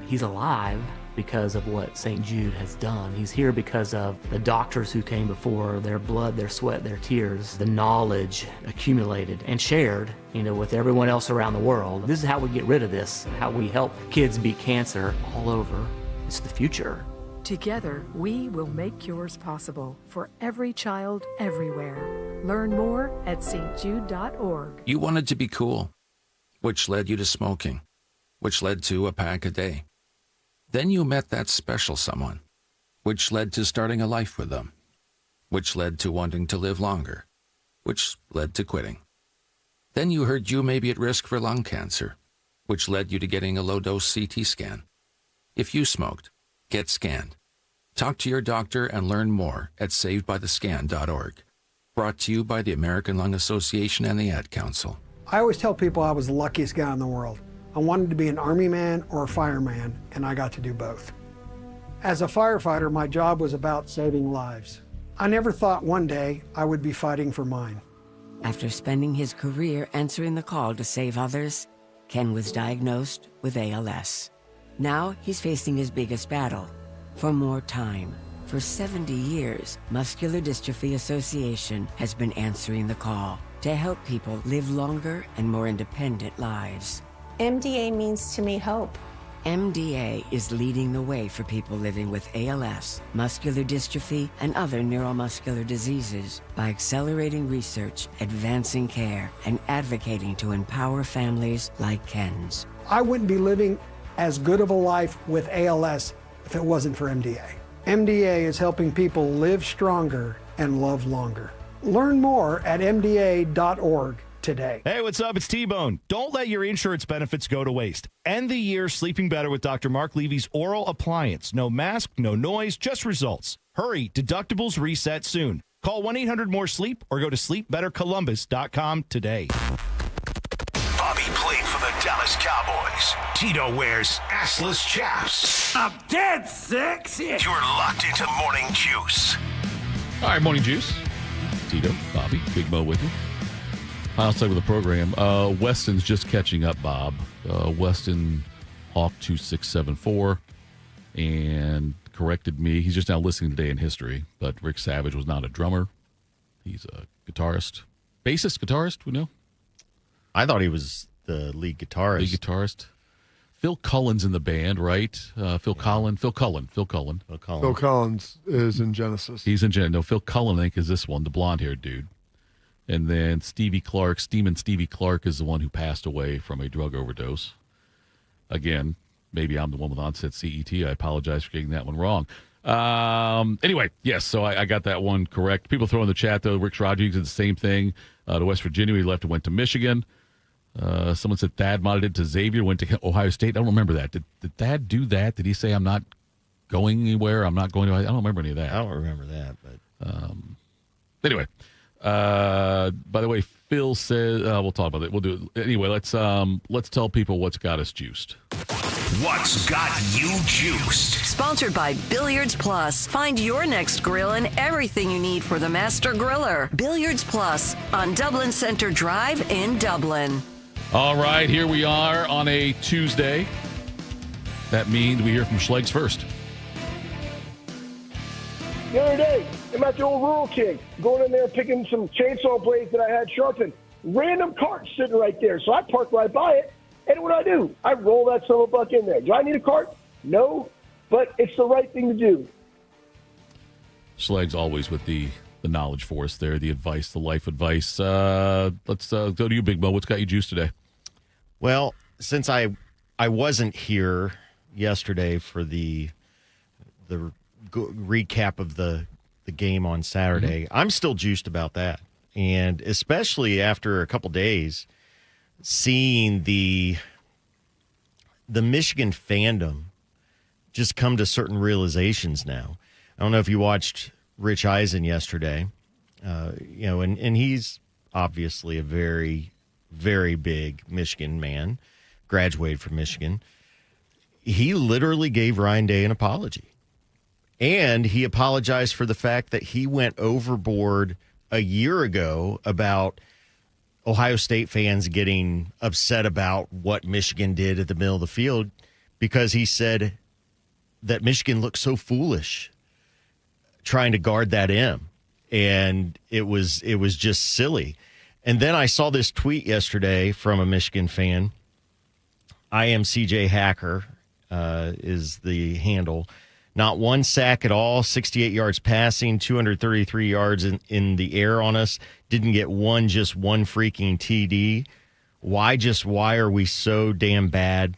[SPEAKER 8] He's alive because of what St. Jude has done. He's here because of the doctors who came before, their blood, their sweat, their tears, the knowledge accumulated and shared, with everyone else around the world. This is how we get rid of this, how we help kids beat cancer all over. It's the future.
[SPEAKER 6] Together, we will make cures possible for every child everywhere. Learn more at stjude.org.
[SPEAKER 10] You wanted to be cool, which led you to smoking, which led to a pack a day. Then you met that special someone, which led to starting a life with them, which led to wanting to live longer, which led to quitting. Then you heard you may be at risk for lung cancer, which led you to getting a low-dose CT scan. If you smoked, get scanned. Talk to your doctor and learn more at savedbythescan.org. Brought to you by the American Lung Association and the Ad Council.
[SPEAKER 22] I always tell people I was the luckiest guy in the world. I wanted to be an Army man or a fireman, and I got to do both. As a firefighter, my job was about saving lives. I never thought one day I would be fighting for mine.
[SPEAKER 23] After spending his career answering the call to save others, Ken was diagnosed with ALS. Now he's facing his biggest battle, for more time. For 70 years, Muscular Dystrophy Association has been answering the call to help people live longer and more independent lives.
[SPEAKER 24] MDA means to me hope.
[SPEAKER 23] MDA is leading the way for people living with ALS, muscular dystrophy, and other neuromuscular diseases by accelerating research, advancing care, and advocating to empower families like Ken's.
[SPEAKER 22] I wouldn't be living as good of a life with ALS if it wasn't for MDA. MDA is helping people live stronger and love longer. Learn more at mda.org. today.
[SPEAKER 5] Hey, what's up? It's T-Bone. Don't let your insurance benefits go to waste. End the year sleeping better with Dr. Mark Levy's oral appliance. No mask, no noise, just results. Hurry, deductibles reset soon. Call 1-800-MORE-SLEEP or go to sleepbettercolumbus.com today.
[SPEAKER 1] Bobby played for the Dallas Cowboys. Tito wears assless chaps. I'm dead sexy. You're locked into Morning Juice.
[SPEAKER 2] All right, Morning Juice. Tito, Bobby, Big Mo with you. Final segment of the program. Weston's just catching up, Bob. Weston Hawk 2674 and corrected me. He's just now listening today in history, but Rick Savage was not a drummer. He's a guitarist. Bassist, guitarist, we know?
[SPEAKER 4] I thought he was the lead guitarist.
[SPEAKER 2] Lead guitarist. Phil Cullen's in the band, right? Phil Cullen.
[SPEAKER 3] Phil Collins is in Genesis.
[SPEAKER 2] He's in Genesis. No, Phil Cullen, I think, is this one, the blonde-haired dude. And then Stevie Clark is the one who passed away from a drug overdose. Again, maybe I'm the one with onset CET. I apologize for getting that one wrong. Anyway, yes, so I got that one correct. People throw in the chat, though, Rick Rodriguez did the same thing to West Virginia. He left and went to Michigan. Someone said Thad modded it to Xavier, went to Ohio State. I don't remember that. Did Thad do that? Did he say, I'm not going anywhere? I'm not going to? I don't remember any of that.
[SPEAKER 4] I don't remember that. But
[SPEAKER 2] anyway. By the way, Phil says we'll talk about it. We'll do it anyway. Let's tell people what's got us juiced.
[SPEAKER 1] What's got you juiced?
[SPEAKER 19] Sponsored by Billiards Plus. Find your next grill and everything you need for the master griller. Billiards Plus on Dublin Center Drive in Dublin.
[SPEAKER 2] All right, here we are on a Tuesday. That means we hear from Schlegs first.
[SPEAKER 11] The other day, I'm at the old Rural King, going in there picking some chainsaw blades that I had sharpened. Random cart sitting right there. So I park right by it, and what do? I roll that son of a buck in there. Do I need a cart? No, but it's the right thing to do.
[SPEAKER 2] Schlegs always with the knowledge for us there, the advice, the life advice. Let's go to you, Big Mo. What's got you juiced today?
[SPEAKER 4] Well, since I wasn't here yesterday for the recap of the game on Saturday, I'm still juiced about that. And especially after a couple days, seeing the Michigan fandom just come to certain realizations now. I don't know if you watched Rich Eisen yesterday, and he's obviously a very, very big Michigan man, graduated from Michigan. He literally gave Ryan Day an apology. And he apologized for the fact that he went overboard a year ago about Ohio State fans getting upset about what Michigan did at the middle of the field, because he said that Michigan looked so foolish trying to guard that M. And it was just silly. And then I saw this tweet yesterday from a Michigan fan. I am CJ Hacker is the handle. Not one sack at all, 68 yards passing, 233 yards in the air on us. Didn't get just one freaking TD. Why are we so damn bad?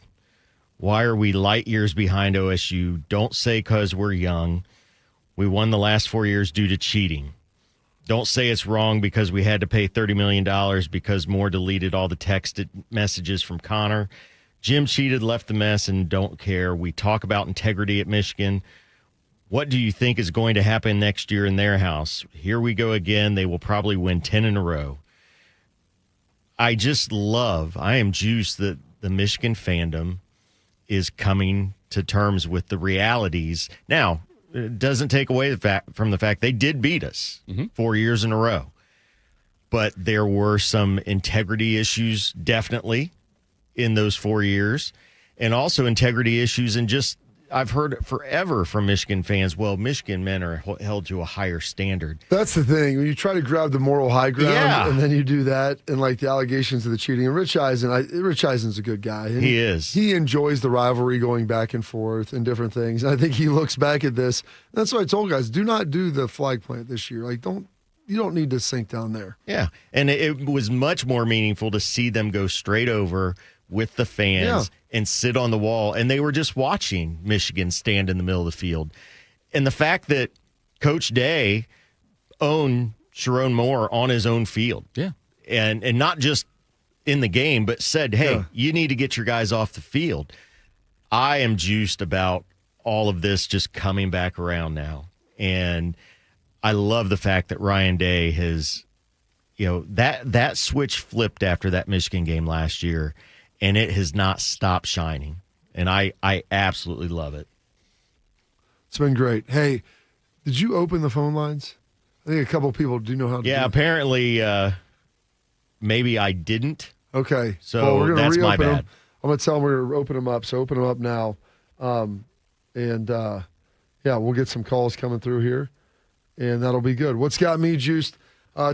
[SPEAKER 4] Why are we light years behind OSU? Don't say because we're young. We won the last 4 years due to cheating. Don't say it's wrong because we had to pay $30 million because Moore deleted all the texted messages from Connor. Jim cheated, left the mess, and don't care. We talk about integrity at Michigan. What do you think is going to happen next year in their house? Here we go again. They will probably win 10 in a row. I am juiced that the Michigan fandom is coming to terms with the realities. Now, it doesn't take away from the fact they did beat us 4 years in a row. But there were some integrity issues, definitely, in those 4 years, and also integrity issues. And I've heard forever from Michigan fans, well, Michigan men are held to a higher standard.
[SPEAKER 3] That's the thing. When you try to grab the moral high ground and then you do that, and like the allegations of the cheating. And Rich Eisen's a good guy. And
[SPEAKER 4] he is.
[SPEAKER 3] He enjoys the rivalry going back and forth and different things. And I think he looks back at this. That's why I told guys, do not do the flag plant this year. You don't need to sink down there.
[SPEAKER 4] Yeah. And it was much more meaningful to see them go straight over with the fans and sit on the wall. And they were just watching Michigan stand in the middle of the field. And the fact that Coach Day owned Sharon Moore on his own field.
[SPEAKER 2] Yeah.
[SPEAKER 4] And not just in the game, but said, hey, you need to get your guys off the field. I am juiced about all of this just coming back around now. And I love the fact that Ryan Day has, that switch flipped after that Michigan game last year, and it has not stopped shining. And I absolutely love it.
[SPEAKER 3] It's been great. Hey, did you open the phone lines? I think a couple of people do know how to do it.
[SPEAKER 4] Apparently maybe I didn't.
[SPEAKER 3] Okay.
[SPEAKER 4] So
[SPEAKER 3] we're gonna
[SPEAKER 4] that's my bad.
[SPEAKER 3] them. I'm going to tell them we're going to open them up. So open them up now. We'll get some calls coming through here, and that'll be good. What's got me juiced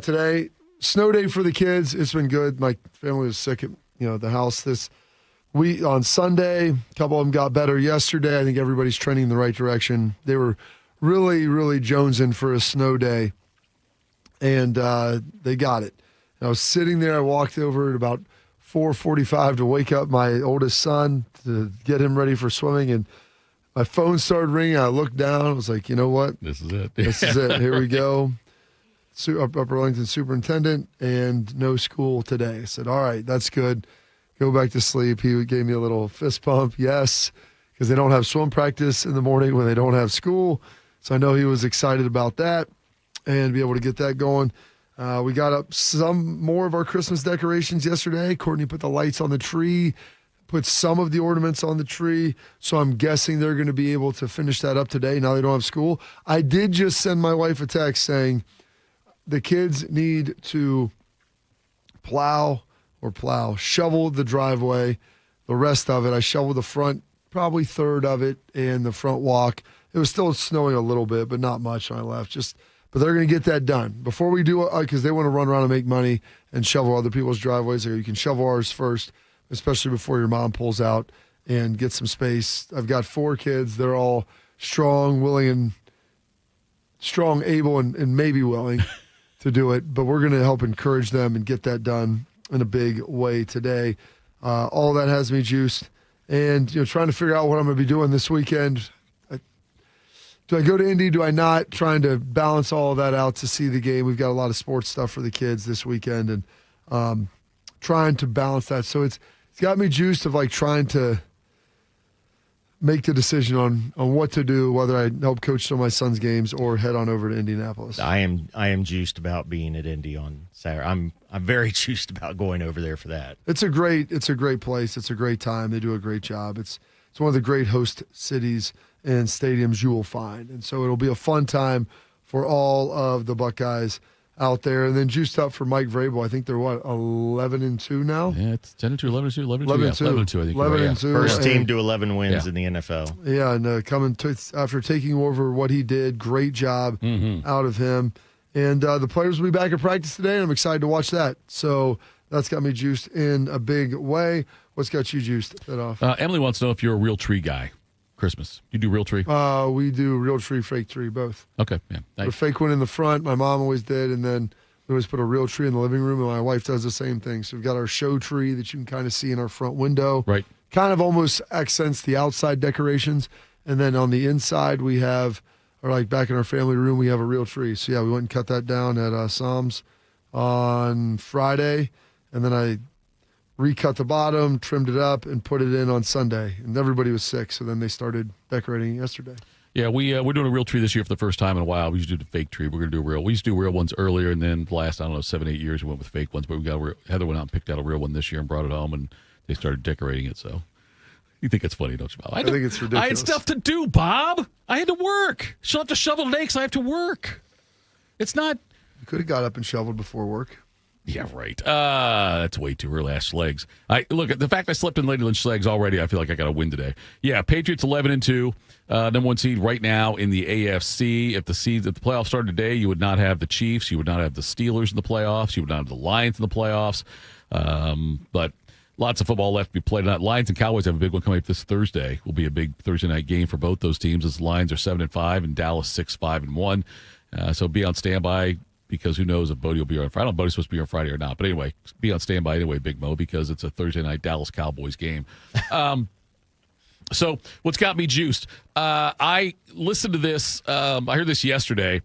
[SPEAKER 3] today? Snow day for the kids. It's been good. My family was sick at the house this week on Sunday. A couple of them got better yesterday. I think everybody's trending in the right direction. They were really, really jonesing for a snow day, and they got it. And I was sitting there. I walked over at about 4:45 to wake up my oldest son to get him ready for swimming, and my phone started ringing. I looked down. I was like, you know what?
[SPEAKER 2] This is it.
[SPEAKER 3] This is it. Here we go. Upper Arlington superintendent, and no school today. I said, all right, that's good. Go back to sleep. He gave me a little fist pump. Yes, because they don't have swim practice in the morning when they don't have school. So I know he was excited about that and be able to get that going. We got up some more of our Christmas decorations yesterday. Courtney put the lights on the tree, put some of the ornaments on the tree. So I'm guessing they're going to be able to finish that up today. Now they don't have school. I did just send my wife a text saying the kids need to shovel the driveway. The rest of it, I shoveled the front, probably third of it, and the front walk. It was still snowing a little bit, but not much when I left. But they're going to get that done. Before we do it, because they want to run around and make money and shovel other people's driveways. You can shovel ours first, especially before your mom pulls out and get some space. I've got 4 kids. They're all strong, able, and maybe willing to do it. But we're going to help encourage them and get that done in a big way today. All that has me juiced. And trying to figure out what I'm going to be doing this weekend. Do I go to Indy? Do I not? Trying to balance all of that out to see the game. We've got a lot of sports stuff for the kids this weekend, and trying to balance that. So it's got me juiced of trying to make the decision on what to do, whether I help coach some of my son's games or head on over to Indianapolis.
[SPEAKER 4] I am juiced about being at Indy on Saturday. I'm very juiced about going over there for that.
[SPEAKER 3] It's a great place. It's a great time. They do a great job. It's one of the great host cities in stadiums you will find. And so it'll be a fun time for all of the Buckeyes out there. And then juiced up for Mike Vrabel. I think they're 11-2 now.
[SPEAKER 2] Yeah, it's 10-2, 11-2, 11-2.
[SPEAKER 3] 11-2,
[SPEAKER 2] I think.
[SPEAKER 3] 11-2.
[SPEAKER 4] First team to 11 wins in the NFL.
[SPEAKER 3] Yeah, and after taking over what he did, great job out of him. And the players will be back at practice today, and I'm excited to watch that. So that's got me juiced in a big way. What's got you juiced that off?
[SPEAKER 2] Emily wants to know if you're a real tree guy. Christmas. You do real tree?
[SPEAKER 3] We do real tree, fake tree, both.
[SPEAKER 2] Okay, yeah.
[SPEAKER 3] The fake one in the front, my mom always did, and then we always put a real tree in the living room, and my wife does the same thing. So we've got our show tree that you can kind of see in our front window.
[SPEAKER 2] Right.
[SPEAKER 3] Kind of almost accents the outside decorations. And then on the inside, we have, or like back in our family room, we have a real tree. So yeah, we went and cut that down at Sam's on Friday, and then I recut the bottom, trimmed it up, and put it in on Sunday. And everybody was sick, so then they started decorating yesterday.
[SPEAKER 2] Yeah, we're doing a real tree this year for the first time in a while. We used to do the fake tree. We're going to do a real. We used to do real ones earlier, and then the last, 7-8 years, we went with fake ones. But Heather went out and picked out a real one this year and brought it home, and they started decorating it. So you think it's funny, don't you, Bob?
[SPEAKER 3] I think it's ridiculous.
[SPEAKER 2] I had stuff to do, Bob. I had to work. She'll have to shovel today because I have to work. It's not.
[SPEAKER 3] You could have got up and shoveled before work.
[SPEAKER 2] Yeah, right. That's way too early. Schlegs. Look at the fact I slept in later than Schlegs already. I feel like I got to win today. Yeah, Patriots 11-2, number one seed right now in the AFC. If the playoffs started today, you would not have the Chiefs, you would not have the Steelers in the playoffs, you would not have the Lions in the playoffs. But lots of football left to be played. Lions and Cowboys have a big one coming up this Thursday. Will be a big Thursday night game for both those teams. As the Lions are 7-5 and Dallas 6-5-1. So be on standby. Because who knows if Bodie will be on Friday. I don't know if Bodie's supposed to be on Friday or not. But anyway, be on standby anyway, Big Mo, because it's a Thursday night Dallas Cowboys game. So what's got me juiced? I listened to this. I heard this yesterday,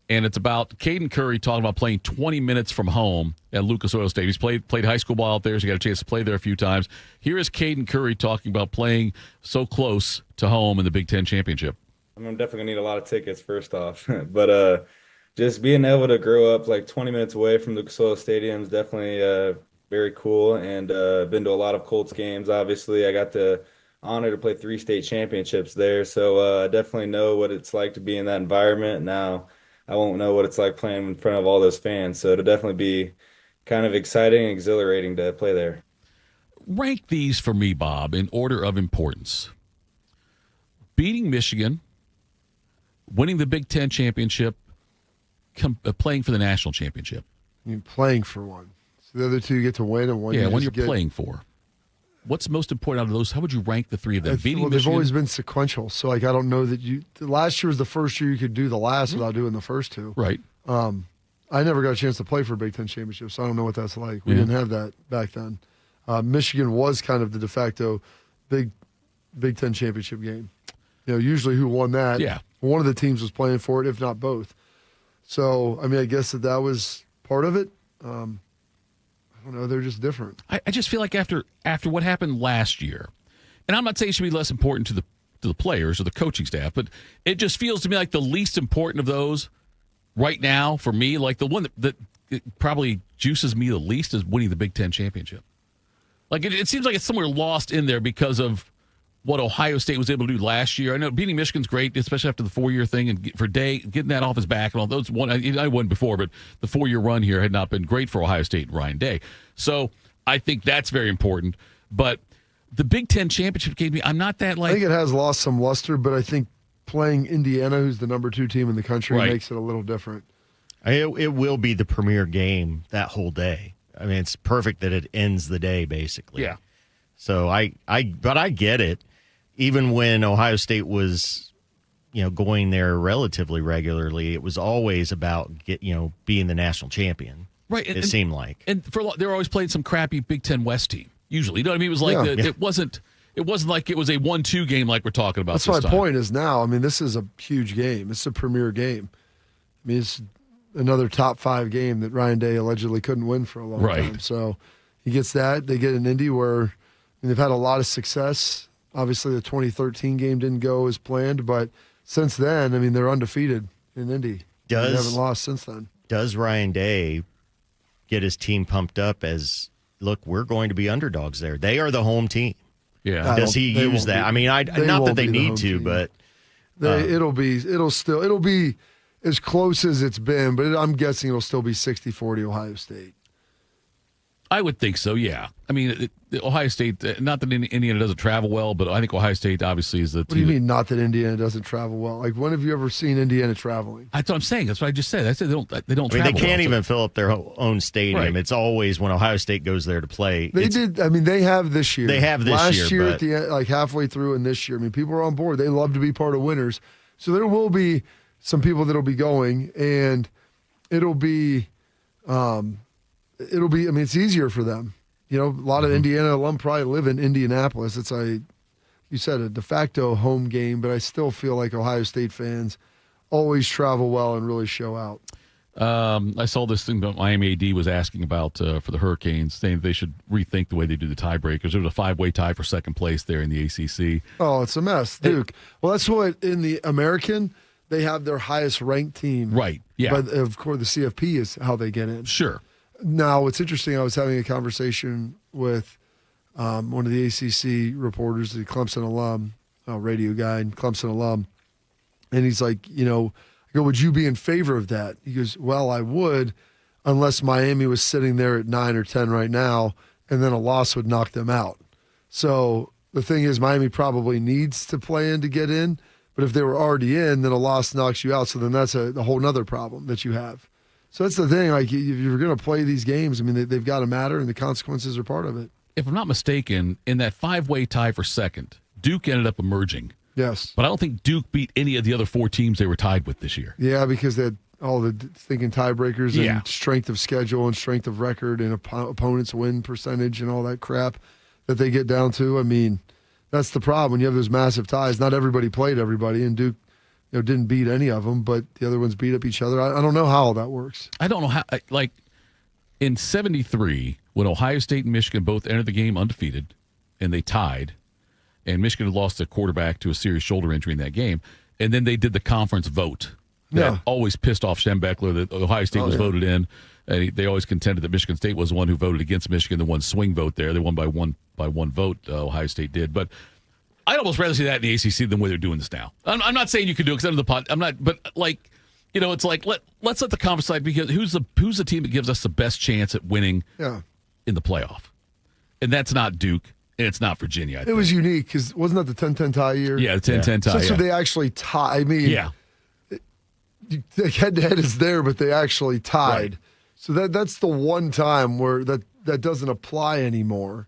[SPEAKER 2] and it's about Caden Curry talking about playing 20 minutes from home at Lucas Oil Stadium. He's played high school ball out there, so he got a chance to play there a few times. Here is Caden Curry talking about playing so close to home in the Big Ten Championship.
[SPEAKER 12] I'm definitely going to need a lot of tickets, first off. But just being able to grow up like 20 minutes away from Lucas Oil Stadium is definitely very cool. And been to a lot of Colts games. Obviously, I got the honor to play 3 state championships there. So I definitely know what it's like to be in that environment. Now, I won't know what it's like playing in front of all those fans. So it'll definitely be kind of exciting and exhilarating to play there.
[SPEAKER 2] Rank these for me, Bob, in order of importance. Beating Michigan, winning the Big Ten championship, playing for the national championship.
[SPEAKER 3] You're playing for one. So the other two you get to win, and one
[SPEAKER 2] when you're playing for. What's most important out of those? How would you rank the three of them?
[SPEAKER 3] Well, they've always been sequential. So I don't know that last year was the first year you could do the last without doing the first two.
[SPEAKER 2] Right.
[SPEAKER 3] I never got a chance to play for a Big Ten championship, so I don't know what that's like. We didn't have that back then. Michigan was kind of the de facto Big Ten championship game. Usually who won that?
[SPEAKER 2] Yeah.
[SPEAKER 3] One of the teams was playing for it, if not both. So, I guess that was part of it. I don't know. They're just different.
[SPEAKER 2] I just feel like after what happened last year, and I'm not saying it should be less important to the players or the coaching staff, but it just feels to me like the least important of those right now for me, like the one that probably juices me the least is winning the Big Ten championship. Like it seems like it's somewhere lost in there because of what Ohio State was able to do last year. I know beating Michigan's great, especially after the 4-year thing, and for Day getting that off his back and all those. I won before, but the 4-year run here had not been great for Ohio State and Ryan Day. So I think that's very important. But the Big Ten championship gave me. I'm not that like.
[SPEAKER 3] I think it has lost some luster, but I think playing Indiana, who's the number 2 team in the country, makes it a little different.
[SPEAKER 4] It will be the premier game that whole day. I mean, it's perfect that it ends the day basically.
[SPEAKER 2] Yeah.
[SPEAKER 4] So but I get it. Even when Ohio State was, going there relatively regularly, it was always about being the national champion.
[SPEAKER 2] Right.
[SPEAKER 4] It seemed like.
[SPEAKER 2] And they were always playing some crappy Big Ten West team. Usually, you know what I mean? It was like it wasn't like it was a 1-2 game like we're talking about.
[SPEAKER 3] That's my point is now. this is a huge game. It's a premier game. It's another top 5 game that Ryan Day allegedly couldn't win for a long time. So he gets that. They get an Indy where they've had a lot of success. Obviously, the 2013 game didn't go as planned, but since then, they're undefeated in Indy. They haven't lost since then.
[SPEAKER 4] Does Ryan Day get his team pumped up as, look, we're going to be underdogs there? They are the home team.
[SPEAKER 2] Yeah.
[SPEAKER 4] Does he use that? Not that they need to, but
[SPEAKER 3] It'll be as close as it's been, but I'm guessing it'll still be 60-40 Ohio State.
[SPEAKER 2] I would think so, yeah. I mean, Ohio State, not that Indiana doesn't travel well, but I think Ohio State obviously is the team.
[SPEAKER 3] What do you mean, not that Indiana doesn't travel well? Like, when have you ever seen Indiana traveling?
[SPEAKER 2] That's what I'm saying. That's what I just said. I said they don't travel
[SPEAKER 4] They can't
[SPEAKER 2] well,
[SPEAKER 4] even fill up their own stadium.
[SPEAKER 2] Right.
[SPEAKER 4] It's always when Ohio State goes there to play.
[SPEAKER 3] They have this year.
[SPEAKER 4] They have this
[SPEAKER 3] Last year
[SPEAKER 4] but
[SPEAKER 3] at the end, like halfway through, and this year. I mean, people are on board. They love to be part of winners. So there will be some people that'll be going, and it'll be, I mean, it's easier for them. You know, a lot of Indiana alum probably live in Indianapolis. It's you said, a de facto home game, but I still feel like Ohio State fans always travel well and really show out.
[SPEAKER 2] I saw this thing that Miami AD was asking about for the Hurricanes, saying they should rethink the way they do the tiebreakers. There was a 5-way tie for second place there in the ACC.
[SPEAKER 3] Oh, it's a mess, Duke. Well, that's what in the American they have their highest ranked team,
[SPEAKER 2] right? Yeah,
[SPEAKER 3] but of course the CFP is how they get in.
[SPEAKER 2] Sure.
[SPEAKER 3] Now, it's interesting. I was having a conversation with one of the ACC reporters, the Clemson alum, radio guy, and Clemson alum, and he's like, I go, would you be in favor of that? He goes, well, I would, unless Miami was sitting there at 9 or 10 right now, and then a loss would knock them out. So the thing is, Miami probably needs to play in to get in, but if they were already in, then a loss knocks you out. So then that's a whole nother problem that you have. So that's the thing. Like, if you're going to play these games, I mean, they've got to matter, and the consequences are part of it.
[SPEAKER 2] If I'm not mistaken, in that 5-way tie for second, Duke ended up emerging.
[SPEAKER 3] Yes.
[SPEAKER 2] But I don't think Duke beat any of the other 4 teams they were tied with this year.
[SPEAKER 3] Yeah, because they had all the thinking tiebreakers and strength of schedule and strength of record and opponent's win percentage and all that crap that they get down to. I mean, that's the problem. When you have those massive ties, not everybody played everybody, and Duke didn't beat any of them, but the other ones beat up each other. I don't know how all that works.
[SPEAKER 2] I don't know how, like, in 73, when Ohio State and Michigan both entered the game undefeated, and they tied, and Michigan had lost their quarterback to a serious shoulder injury in that game, and then they did the conference vote. That always pissed off Schembechler that Ohio State was voted in. And they always contended that Michigan State was the one who voted against Michigan, the one swing vote there. They won by one vote, Ohio State did. But I'd almost rather see that in the ACC than the way they're doing this now. I'm not saying you can do it because under the pot. I'm not, but like, it's like let's let the conference side, because who's the team that gives us the best chance at winning in the playoff, and that's not Duke and it's not Virginia.
[SPEAKER 3] It was unique because wasn't that the 10-10 tie year?
[SPEAKER 2] Yeah, the 10-10 tie.
[SPEAKER 3] So they actually tie. I mean, the head-to-head is there, but they actually tied. Right. So that's the one time where that doesn't apply anymore.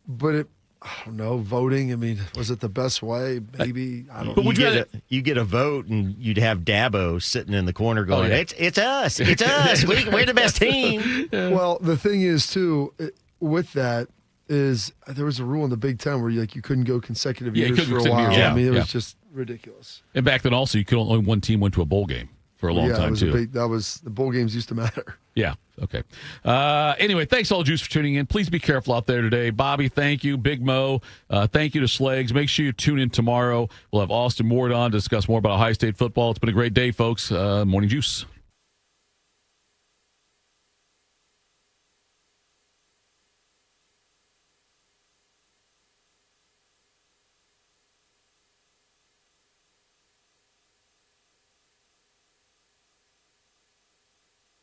[SPEAKER 3] But I don't know, voting, I mean, was it the best way? Maybe. I don't know.
[SPEAKER 4] You get a vote, and you'd have Dabo sitting in the corner going, it's us. It's us. We're the best team.
[SPEAKER 3] Well, the thing is, too, with that, is there was a rule in the Big Ten where you couldn't go consecutive years for a while. I mean, it was just ridiculous.
[SPEAKER 2] And back then, also, only one team went to a bowl game for a long time, too.
[SPEAKER 3] The bowl games used to matter.
[SPEAKER 2] Yeah. Okay. Anyway, thanks all, Juice, for tuning in. Please be careful out there today. Bobby, thank you. Big Mo, thank you to Schlegs. Make sure you tune in tomorrow. We'll have Austin Ward on to discuss more about Ohio State football. It's been a great day, folks. Morning Juice.